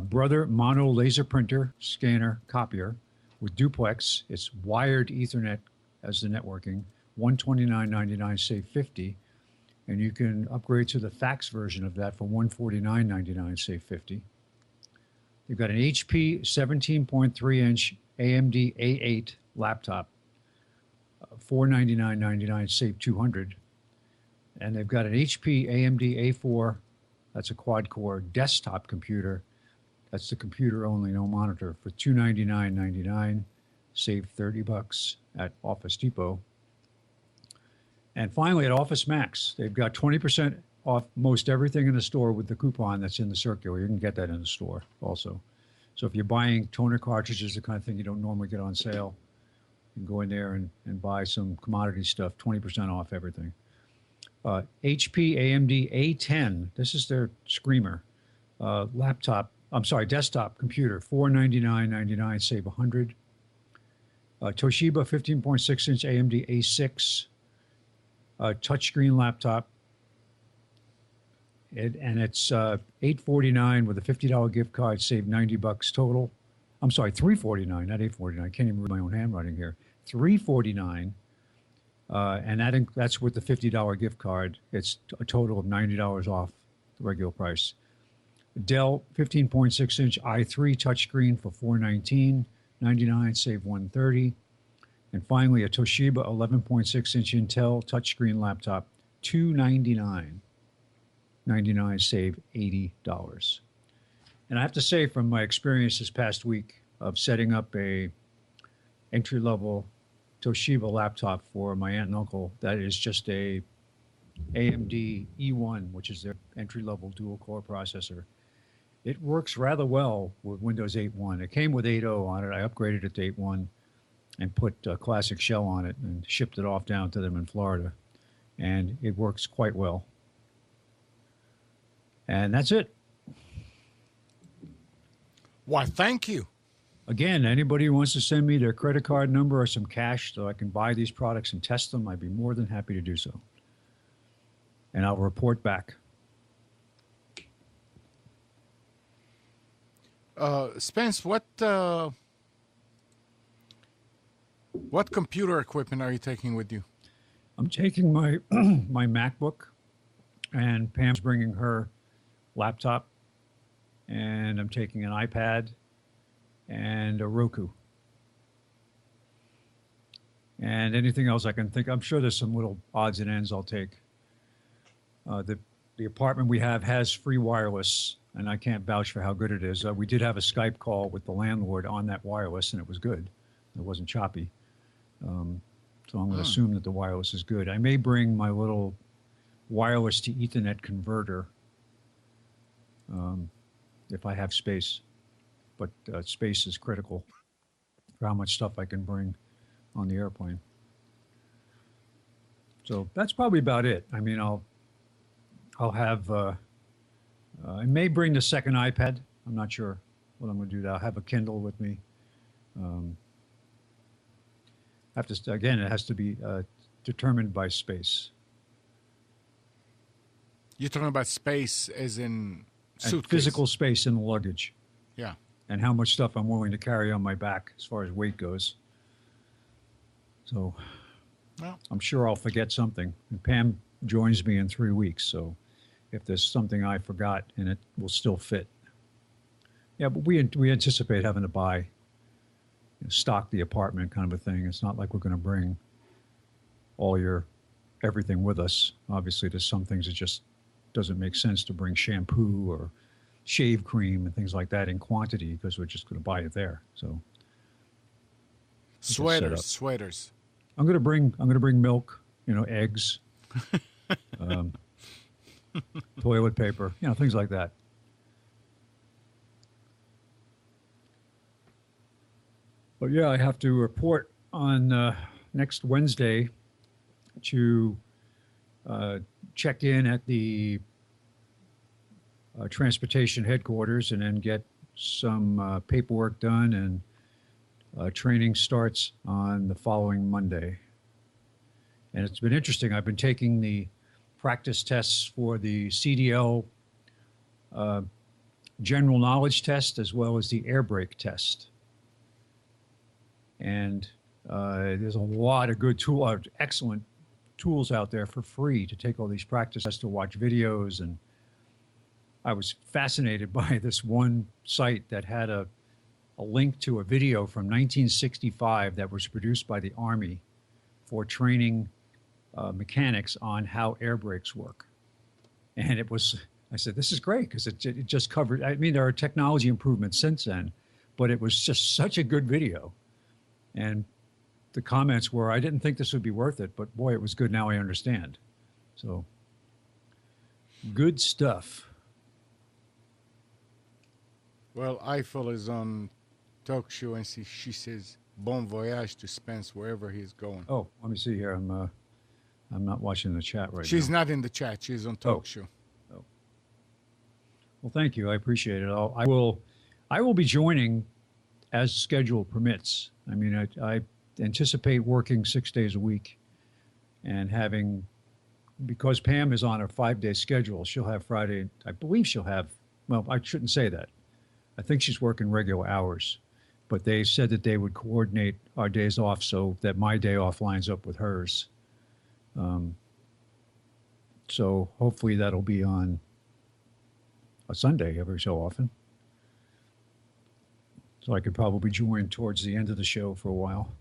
Brother mono laser printer, scanner, copier with duplex. It's wired Ethernet as the networking. $129.99, save $50. And you can upgrade to the fax version of that for $149.99, save $50. They've got an HP 17.3-inch AMD A8 laptop, $499.99, save $200. And they've got an HP AMD A4, that's a quad-core desktop computer. That's the computer only, no monitor, for $299.99, save $30 at Office Depot. And finally, at Office Max, they've got 20% off most everything in the store with the coupon that's in the circular. You can get that in the store also. So if you're buying toner cartridges, the kind of thing you don't normally get on sale, you can go in there and buy some commodity stuff, 20% off everything. HP AMD A10, this is their screamer, desktop computer, $499.99, save $100. Toshiba 15.6-inch AMD A6, touchscreen laptop, and it's $849 with a $50 gift card, save $90 total. I'm sorry, $349, not $849. I can't even read my own handwriting here. $349, and that's with the $50 gift card. It's a total of $90 off the regular price. Dell 15.6-inch i3 touchscreen for $419.99, save $130. And finally, a Toshiba 11.6-inch Intel touchscreen laptop, $299.99, save $80. And I have to say, from my experience this past week of setting up a entry-level Toshiba laptop for my aunt and uncle, that is just a AMD E1, which is their entry-level dual-core processor. It works rather well with Windows 8.1. It came with 8.0 on it. I upgraded it to 8.1. and put a classic shell on it and shipped it off down to them in Florida. And it works quite well. And that's it. Why, thank you. Again, anybody who wants to send me their credit card number or some cash so I can buy these products and test them, I'd be more than happy to do so. And I'll report back. Spence, what computer equipment are you taking with you? I'm taking my my MacBook, and Pam's bringing her laptop, and I'm taking an iPad and a Roku. And anything else I can think. I'm sure there's some little odds and ends I'll take. The apartment we have has free wireless, and I can't vouch for how good it is. We did have a Skype call with the landlord on that wireless, and it was good. It wasn't choppy. So I'm going to assume that the wireless is good. I may bring my little wireless to Ethernet converter if I have space. But space is critical for how much stuff I can bring on the airplane. So that's probably about it. I mean, I'll have, I may bring the second iPad. I'm not sure what I'm going to do. I'll have a Kindle with me. Again, it has to be determined by space. You're talking about space as in suitcase? Physical space in the luggage. Yeah. and how much stuff I'm willing to carry on my back as far as weight goes. So Well, I'm sure I'll forget something. And Pam joins me in 3 weeks, so if there's something I forgot and it will still fit. Yeah, but we anticipate having to buy, stock the apartment kind of a thing. It's not like we're going to bring all your everything with us. Obviously, there's some things that just doesn't make sense to bring shampoo or shave cream and things like that in quantity because we're just going to buy it there. So sweaters. I'm going to bring milk, eggs, toilet paper, things like that. But yeah, I have to report on next Wednesday to check in at the transportation headquarters and then get some paperwork done, and training starts on the following Monday. And it's been interesting. I've been taking the practice tests for the CDL general knowledge test as well as the air brake test. And there's a lot of excellent tools out there for free to take all these practice tests, to watch videos. And I was fascinated by this one site that had a link to a video from 1965 that was produced by the Army for training mechanics on how air brakes work. And I said, this is great because it just covered, there are technology improvements since then, but it was just such a good video. And the comments were, I didn't think this would be worth it, but boy, it was good. Now I understand. So good stuff. Well, Eiffel is on talk show and she says, bon voyage to Spence wherever he's going. Oh, let me see here. I'm not watching the chat right now. She's not in the chat. She's on talk show. Oh. Well, thank you. I appreciate it. I will be joining as schedule permits. I anticipate working 6 days a week and because Pam is on a 5-day schedule, she'll have Friday. I believe she'll have, well, I shouldn't say that. I think she's working regular hours, but they said that they would coordinate our days off so that my day off lines up with hers. So hopefully that'll be on a Sunday every so often. So I could probably join towards the end of the show for a while.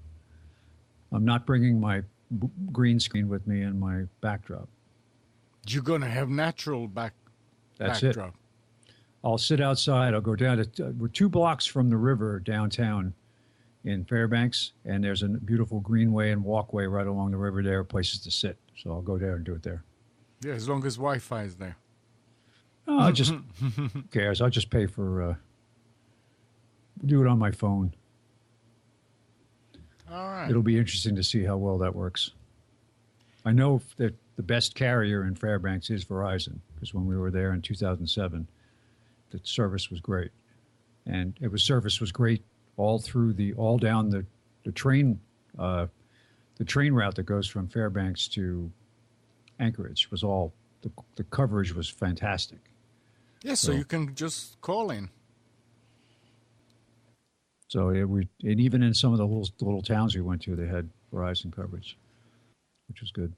I'm not bringing my green screen with me and my backdrop. You're going to have natural That's backdrop. It. I'll sit outside. I'll go down to, we're 2 blocks from the river downtown in Fairbanks, and there's a beautiful greenway and walkway right along the river there, places to sit. So I'll go there and do it there. Yeah, as long as Wi-Fi is there. Oh, who cares? I'll just pay for, do it on my phone. All right. It'll be interesting to see how well that works. I know that the best carrier in Fairbanks is Verizon, because when we were there in 2007, the service was great. And service was great all down the train route that goes from Fairbanks to Anchorage was the coverage was fantastic. Yeah, so you can just call in. So and even in some of the little towns we went to, they had Verizon coverage, which was good.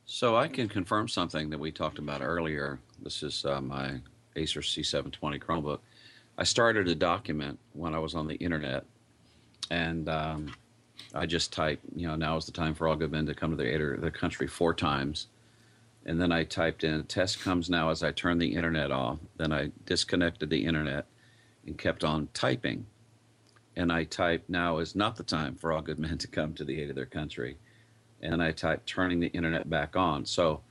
So I can confirm something that we talked about earlier. This is my Acer C720 Chromebook. I started a document when I was on the internet, and I just typed, now is the time for all good men to come to the country 4 times. And then I typed in, test comes now as I turn the internet off. Then I disconnected the internet and kept on typing. And I typed, now is not the time for all good men to come to the aid of their country. And then I typed, turning the internet back on. So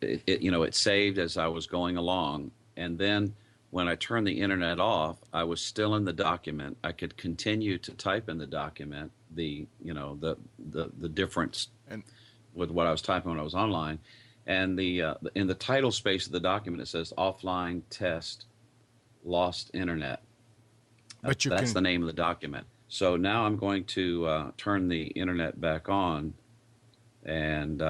it saved as I was going along. And then when I turned the internet off, I was still in the document. I could continue to type in the document, the difference with what I was typing when I was online. And in the title space of the document, it says offline test lost internet. That's the name of the document. So now I'm going to turn the internet back on, and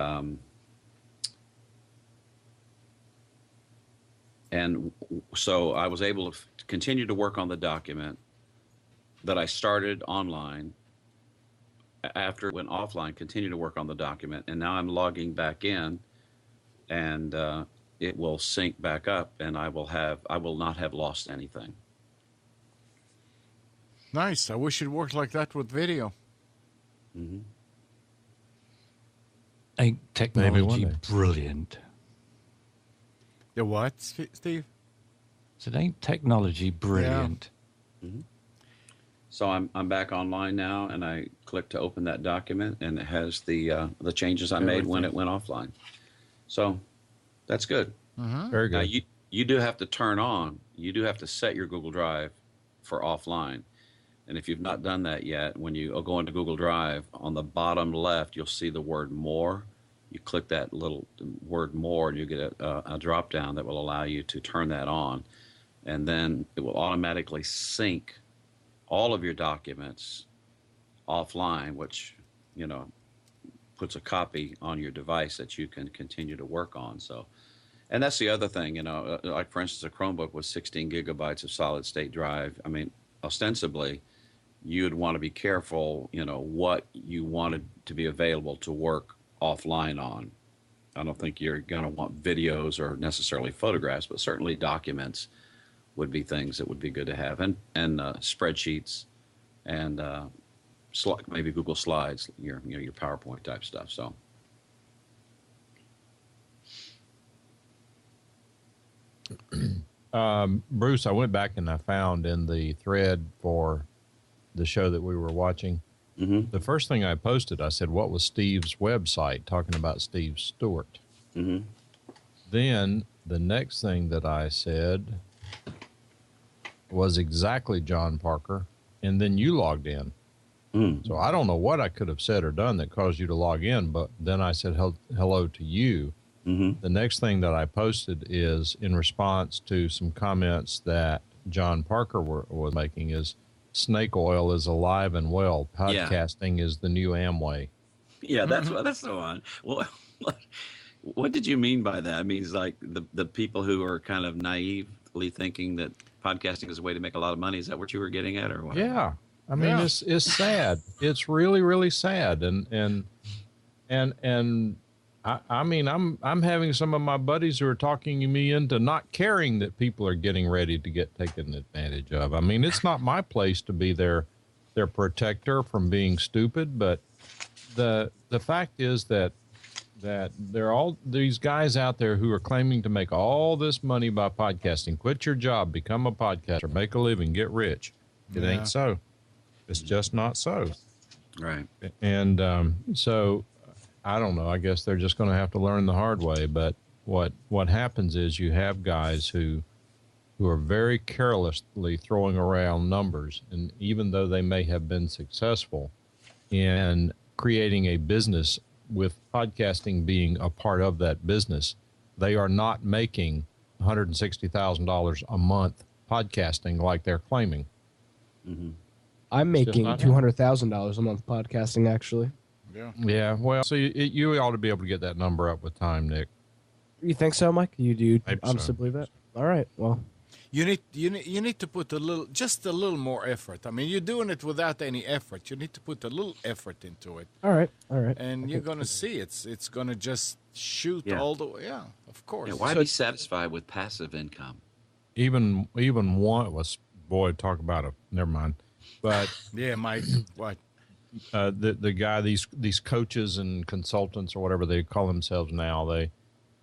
And so I was able to continue to work on the document that I started online. After it went offline, continue to work on the document, and now I'm logging back in, and it will sync back up, and I will not have lost anything. Nice. I wish it worked like that with video. Mm-hmm. Ain't technology day. brilliant? The what, Steve? So ain't technology brilliant? Mm-hmm. So I'm back online now, and I click to open that document, and it has the changes I made when it went offline. So that's good. Mm-hmm. Very good. Now you do have to you do have to set your Google Drive for offline. And if you've not done that yet, when you go into Google Drive, on the bottom left, you'll see the word More. You click that little word More, and you get a drop down that will allow you to turn that on. And then it will automatically sync all of your documents offline, which, puts a copy on your device that you can continue to work on. So, and that's the other thing, like for instance, a Chromebook with 16 gigabytes of solid state drive. I mean, ostensibly, you'd want to be careful, what you wanted to be available to work offline on. I don't think you're going to want videos or necessarily photographs, but certainly documents would be things that would be good to have, and spreadsheets, and maybe Google Slides, your PowerPoint type stuff. So. Bruce, I went back and I found in the thread for the show that we were watching, the first thing I posted, I said, what was Steve's website, talking about Steve Stewart. Mm-hmm. Then the next thing that I said was exactly John Parker, and then you logged in. So I don't know what I could have said or done that caused you to log in, but then I said hello to you. Mm-hmm. The next thing that I posted is in response to some comments that John Parker was making is snake oil is alive and well. Podcasting is the new Amway. Yeah, that's the one. Well, what did you mean by that? I mean, it's like the people who are kind of naively thinking that podcasting is a way to make a lot of money. Is that what you were getting at, or what? Yeah. I mean, it's sad. It's really, really sad. And I mean, I'm having some of my buddies who are talking me into not caring that people are getting ready to get taken advantage of. I mean, it's not my place to be their protector from being stupid, but the fact is that there are all these guys out there who are claiming to make all this money by podcasting. Quit your job, become a podcaster, make a living, get rich. It ain't so. It's just not so. Right. And so I don't know. I guess they're just going to have to learn the hard way. But what happens is you have guys who are very carelessly throwing around numbers, and even though they may have been successful in creating a business with podcasting being a part of that business, they are not making $160,000 a month podcasting like they're claiming. Mm-hmm. I'm making $200,000 a month podcasting, actually. Yeah. Well, so you ought to be able to get that number up with time, Nick. You think so, Mike? You do honestly believe that? All right. Well, you need to put a little more effort. I mean, you're doing it without any effort. You need to put a little effort into it. All right. And you're gonna see it's gonna just shoot all the way. Yeah, of course. Yeah, why be satisfied with passive income? Even one was talk about it. Never mind. But yeah, Mike. What? The guy, these coaches and consultants or whatever they call themselves now,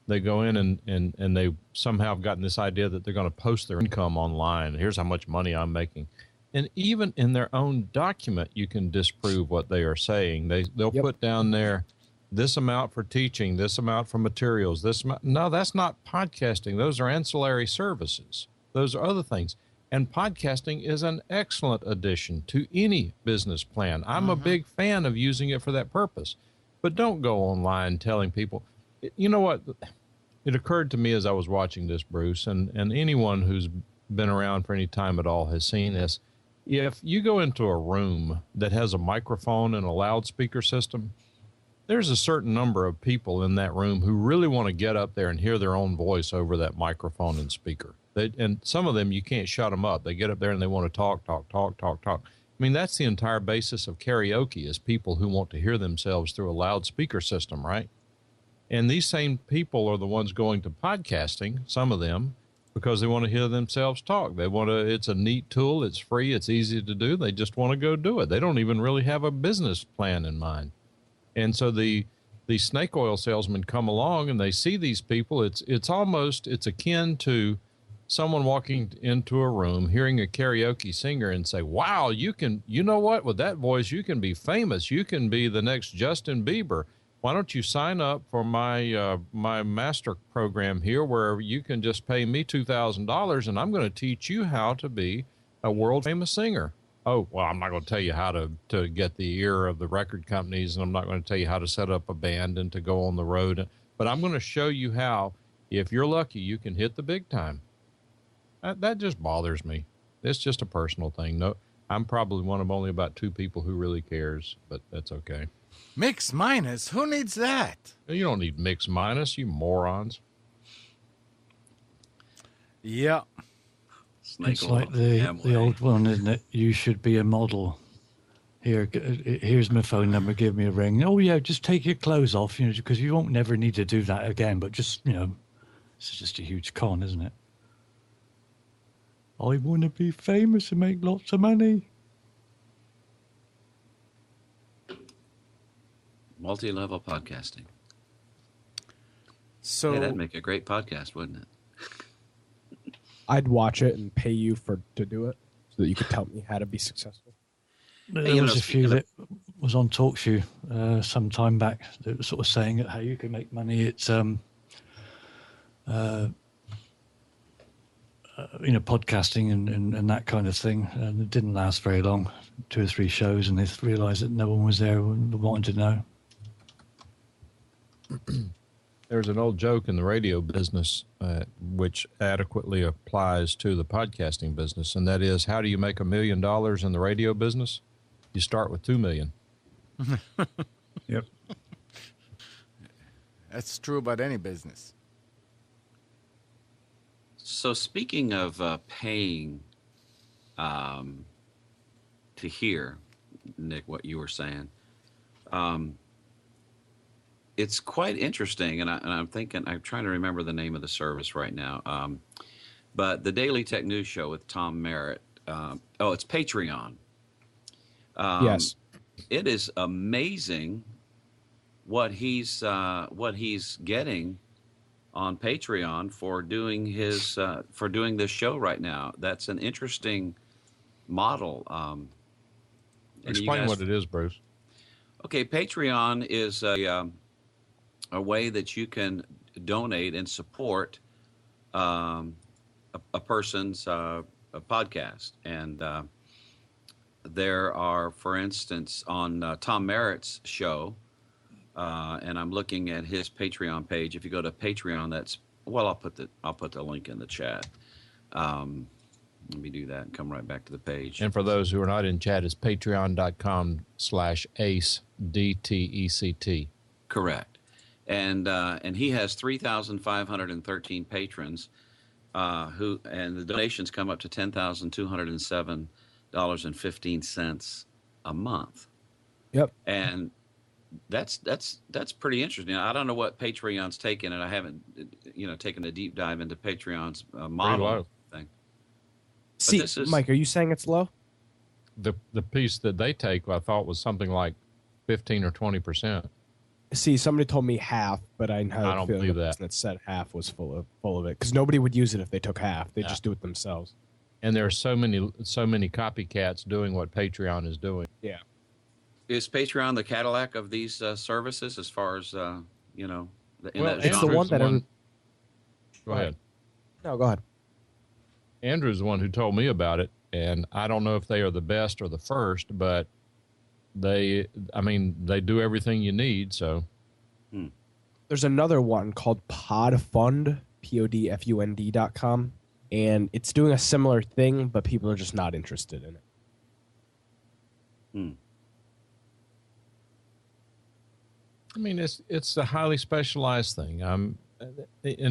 they go in and they somehow have gotten this idea that they're going to post their income online. Here's how much money I'm making. And even in their own document, you can disprove what they are saying. They'll put down there this amount for teaching, this amount for materials, this amount. No, that's not podcasting. Those are ancillary services. Those are other things. And podcasting is an excellent addition to any business plan. I'm a big fan of using it for that purpose. But don't go online telling people. You know what? It occurred to me as I was watching this, Bruce, and anyone who's been around for any time at all has seen this. If you go into a room that has a microphone and a loudspeaker system, there's a certain number of people in that room who really want to get up there and hear their own voice over that microphone and speaker. And some of them, you can't shut them up. They get up there and they want to talk. I mean, that's the entire basis of karaoke, is people who want to hear themselves through a loudspeaker system, right? And these same people are the ones going to podcasting, some of them, because they want to hear themselves talk. It's a neat tool. It's free. It's easy to do. They just want to go do it. They don't even really have a business plan in mind. And so the snake oil salesmen come along and they see these people. It's akin to someone walking into a room, hearing a karaoke singer and say, wow, you know what, with that voice, you can be famous. You can be the next Justin Bieber. Why don't you sign up for my master program here, where you can just pay me $2,000 and I'm going to teach you how to be a world famous singer. Oh, well, I'm not going to tell you how to get the ear of the record companies, and I'm not going to tell you how to set up a band and to go on the road. But I'm going to show you how, if you're lucky, you can hit the big time. That just bothers me. It's just a personal thing. No, I'm probably one of only about 2 people who really cares, but that's okay. Mix minus? Who needs that? You don't need mix minus, you morons. Yeah. It's like the old one, isn't it? You should be a model. Here's my phone number. Give me a ring. Oh yeah, just take your clothes off, because you won't never need to do that again. But just it's just a huge con, isn't it? I want to be famous and make lots of money. Multi-level podcasting. So that'd make a great podcast, wouldn't it? I'd watch it and pay you to do it so that you could tell me how to be successful. There was a few that was on TalkShoe some time back that was sort of saying how you can make money. It's podcasting and that kind of thing. And it didn't last very long, 2 or 3 shows, and they realized that no one was there wanting to know. There's an old joke in the radio business which adequately applies to the podcasting business, and that is, how do you make $1 million in the radio business? You start with $2 million. Yep. That's true about any business. So speaking of paying to hear, Nick, what you were saying, it's quite interesting, and I'm trying to remember the name of the service right now, but the Daily Tech News Show with Tom Merritt, it's Patreon. Yes. It is amazing what he's getting on Patreon for doing this show right now. That's an interesting model. Explain what it is, Bruce. Okay, Patreon is a way that you can donate and support a person's a podcast. And there are, for instance, on Tom Merritt's show, and I'm looking at his Patreon page. If you go to Patreon, I'll put the link in the chat. Let me do that and come right back to the page. And for those who are not in chat, it's patreon.com/ACE-DTECT. Correct. And he has 3,513 patrons and the donations come up to $10,207.15 a month. Yep. And that's pretty interesting. I don't know what Patreon's taken, and I haven't taken a deep dive into Patreon's model thing. See, Mike, are you saying it's low? The piece that they take, I thought, was something like 15 or 20%. See, somebody told me half, but I don't believe that. That said half was full of it, because nobody would use it if they took half. They just do it themselves. And there are so many copycats doing what Patreon is doing. Yeah. Is Patreon the Cadillac of these services as far as Well, it's the one that. Go ahead. No, go ahead. Andrew's the one who told me about it, and I don't know if they are the best or the first, but they do everything you need. So There's another one called Podfund, PODFUND.com, and it's doing a similar thing, but people are just not interested in it. I mean, it's a highly specialized thing. I'm the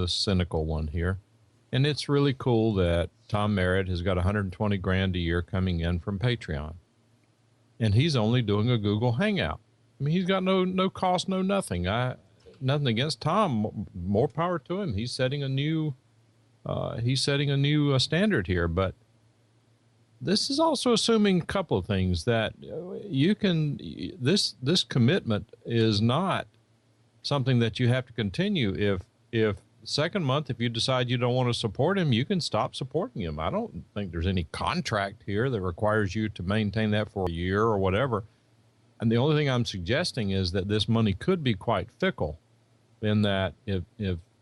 cynical one here, and it's really cool that Tom Merritt has got 120 grand a year coming in from Patreon, and he's only doing a Google Hangout. I mean, he's got no cost, no nothing. Nothing against Tom. More power to him. He's setting a new standard here, but this is also assuming a couple of things that you can. This commitment is not something that you have to continue. If second month, if you decide you don't want to support him, you can stop supporting him. I don't think there's any contract here that requires you to maintain that for a year or whatever. And the only thing I'm suggesting is that this money could be quite fickle, in that if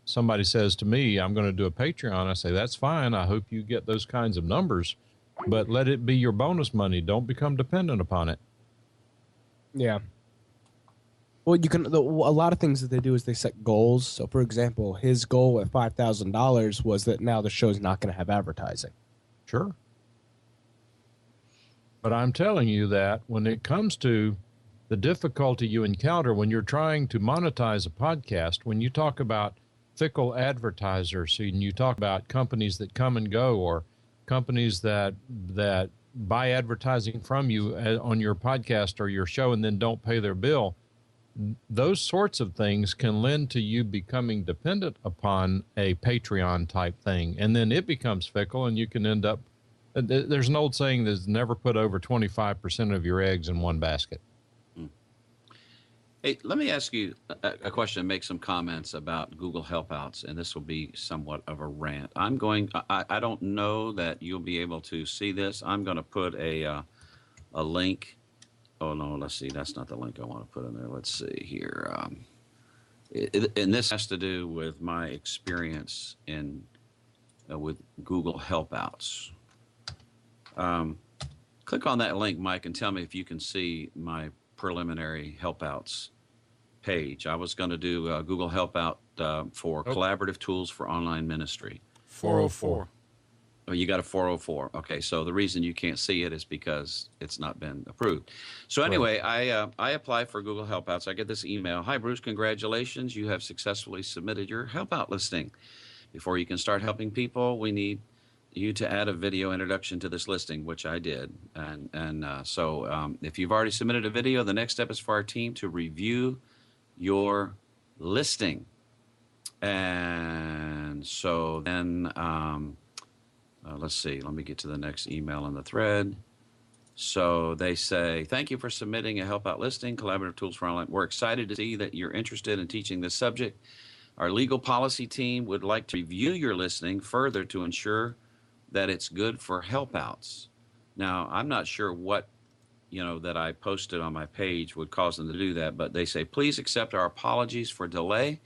somebody says to me, I'm going to do a Patreon, I say, that's fine. I hope you get those kinds of numbers, but let it be your bonus money. Don't become dependent upon it. Yeah. Well, a lot of things that they do is they set goals. So, for example, his goal at $5,000 was that now the show's not going to have advertising. Sure. But I'm telling you that when it comes to the difficulty you encounter when you're trying to monetize a podcast, when you talk about fickle advertisers, and you talk about companies that come and go, or companies that buy advertising from you on your podcast or your show and then don't pay their bill, those sorts of things can lend to you becoming dependent upon a Patreon type thing. And then it becomes fickle, and you can end up, there's an old saying that's never put over 25% of your eggs in one basket. Hey, let me ask you a question and make some comments about Google Helpouts, and this will be somewhat of a rant. I don't know that you'll be able to see this. I'm going to put a link. Oh, no, let's see. That's not the link I want to put in there. Let's see here. And this has to do with my experience with Google Helpouts. Click on that link, Mike, and tell me if you can see my preliminary Helpouts page. I was going to do Google Helpout for collaborative tools for online ministry. 404. Oh, you got a 404. Okay, so the reason you can't see it is because it's not been approved. So anyway, I apply for Google Helpouts. I get this email. Hi, Bruce, congratulations. You have successfully submitted your Helpout listing. Before you can start helping people, we need you to add a video introduction to this listing, which I did. So if you've already submitted a video, the next step is for our team to review your listing. And so then, let's see, let me get to the next email in the thread. So they say, thank you for submitting a Helpout listing, collaborative tools for online. We're excited to see that you're interested in teaching this subject. Our legal policy team would like to review your listing further to ensure that it's good for Helpouts. Now, I'm not sure what that I posted on my page would cause them to do that, but they say, please accept our apologies for delay.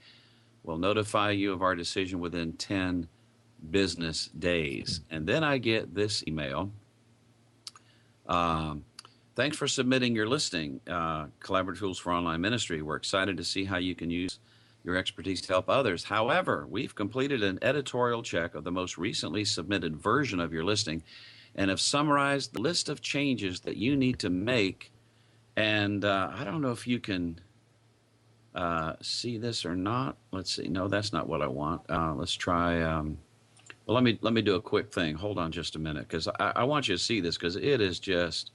We'll notify you of our decision within 10 business days. And then I get this email. Thanks for submitting your listing, Collaborative Tools for Online Ministry. We're excited to see how you can use your expertise to help others. However, we've completed an editorial check of the most recently submitted version of your listing and have summarized the list of changes that you need to make. And I don't know if you can see this or not. Let's see. No, that's not what I want. Let's try. Well, let me do a quick thing. Hold on just a minute, because I want you to see this, because it is just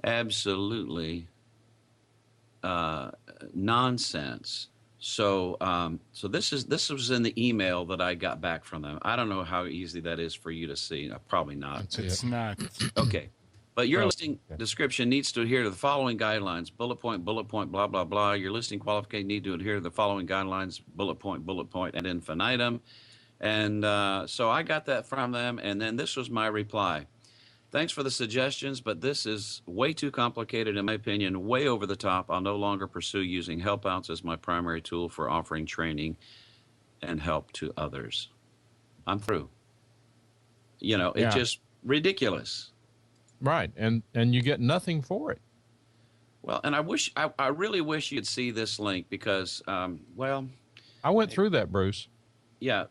absolutely nonsense. So this was in the email that I got back from them. I don't know how easy that is for you to see. Probably not. It's not. Okay. But your listing description needs to adhere to the following guidelines. Bullet point, blah, blah, blah. Your listing qualification need to adhere to the following guidelines. Bullet point, ad infinitum. And so I got that from them. And then this was my reply. Thanks for the suggestions, but this is way too complicated, in my opinion, way over the top. I'll no longer pursue using Helpouts as my primary tool for offering training and help to others. I'm through. It's just ridiculous. Right, and you get nothing for it. Well, and I really wish you'd see this link, because, I went through that, Bruce. Yeah,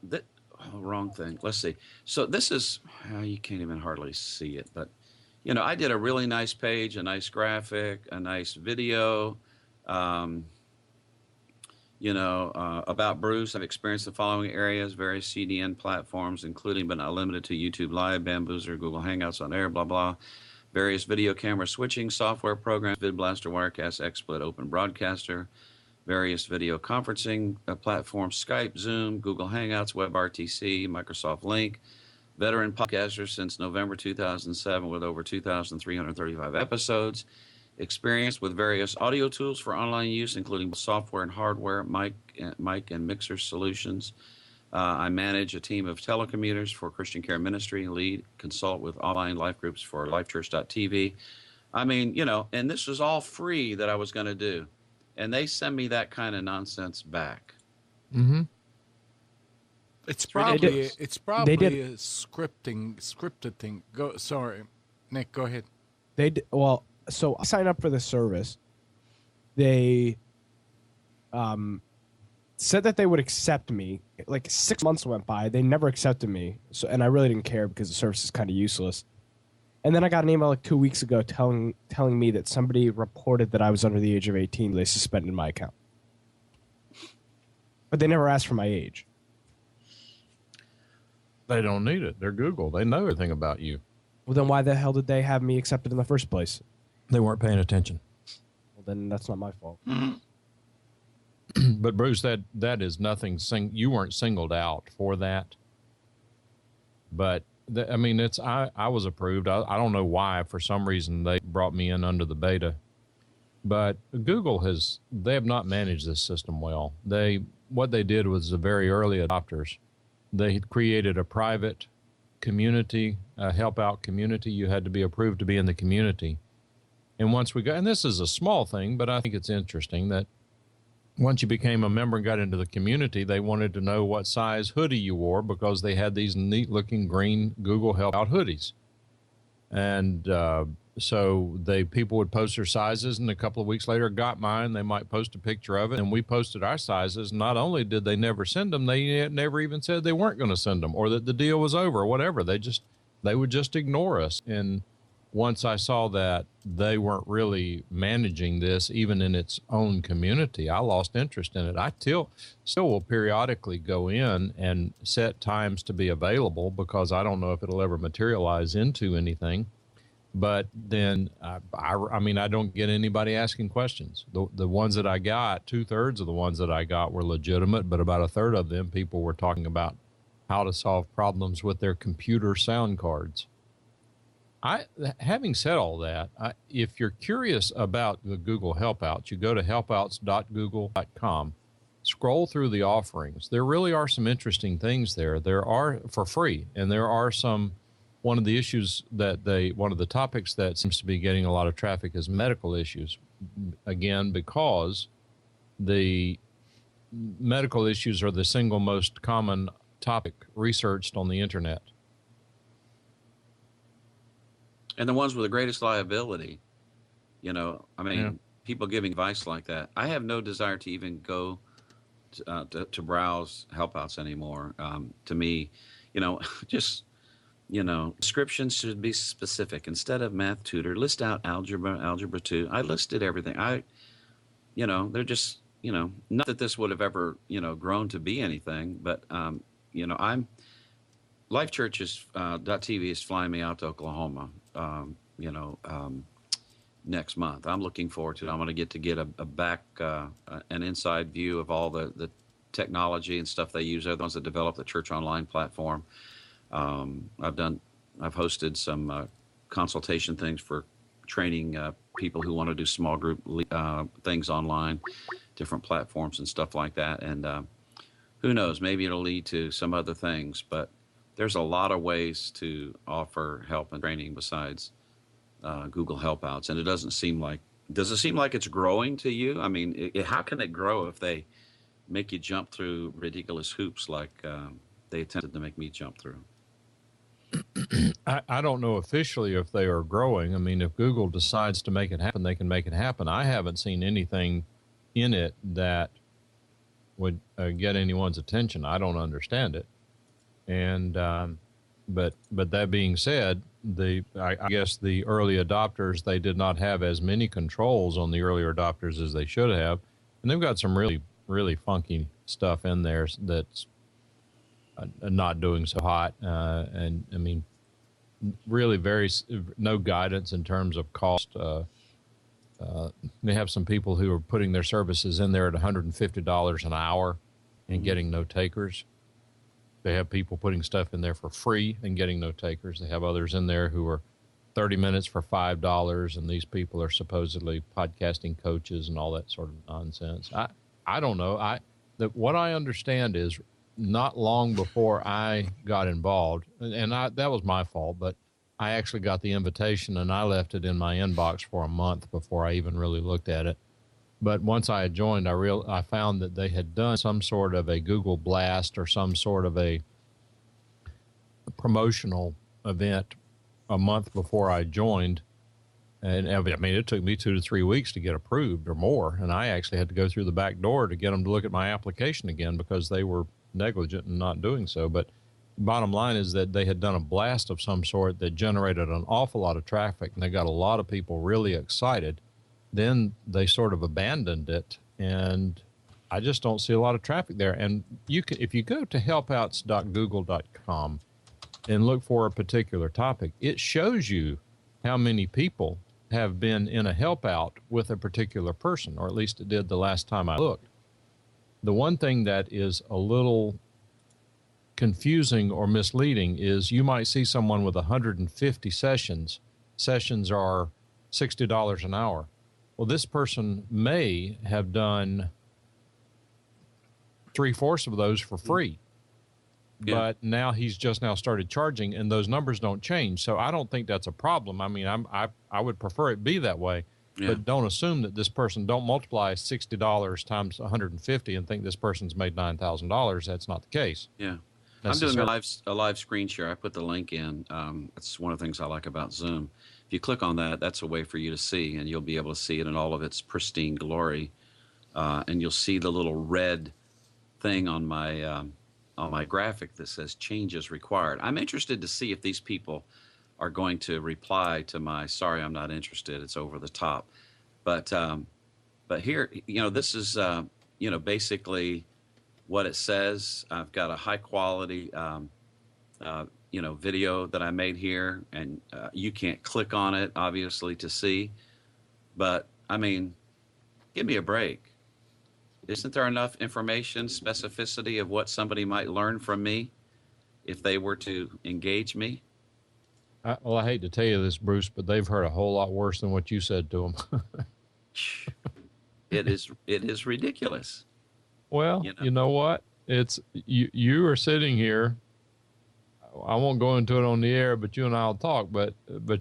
wrong thing. Let's see. So this is, you can't even hardly see it, but I did a really nice page, a nice graphic, a nice video. About Bruce, I've experienced the following areas, various CDN platforms, including but not limited to YouTube Live, Bamboozer, Google Hangouts on Air, blah, blah. Various video camera switching software programs, VidBlaster, Wirecast, XSplit, Open Broadcaster. Various video conferencing platforms, Skype, Zoom, Google Hangouts, WebRTC, Microsoft Link. Veteran podcaster since November 2007 with over 2,335 episodes. Experience with various audio tools for online use, including software and hardware, mic and mixer solutions. I manage a team of telecommuters for Christian Care Ministry and lead consult with online life groups for lifechurch.tv. I mean, and this was all free that I was going to do. And they send me that kind of nonsense back. Mm-hmm. It's probably a scripted thing. Sorry, Nick, go ahead. So I signed up for the service. They said that they would accept me. Like 6 months went by, they never accepted me. And I really didn't care because the service is kind of useless. And then I got an email like 2 weeks ago telling me that somebody reported that I was under the age of 18. They suspended my account, but they never asked for my age. They don't need it. They're Google. They know everything about you. Well, then why the hell did they have me accepted in the first place? They weren't paying attention. Well, then that's not my fault. But Bruce, that is nothing. You weren't singled out for that. But I was approved. I don't know why. For some reason, they brought me in under the beta. But Google they have not managed this system well. What they did was the very early adopters. They created a private community, a help out community. You had to be approved to be in the community. And once and this is a small thing, but I think it's interesting that once you became a member and got into the community, they wanted to know what size hoodie you wore because they had these neat looking green Google Help Out hoodies. And so people would post their sizes, and a couple of weeks later got mine. They might post a picture of it, and we posted our sizes. Not only did they never send them, they never even said they weren't going to send them or that the deal was over or whatever. They would just ignore us. And once I saw that they weren't really managing this even in its own community, I lost interest in it. I still will periodically go in and set times to be available because I don't know if it'll ever materialize into anything. But then, I don't get anybody asking questions. The ones that I got, 2/3 of the ones that I got were legitimate, but about 1/3 of them, people were talking about how to solve problems with their computer sound cards. Having said all that, if you're curious about the Google Helpouts, you go to helpouts.google.com, scroll through the offerings. There really are some interesting things there. There are for free, and there are some. One of the topics that seems to be getting a lot of traffic is medical issues. Again, because the medical issues are the single most common topic researched on the internet. And the ones with the greatest liability, people giving advice like that. I have no desire to even go to browse Helpouts anymore. To me, descriptions should be specific. Instead of Math Tutor, list out Algebra 2. I listed everything. They're just, not that this would have ever, grown to be anything, but, LifeChurch.tv is flying me out to Oklahoma, next month. I'm looking forward to it. I'm going to get an inside view of all the technology and stuff they use. They're the ones that develop the Church Online platform. I've hosted some consultation things for training people who want to do small group things online, different platforms and stuff like that. And who knows, maybe it'll lead to some other things. But there's a lot of ways to offer help and training besides Google Helpouts. And does it seem like it's growing to you? I mean, how can it grow if they make you jump through ridiculous hoops like they attempted to make me jump through? I don't know officially if they are growing. I mean, if Google decides to make it happen, they can make it happen. I haven't seen anything in it that would get anyone's attention. I don't understand it. And but that being said, I guess the early adopters, they did not have as many controls on the earlier adopters as they should have. And they've got some really, really funky stuff in there that's not doing so hot. And I mean, really no guidance in terms of cost. They have some people who are putting their services in there at $150 an hour and getting no takers. They have people putting stuff in there for free and getting no takers. They have others in there who are 30 minutes for $5, and these people are supposedly podcasting coaches and all that sort of nonsense. I don't know. What I understand is not long before I got involved, and that was my fault, but I actually got the invitation and I left it in my inbox for a month before I even really looked at it. But once I had joined, I found that they had done some sort of a Google Blast or some sort of a promotional event a month before I joined. And I mean, it took me 2 to 3 weeks to get approved or more. And I actually had to go through the back door to get them to look at my application again because they were negligent in not doing so. But bottom line is that they had done a blast of some sort that generated an awful lot of traffic, and they got a lot of people really excited. Then they sort of abandoned it, and I just don't see a lot of traffic there. And if you go to helpouts.google.com and look for a particular topic, it shows you how many people have been in a help out with a particular person, or at least it did the last time I looked. The one thing that is a little confusing or misleading is you might see someone with 150 sessions. Sessions are $60 an hour. Well, this person may have done 3/4 of those for free, but now he's just now started charging, and those numbers don't change. So I don't think that's a problem. I mean, I would prefer it be that way, but don't assume that this person, don't multiply $60 times 150 and think this person's made $9,000. That's not the case. Yeah. I'm doing a live screen share. I put the link in. That's one of the things I like about Zoom. If you click on that, that's a way for you to see, and you'll be able to see it in all of its pristine glory. And you'll see the little red thing on my graphic that says changes required. I'm interested to see if these people are going to reply to my sorry, I'm not interested. It's over the top. But here, this is basically what it says. I've got a high quality video that I made here, and you can't click on it obviously to see, but I mean, give me a break. Isn't there enough information, specificity of what somebody might learn from me if they were to engage me? Well, I hate to tell you this, Bruce, but they've heard a whole lot worse than what you said to them. It is ridiculous. Well, you know what? It's you are sitting here. I won't go into it on the air, but you and I'll talk. But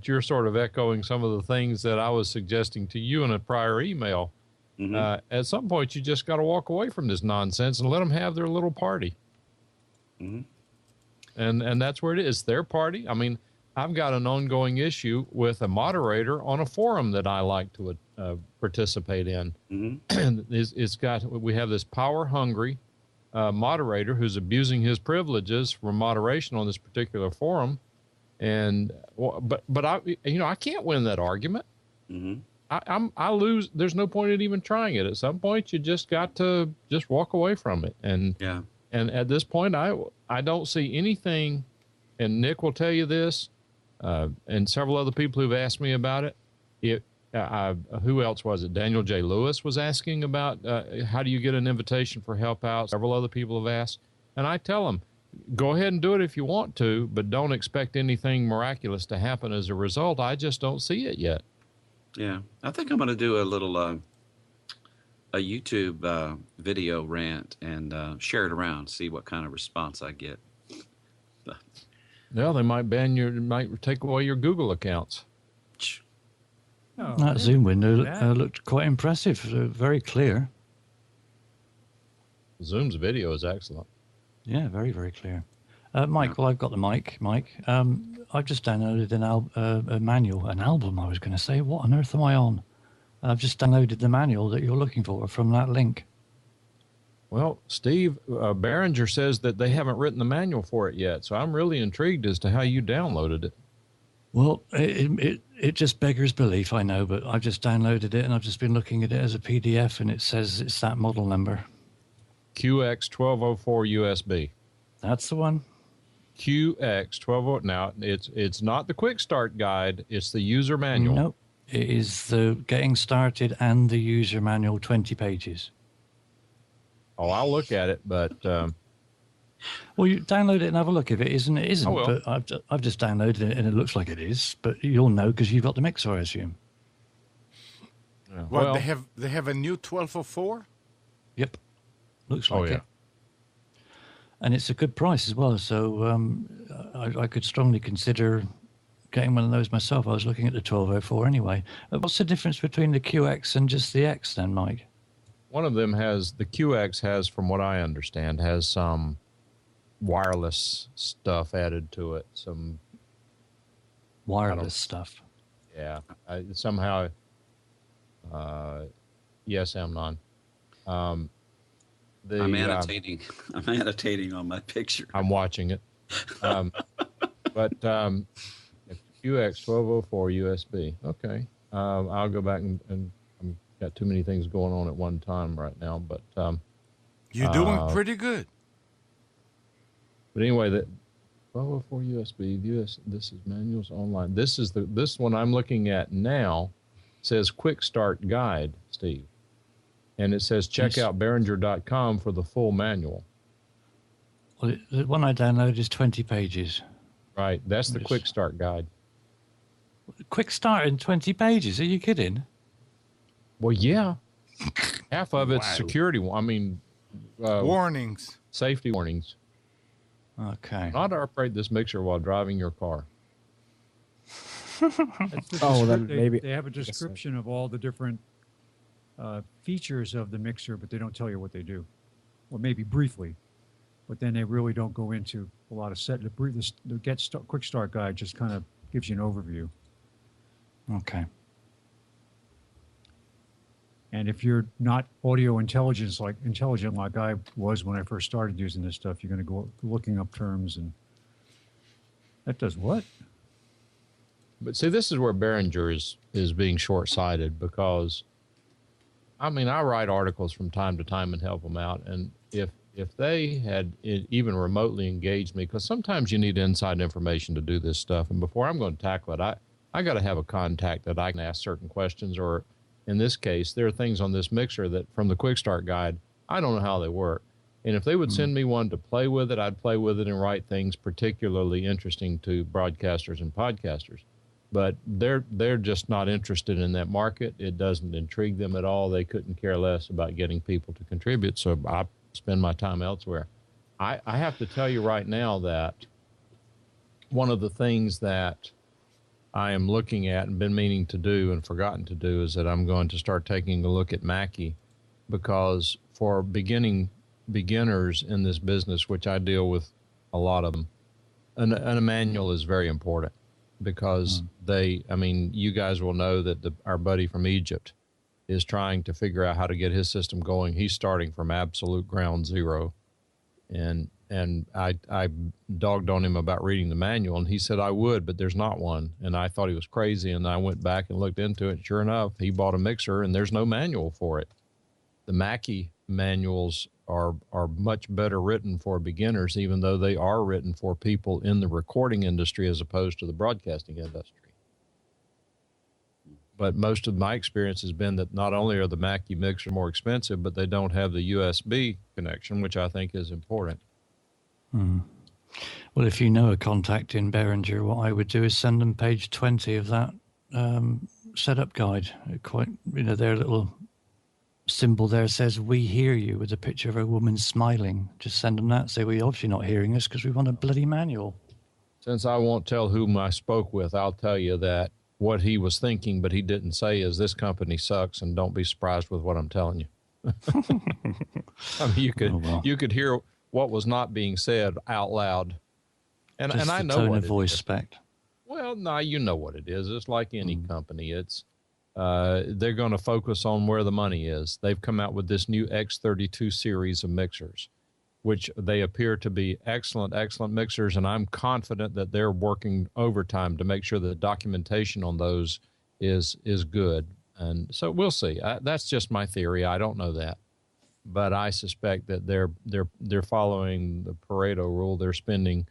you're sort of echoing some of the things that I was suggesting to you in a prior email. Mm-hmm. At some point, you just got to walk away from this nonsense and let them have their little party. Mm-hmm. And that's where it is. Their party. I mean, I've got an ongoing issue with a moderator on a forum that I like to participate in. Mm-hmm. We have this power hungry moderator who's abusing his privileges for moderation on this particular forum, but I can't win that argument. Mm-hmm. I lose. There's no point in even trying it. At some point, you just got to just walk away from it. And at this point, I don't see anything. And Nick will tell you this, and several other people who've asked me about it. Who else was it? Daniel J. Lewis was asking about how do you get an invitation for help out. Several other people have asked. And I tell them, go ahead and do it if you want to, but don't expect anything miraculous to happen as a result. I just don't see it yet. Yeah. I think I'm going to do a little a YouTube video rant and share it around, see what kind of response I get. Well, they might might take away your Google accounts. Oh, that Zoom window looked quite impressive, very clear. Zoom's video is excellent. Yeah, very, very clear. Mike, well, I've got the mic. Mike, I've just downloaded a manual, an album, I was going to say. What on earth am I on? I've just downloaded the manual that you're looking for from that link. Well, Steve, Behringer says that they haven't written the manual for it yet, so I'm really intrigued as to how you downloaded it. Well, it just beggars belief, I know, but I've just downloaded it and I've just been looking at it as a PDF and it says it's that model number. QX1204 USB. That's the one. QX1204. Now, it's not the quick start guide, it's the user manual. Nope. It is the getting started and the user manual, 20 pages. Oh, I'll look at it, but... well, you download it and have a look. If it isn't, it isn't. I will. But I've just downloaded it and it looks like it is. But you'll know because you've got the mixer, I assume. Yeah. Well, they have a new 1204? Yep. Looks like yeah. it. And it's a good price as well. So I could strongly consider getting one of those myself. I was looking at the 1204 anyway. What's the difference between the QX and just the X then, Mike? One of them has, the QX has, from what I understand, has some wireless stuff added to it. Some wireless stuff. Yeah. Somehow, yes, Amnon. I'm annotating. I'm annotating on my picture. I'm watching it. But QX1204 USB. Okay. I'll go back and I'm got too many things going on at one time right now. But you're doing pretty good. But anyway, that 1204 USB. This is manuals online. This one I'm looking at now says Quick Start Guide, Steve. And it says check out Behringer.com for the full manual. Well, the one I downloaded is 20 pages. Right. That's the Quick Start Guide. Quick Start in 20 pages? Are you kidding? Well, yeah. Half of it's security. I mean, warnings. Safety warnings. Okay. Not to operate this mixer while driving your car. Then maybe they have a description of all the different features of the mixer, but they don't tell you what they do, or maybe briefly. But then they really don't go into a lot of set. The Quick Start Guide just kind of gives you an overview. Okay. And if you're not audio intelligent like I was when I first started using this stuff, you're going to go looking up terms and that does what? But see, this is where Behringer is being short-sighted because, I mean, I write articles from time to time and help them out. And if they had even remotely engaged me, because sometimes you need inside information to do this stuff. And before I'm going to tackle it, I got to have a contact that I can ask certain questions. Or in this case, there are things on this mixer that from the Quick Start Guide, I don't know how they work. And if they would send me one to play with it, I'd play with it and write things particularly interesting to broadcasters and podcasters. But they're just not interested in that market. It doesn't intrigue them at all. They couldn't care less about getting people to contribute. So I spend my time elsewhere. I have to tell you right now that one of the things that I am looking at and been meaning to do and forgotten to do is that I'm going to start taking a look at Mackie, because for beginners in this business, which I deal with a lot of them, a manual is very important. Because you guys will know that our buddy from Egypt is trying to figure out how to get his system going. He's starting from absolute ground zero. And I dogged on him about reading the manual, and he said I would, but there's not one. And I thought he was crazy, and I went back and looked into it. Sure enough, he bought a mixer, and there's no manual for it. The Mackie manuals are much better written for beginners, even though they are written for people in the recording industry as opposed to the broadcasting industry. But most of my experience has been that not only are the Mackie mixers more expensive, but they don't have the USB connection, which I think is important. Well, if you know a contact in Behringer, what I would do is send them page 20 of that setup guide. Their little symbol there says "We hear you" with a picture of a woman smiling. Just send them that. Say, "We're obviously not hearing us because we want a bloody manual." Since I won't tell whom I spoke with, I'll tell you that what he was thinking, but he didn't say, is this company sucks, and don't be surprised with what I'm telling you. I mean, you could hear what was not being said out loud, and I know tone what of voice spec. Well, no, you know what it is. It's like any company. It's they're going to focus on where the money is. They've come out with this new X32 series of mixers, which they appear to be excellent, excellent mixers. And I'm confident that they're working overtime to make sure the documentation on those is good. And so we'll see. That's just my theory. I don't know that, but I suspect that they're following the Pareto rule. They're spending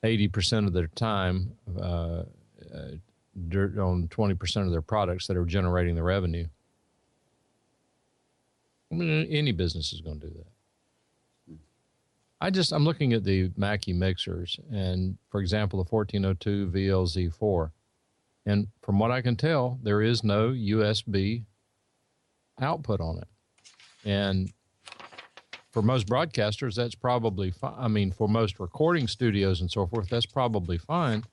80% of their time on 20% of their products that are generating the revenue. I mean, any business is going to do that. I'm looking at the Mackie mixers, and for example, the 1402 VLZ4. And from what I can tell, there is no USB output on it. And for most broadcasters, that's probably fine. I mean, for most recording studios and so forth, that's probably fine.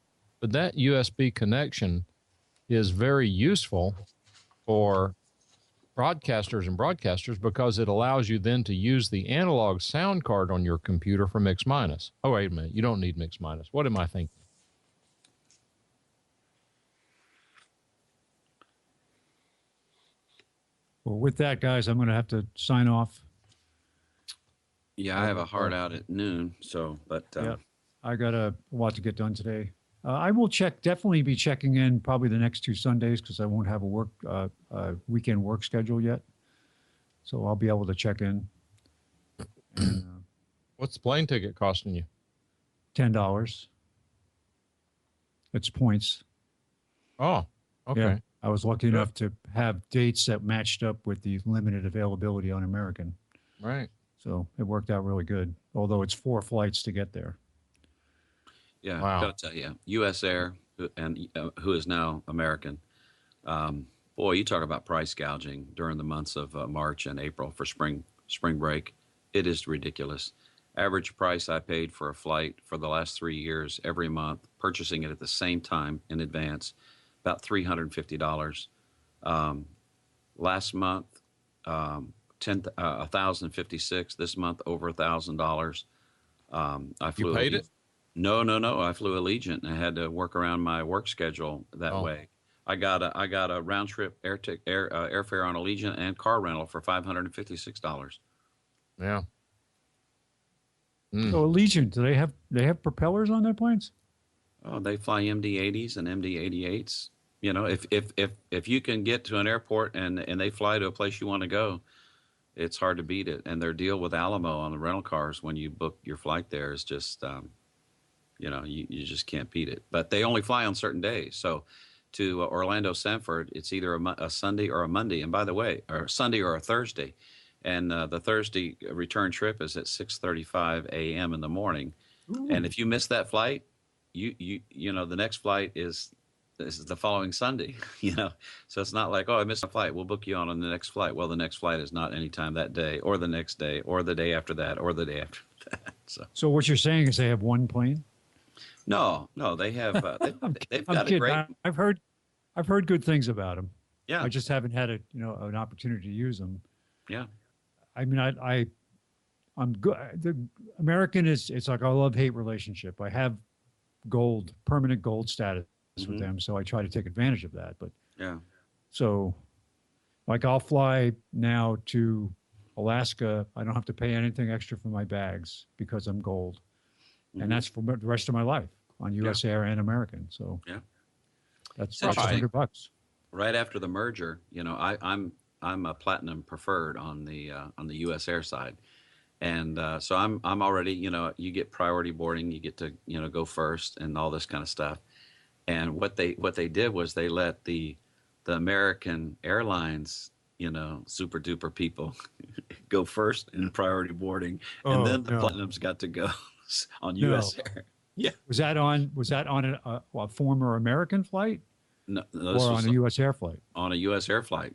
But that USB connection is very useful for broadcasters because it allows you then to use the analog sound card on your computer for mix minus. Oh, wait a minute. You don't need mix minus. What am I thinking? Well, with that, guys, I'm going to have to sign off. Yeah, I have a hard out at noon, but yeah, I got a lot to get done today. I will definitely be checking in probably the next 2 Sundays because I won't have a weekend work schedule yet. So I'll be able to check in. And, what's the plane ticket costing you? $10. It's points. Oh, okay. Yeah, I was lucky enough to have dates that matched up with the limited availability on American. Right. So it worked out really good, although it's 4 flights to get there. Yeah, wow. I gotta tell you, U.S. Air, who is now American, boy, you talk about price gouging during the months of March and April for spring break. It is ridiculous. Average price I paid for a flight for the last 3 years every month, purchasing it at the same time in advance, about $350. Last month, $1,056. This month, over $1,000. I flew. You paid it? No. I flew Allegiant, and I had to work around my work schedule that way. I got a round trip airfare on Allegiant and car rental for $556. Yeah. So Allegiant, do they have propellers on their planes? Oh, they fly MD-80s and MD-88s. You know, if you can get to an airport and they fly to a place you want to go, it's hard to beat it. And their deal with Alamo on the rental cars when you book your flight there is just, you just can't beat it. But they only fly on certain days. So to Orlando Sanford, it's either a Sunday or a Monday. And by the way, or Sunday or a Thursday. And the Thursday return trip is at 6:35 a.m. in the morning. Ooh. And if you miss that flight, the next flight is the following Sunday, So it's not like, oh, I missed a flight, we'll book you on the next flight. Well, the next flight is not anytime that day or the next day or the day after that or the day after that. So what you're saying is they have one plane? No, they have. They've got kidding. a great. I've heard good things about them. Yeah, I just haven't had an opportunity to use them. Yeah, I mean, I'm good. The American it's like a love-hate relationship. I have permanent gold status with them, so I try to take advantage of that. But yeah, so like I'll fly now to Alaska. I don't have to pay anything extra for my bags because I'm gold, and that's for the rest of my life on U.S. Air and American. So yeah, that's $100. Right after the merger, I'm a platinum preferred on the U.S. Air side, and so I'm already you get priority boarding, you get to go first and all this kind of stuff. And what they did was they let the American Airlines super duper people go first in priority boarding, and then the platinums got to go on U.S. Air. Yeah, was that on a former American flight? No, or on a U.S. Air flight? On a U.S. Air flight.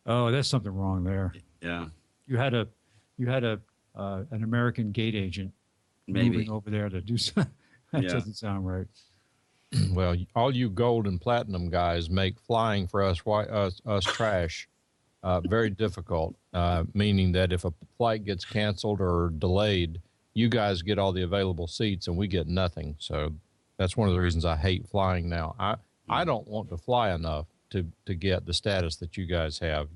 Oh, there's something wrong there. Yeah. You had an American gate agent moving over there to do something. That doesn't sound right. Well, all you gold and platinum guys make flying for us trash very difficult, meaning that if a flight gets canceled or delayed, you guys get all the available seats and we get nothing. So that's one of the reasons I hate flying now. I don't want to fly enough to get the status that you guys have.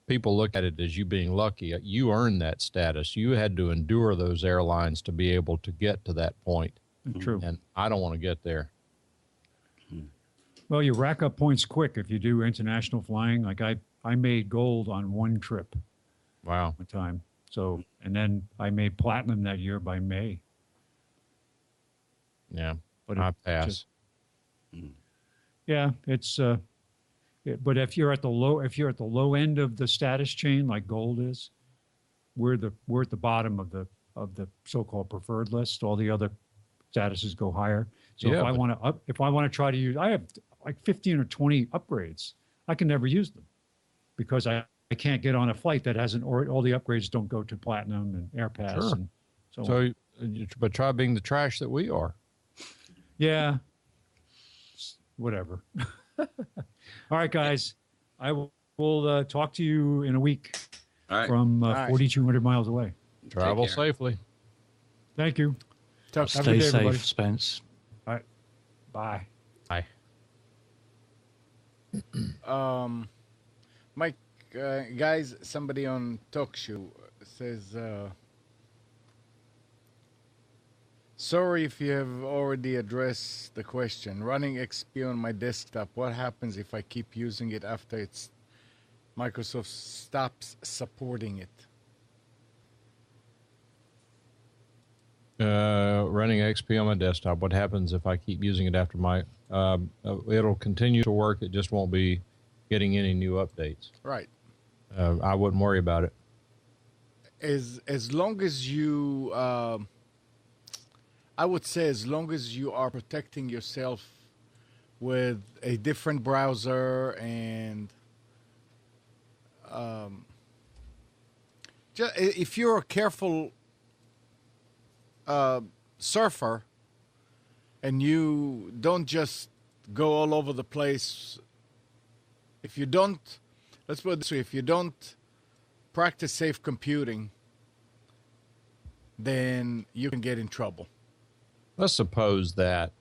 people look at it as you being lucky. You earned that status. You had to endure those airlines to be able to get to that point. True. And I don't want to get there. Well, you rack up points quick if you do international flying. Like I made gold on one trip Wow. one time. So, and then I made platinum that year by May. Yeah. But I it pass. just- yeah, it's but if you're at the low end of the status chain like gold is, we're at the bottom of the so-called preferred list. All the other statuses go higher. So Yeah, if I want to try to use, I have like 15 or 20 upgrades. I can never use them because I can't get on a flight that hasn't, or all the upgrades don't go to platinum and air pass. Sure. And so on. So, but try being the trash that we are. Yeah. Whatever. All right, guys. I will talk to you in a week All right. from right. 4,200 miles away. Travel care. safely. Thank you. Talk- Have a good Stay day, safe, everybody. Spence. All right. Bye. Bye. Mike, guys, somebody on TalkShoe says, sorry if you have already addressed the question. Running XP on my desktop, what happens if I keep using it after Microsoft stops supporting it? Running XP on my desktop. What happens if I keep using it after my? It'll continue to work. It just won't be getting any new updates. Right. I wouldn't worry about it. As long as you, I would say, as long as you are protecting yourself with a different browser and if you're a careful surfer and you don't just go all over the place, if you don't, let's put it this way, if you don't practice safe computing, then you can get in trouble. Let's suppose that,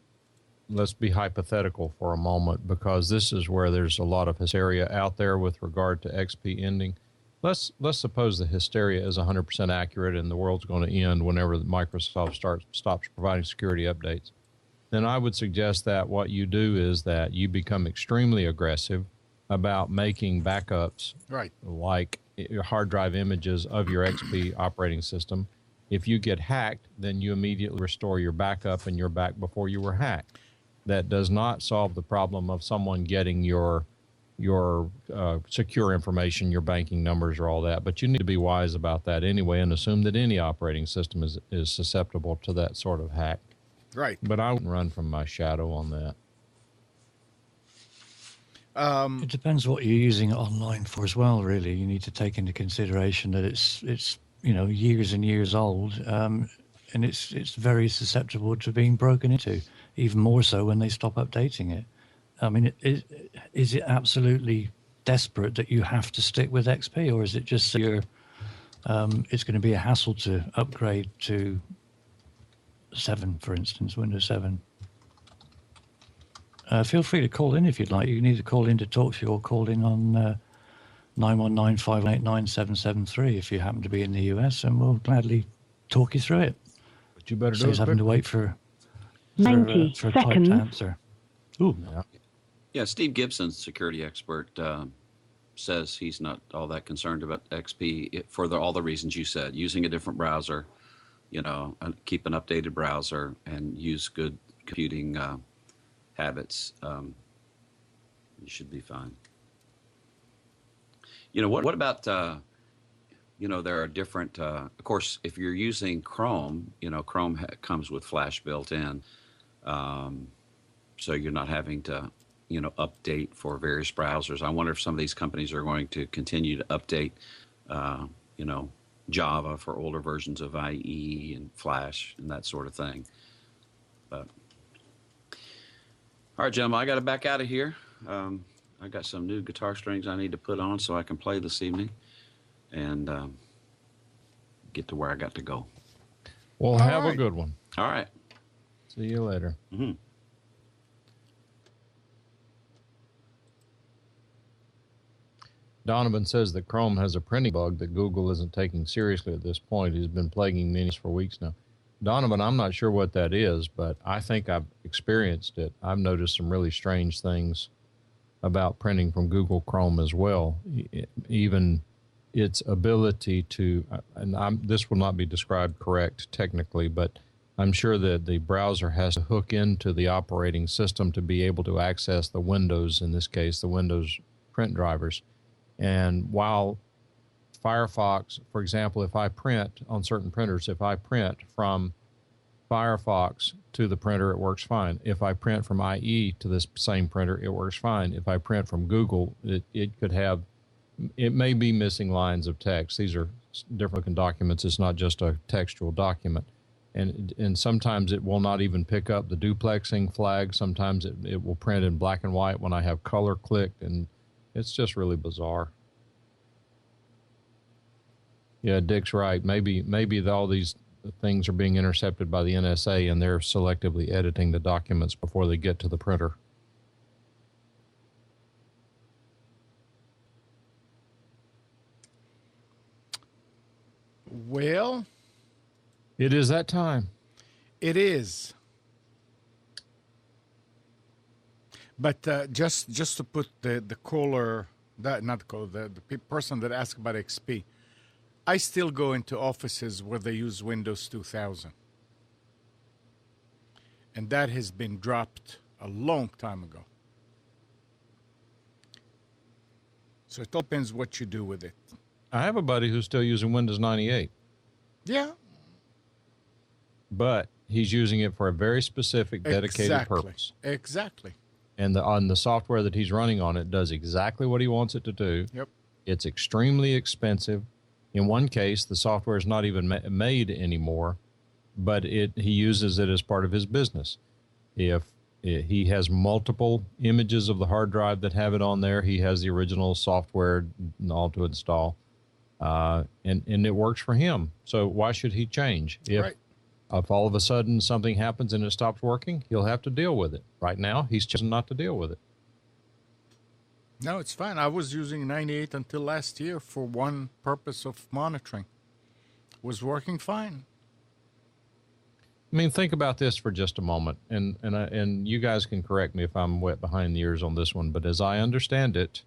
let's be hypothetical for a moment, because this is where there's a lot of hysteria out there with regard to XP ending. Let's suppose the hysteria is 100% accurate and the world's going to end whenever Microsoft stops providing security updates. Then I would suggest that what you do is that you become extremely aggressive about making backups, Right. like hard drive images of your XP operating system. If you get hacked, then you immediately restore your backup and you're back before you were hacked. That does not solve the problem of someone getting your secure information, your banking numbers or all that. But you need to be wise about that anyway and assume that any operating system is susceptible to that sort of hack. Right. But I wouldn't run from my shadow on that. It depends what you're using it online for as well, really. You need to take into consideration that it's years and years old, and it's very susceptible to being broken into, even more so when they stop updating it. I mean, is it absolutely desperate that you have to stick with XP, or is it just it's going to be a hassle to upgrade to 7, for instance, Windows 7? Feel free to call in if you'd like. You can either call in to TalkShoe or call in on 919-589-9773 if you happen to be in the US, and we'll gladly talk you through it. But you better do Saves it having to quickly. wait for 90 a typed seconds. answer. Ooh. Yeah, Steve Gibson, security expert, says he's not all that concerned about XP for all the reasons you said. Using a different browser, keep an updated browser, and use good computing habits. You should be fine. What about, there are different, of course, if you're using Chrome, Chrome comes with Flash built in. So you're not having to, update for various browsers. I wonder if some of these companies are going to continue to update, Java for older versions of IE and Flash and that sort of thing. But all right, gentlemen, I got to back out of here. I got some new guitar strings I need to put on so I can play this evening and get to where I got to go. Well, have a good one. All right. See you later. Mm-hmm. Donovan says that Chrome has a printing bug that Google isn't taking seriously at this point. He's been plaguing many for weeks now. Donovan, I'm not sure what that is, but I think I've experienced it. I've noticed some really strange things about printing from Google Chrome as well. Even its ability to, this will not be described correct technically, but I'm sure that the browser has to hook into the operating system to be able to access the Windows, in this case, the Windows print drivers. And while Firefox, for example, if I print on certain printers, if I print from Firefox to the printer, it works fine. If I print from IE to this same printer, it works fine. If I print from Google, it may be missing lines of text. These are different looking documents. It's not just a textual document. And sometimes it will not even pick up the duplexing flag. Sometimes it will print in black and white when I have color clicked, and it's just really bizarre. Yeah, Dick's right. Maybe all these things are being intercepted by the NSA, and they're selectively editing the documents before they get to the printer. Well, it is that time. It is. But just to put the caller, not the caller, the person that asked about XP, I still go into offices where they use Windows 2000. And that has been dropped a long time ago. So it depends what you do with it. I have a buddy who's still using Windows 98. Yeah. But he's using it for a very specific, dedicated purpose. Exactly. And on the software that he's running on it does exactly what he wants it to do. Yep. It's extremely expensive. In one case, the software is not even made anymore, but he uses it as part of his business. If he has multiple images of the hard drive that have it on there, he has the original software and all to install, and it works for him. So why should he change? If all of a sudden something happens and it stops working, he'll have to deal with it. Right now, he's chosen not to deal with it. No, it's fine. I was using 98 until last year for one purpose of monitoring. It was working fine. I mean, think about this for just a moment, and you guys can correct me if I'm wet behind the ears on this one, but as I understand it,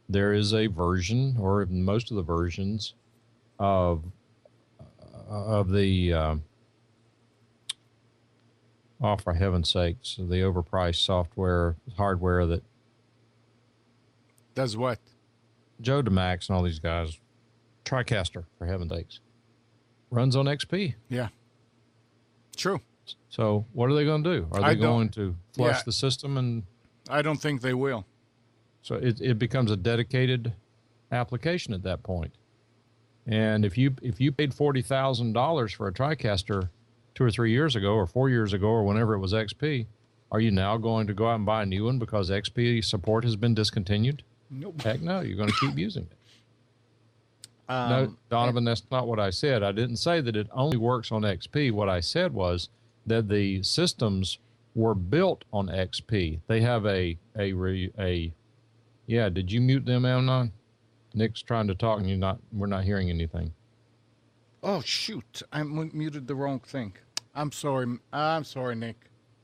there is a version, or most of the versions, of the for heaven's sakes, the overpriced hardware that does what? Joe DeMax and all these guys, TriCaster, for heaven's sakes, runs on XP. Yeah. True. So what are they going to do? Are they going to flush the system? And I don't think they will. So it becomes a dedicated application at that point. And if you paid $40,000 for a TriCaster 2 or 3 years ago, or 4 years ago, or whenever it was XP, are you now going to go out and buy a new one because XP support has been discontinued? Nope. Heck no, you're going to keep using it. No, Donovan, that's not what I said. I didn't say that it only works on XP. What I said was that the systems were built on XP. They have yeah, did you mute them, Amnon? Nick's trying to talk and we're not hearing anything. Oh, shoot. I muted the wrong thing. I'm sorry, Nick.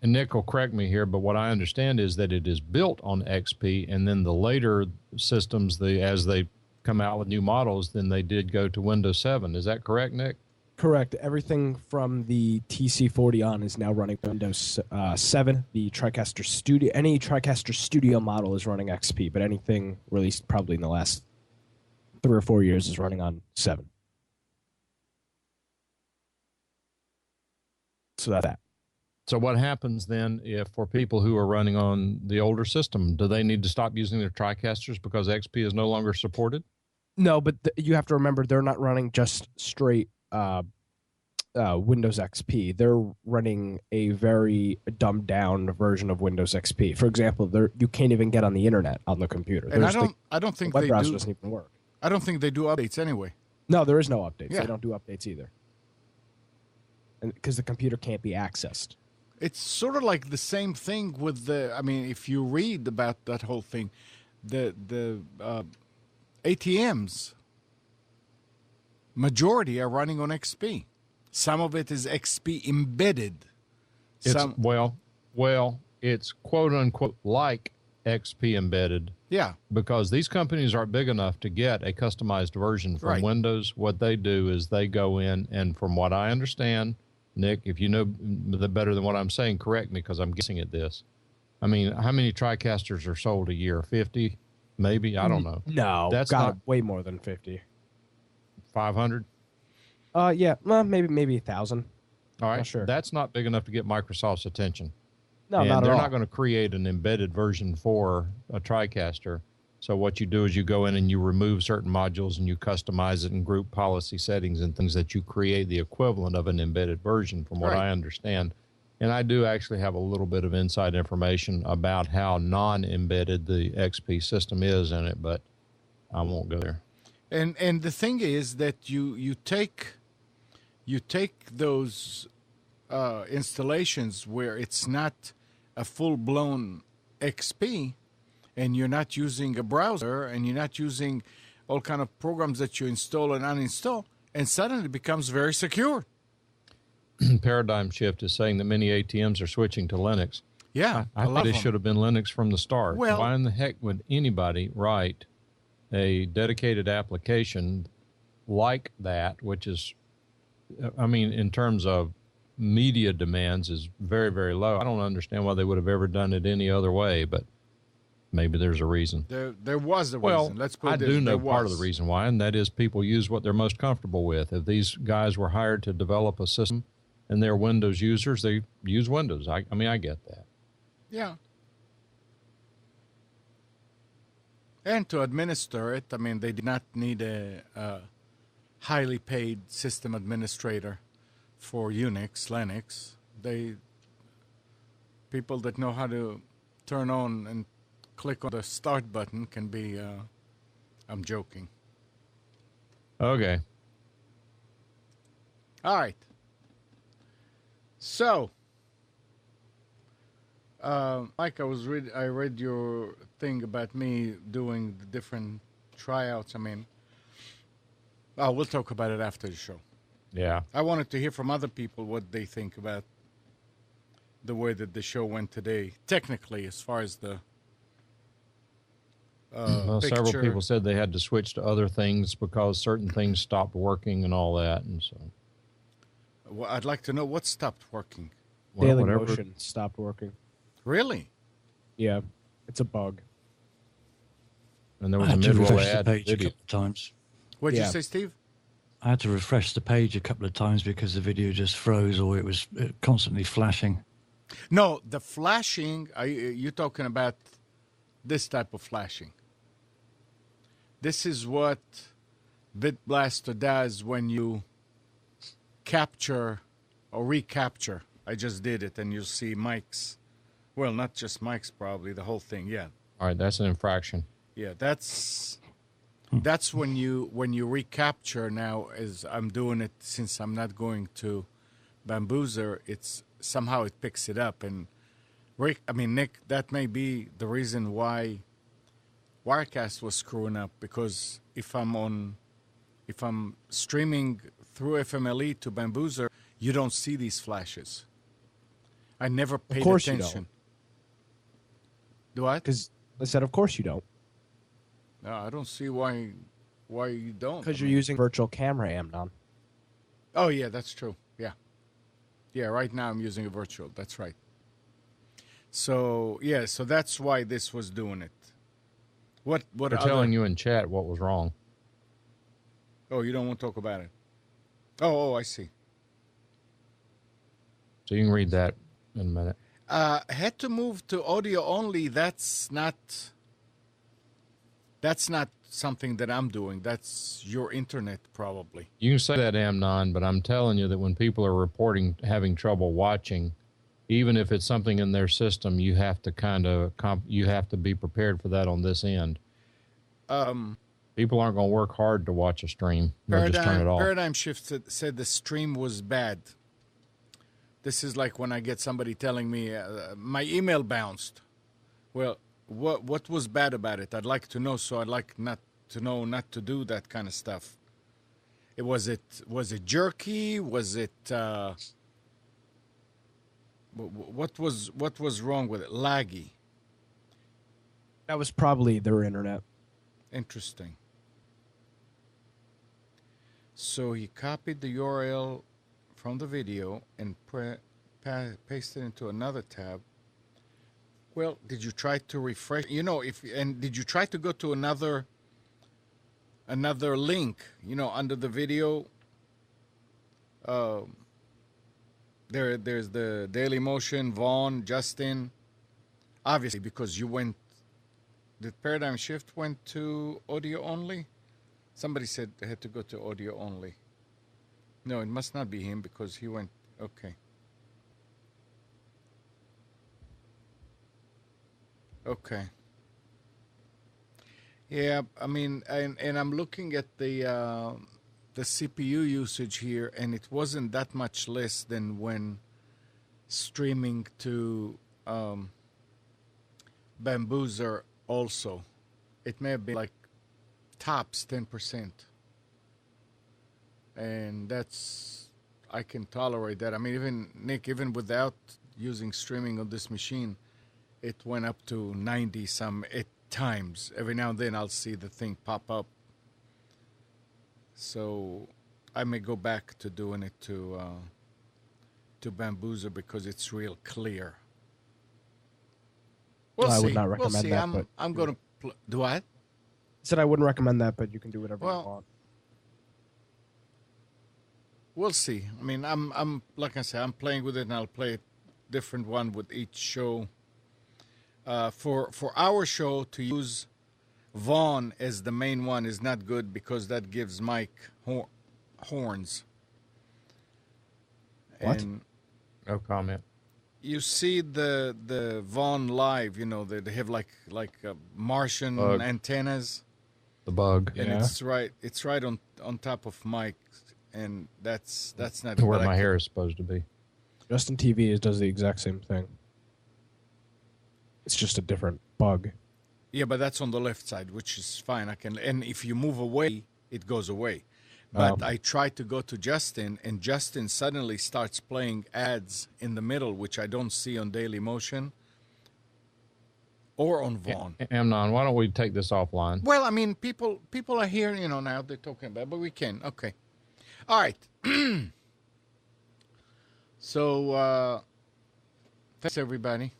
And Nick will correct me here, but what I understand is that it is built on XP, and then the later systems, as they come out with new models, then they did go to Windows 7. Is that correct, Nick? Correct. Everything from the TC40 on is now running Windows 7. The TriCaster Studio, any TriCaster Studio model is running XP, but anything released probably in the last 3 or 4 years is running on 7. So that's that. So what happens then if for people who are running on the older system, do they need to stop using their TriCasters because XP is no longer supported? No, but you have to remember they're not running just straight Windows XP. They're running a very dumbed down version of Windows XP. For example, you can't even get on the internet on the computer. And I don't think the web they browser do. Doesn't even work. I don't think they do updates anyway. No, there is no updates. Yeah. They don't do updates either, and because the computer can't be accessed. It's sort of like the same thing with if you read about that whole thing, the ATMs, majority are running on XP. Some of it is XP embedded. It's it's quote unquote like XP embedded. Yeah. Because these companies aren't big enough to get a customized version from Right. Windows. What they do is they go in, and from what I understand, Nick, if you know better than what I'm saying, correct me because I'm guessing at this. I mean, how many TriCasters are sold a year? 50, maybe? I don't know. No, That's got not way more than 50. 500? Yeah, well, maybe 1,000. All right. Not sure. That's not big enough to get Microsoft's attention. No, and not at they're all. not going to create an embedded version for a TriCaster. So what you do is you go in and you remove certain modules and you customize it in group policy settings and things that you create the equivalent of an embedded version from what Right. I understand. And I do actually have a little bit of inside information about how non-embedded the XP system is in it, but I won't go there. And the thing is that you take those installations where it's not a full-blown XP, and you're not using a browser, and you're not using all kind of programs that you install and uninstall, and suddenly it becomes very secure. Paradigm Shift is saying that many ATMs are switching to Linux. Yeah, I love think it them. should have been Linux from the start. Well- Why in the heck would anybody write a dedicated application like that, which is, I mean, in terms of media demands, is very, very low. I don't understand why they would have ever done it any other way, but maybe there's a reason. There was a Well, reason. Let's put I it this, do know there part of was. the reason why, and that is people use what they're most comfortable with. If these guys were hired to develop a system and they're Windows users, they use Windows. I mean, I get that. Yeah. And to administer it, I mean, they did not need a highly paid system administrator for Unix, Linux. People that know how to turn on and click on the start button can be, I'm joking. Okay. All right. So, Mike, I read your thing about me doing the different tryouts. I mean, we'll talk about it after the show. Yeah. I wanted to hear from other people what they think about the way that the show went today. Technically, as far as the Well, several picture. people said they had to switch to other things because certain things stopped working and all that, and so Well, I'd like to know what stopped working. well, Daily whatever. Motion stopped working. Really? Yeah, it's a bug. And there was I a had to mid-roll refresh the ad page a video. couple of times. What'd you Yeah. say, Steve? I had to refresh the page a couple of times because the video just froze or it was constantly flashing. No, the flashing, you're talking about this type of flashing. This is what BitBlaster does when you capture or recapture. I just did it, and you'll see Mike's. Well, not just Mike's, probably the whole thing. Yeah, All right, that's an infraction. yeah. That's when you recapture. Now, as I'm doing it, since I'm not going to Bamboozer, it's somehow it picks it up. And Rick, I mean Nick, that may be the reason why Wirecast was screwing up, because if I'm streaming through FMLE to Bamboozer, you don't see these flashes. I never paid course you attention. Do what? Because I said, of course you don't. No, I don't see why you don't. Because you're using virtual camera, Amnon. Oh yeah, that's true. Yeah. Right now I'm using a virtual. That's right. So yeah, so that's why this was doing it. What They're other? telling you in chat what was wrong. Oh, you don't want to talk about it. Oh, I see. So you can read that in a minute. Had to move to audio only. That's not something that I'm doing. That's your internet, probably. You can say that, Amnon, but I'm telling you that when people are reporting having trouble watching, even if it's something in their system, you have to you have to be prepared for that on this end. People aren't going to work hard to watch a stream. They'll just turn it off. Paradigm Shift said the stream was bad. This is like when I get somebody telling me my email bounced. Well, what was bad about it? I'd like to know, so I'd like not to know not to do that kind of stuff. Was it jerky? Was it what was wrong with it? Laggy. That was probably their internet. Interesting. So he copied the URL from the video and pasted it into another tab. Well, did you try to refresh? Did you try to go to another link? Under the video. There's the Daily Motion, Vaughn, Justin. Obviously, because you went. Did Paradigm Shift went to audio only? Somebody said they had to go to audio only. No, it must not be him because he went. Okay. Okay. Yeah, I mean, and I'm looking at the CPU usage here, and it wasn't that much less than when streaming to Bambuser also. It may have been like tops 10%. And I can tolerate that. I mean, even Nick, even without using streaming on this machine, it went up to 90 some times. Every now and then I'll see the thing pop up. So I may go back to doing it to Bambuser because it's real clear. We'll see. I would not recommend we'll see. that. I'm going to do what? I said I wouldn't recommend that, but you can do whatever you want. We'll see. I mean, I'm like I said, I'm playing with it, and I'll play a different one with each show. For our show, to use Vaughn as the main one is not good because that gives Mike horns. What? And No comment. you see the Vaughn Live, they have like Martian Bug. antennas, The bug. and Yeah. it's right on top of Mike, and that's not Where but I my can- hair is supposed to be. Justin TV does the exact same thing. It's just a different bug. Yeah, but that's on the left side, which is fine. And if you move away, it goes away. But I try to go to Justin, and Justin suddenly starts playing ads in the middle, which I don't see on Daily Motion or on Vaughn. Amnon, why don't we take this offline? Well, I mean, people are here, now they're talking about it, but we can. Okay. All right. So, thanks, everybody.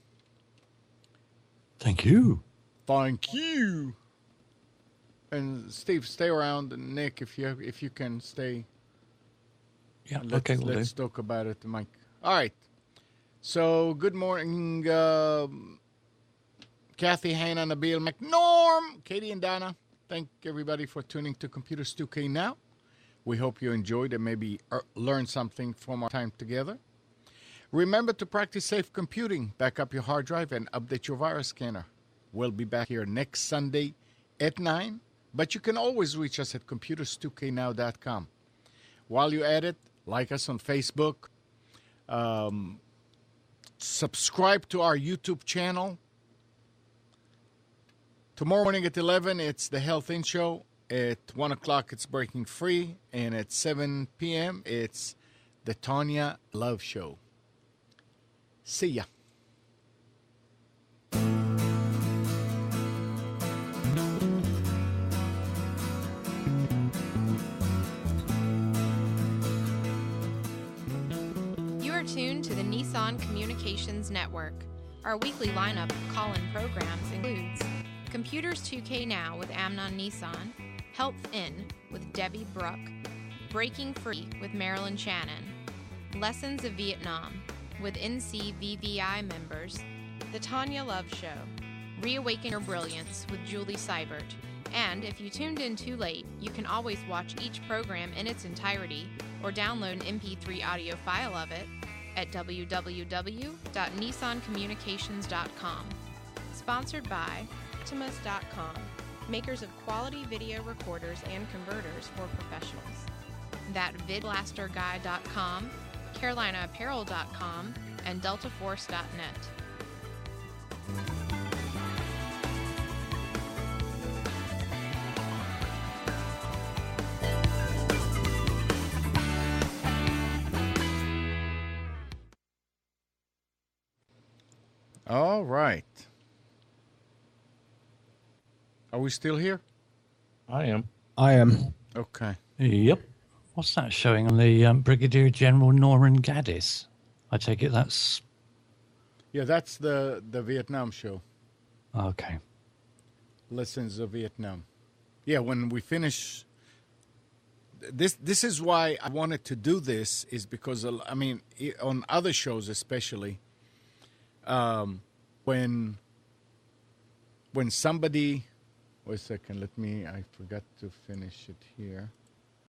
Thank you. Thank you. And Steve, stay around, and Nick, if you can stay. Yeah, Let's talk about it, Mike. All right. So, good morning, Kathy, Hannah, Nabil, McNorm, Katie, and Donna. Thank everybody for tuning to Computers 2K Now. We hope you enjoyed and maybe learned something from our time together. Remember to practice safe computing, back up your hard drive, and update your virus scanner. We'll be back here next Sunday at 9, but you can always reach us at computers2know.com. While you're at it, like us on Facebook, subscribe to our YouTube channel. Tomorrow morning at 11, it's the Health In Show. At 1 o'clock, it's Breaking Free. And at 7 p.m., it's the Tanya Love Show. See ya. You are tuned to the Nissan Communications Network. Our weekly lineup of call-in programs includes Computers 2K Now with Amnon Nissan, Health In with Debbie Bruck, Breaking Free with Marilyn Shannon, Lessons of Vietnam with NCVVI members, The Tanya Love Show, Reawaken Your Brilliance with Julie Seibert, and if you tuned in too late, you can always watch each program in its entirety or download an MP3 audio file of it at www.nissancommunications.com. Sponsored by Optimus.com, makers of quality video recorders and converters for professionals. That vidblasterguy.com, CarolinaApparel.com, and DeltaForce.net. All right. Are we still here? I am. I am. Okay. Yep. What's that showing on the Brigadier General Norman Gaddis? I take it that's... Yeah, that's the Vietnam show. Okay. Lessons of Vietnam. Yeah, when we finish... This is why I wanted to do this, is because, I mean, on other shows especially, when somebody... Wait a second, I forgot to finish it here.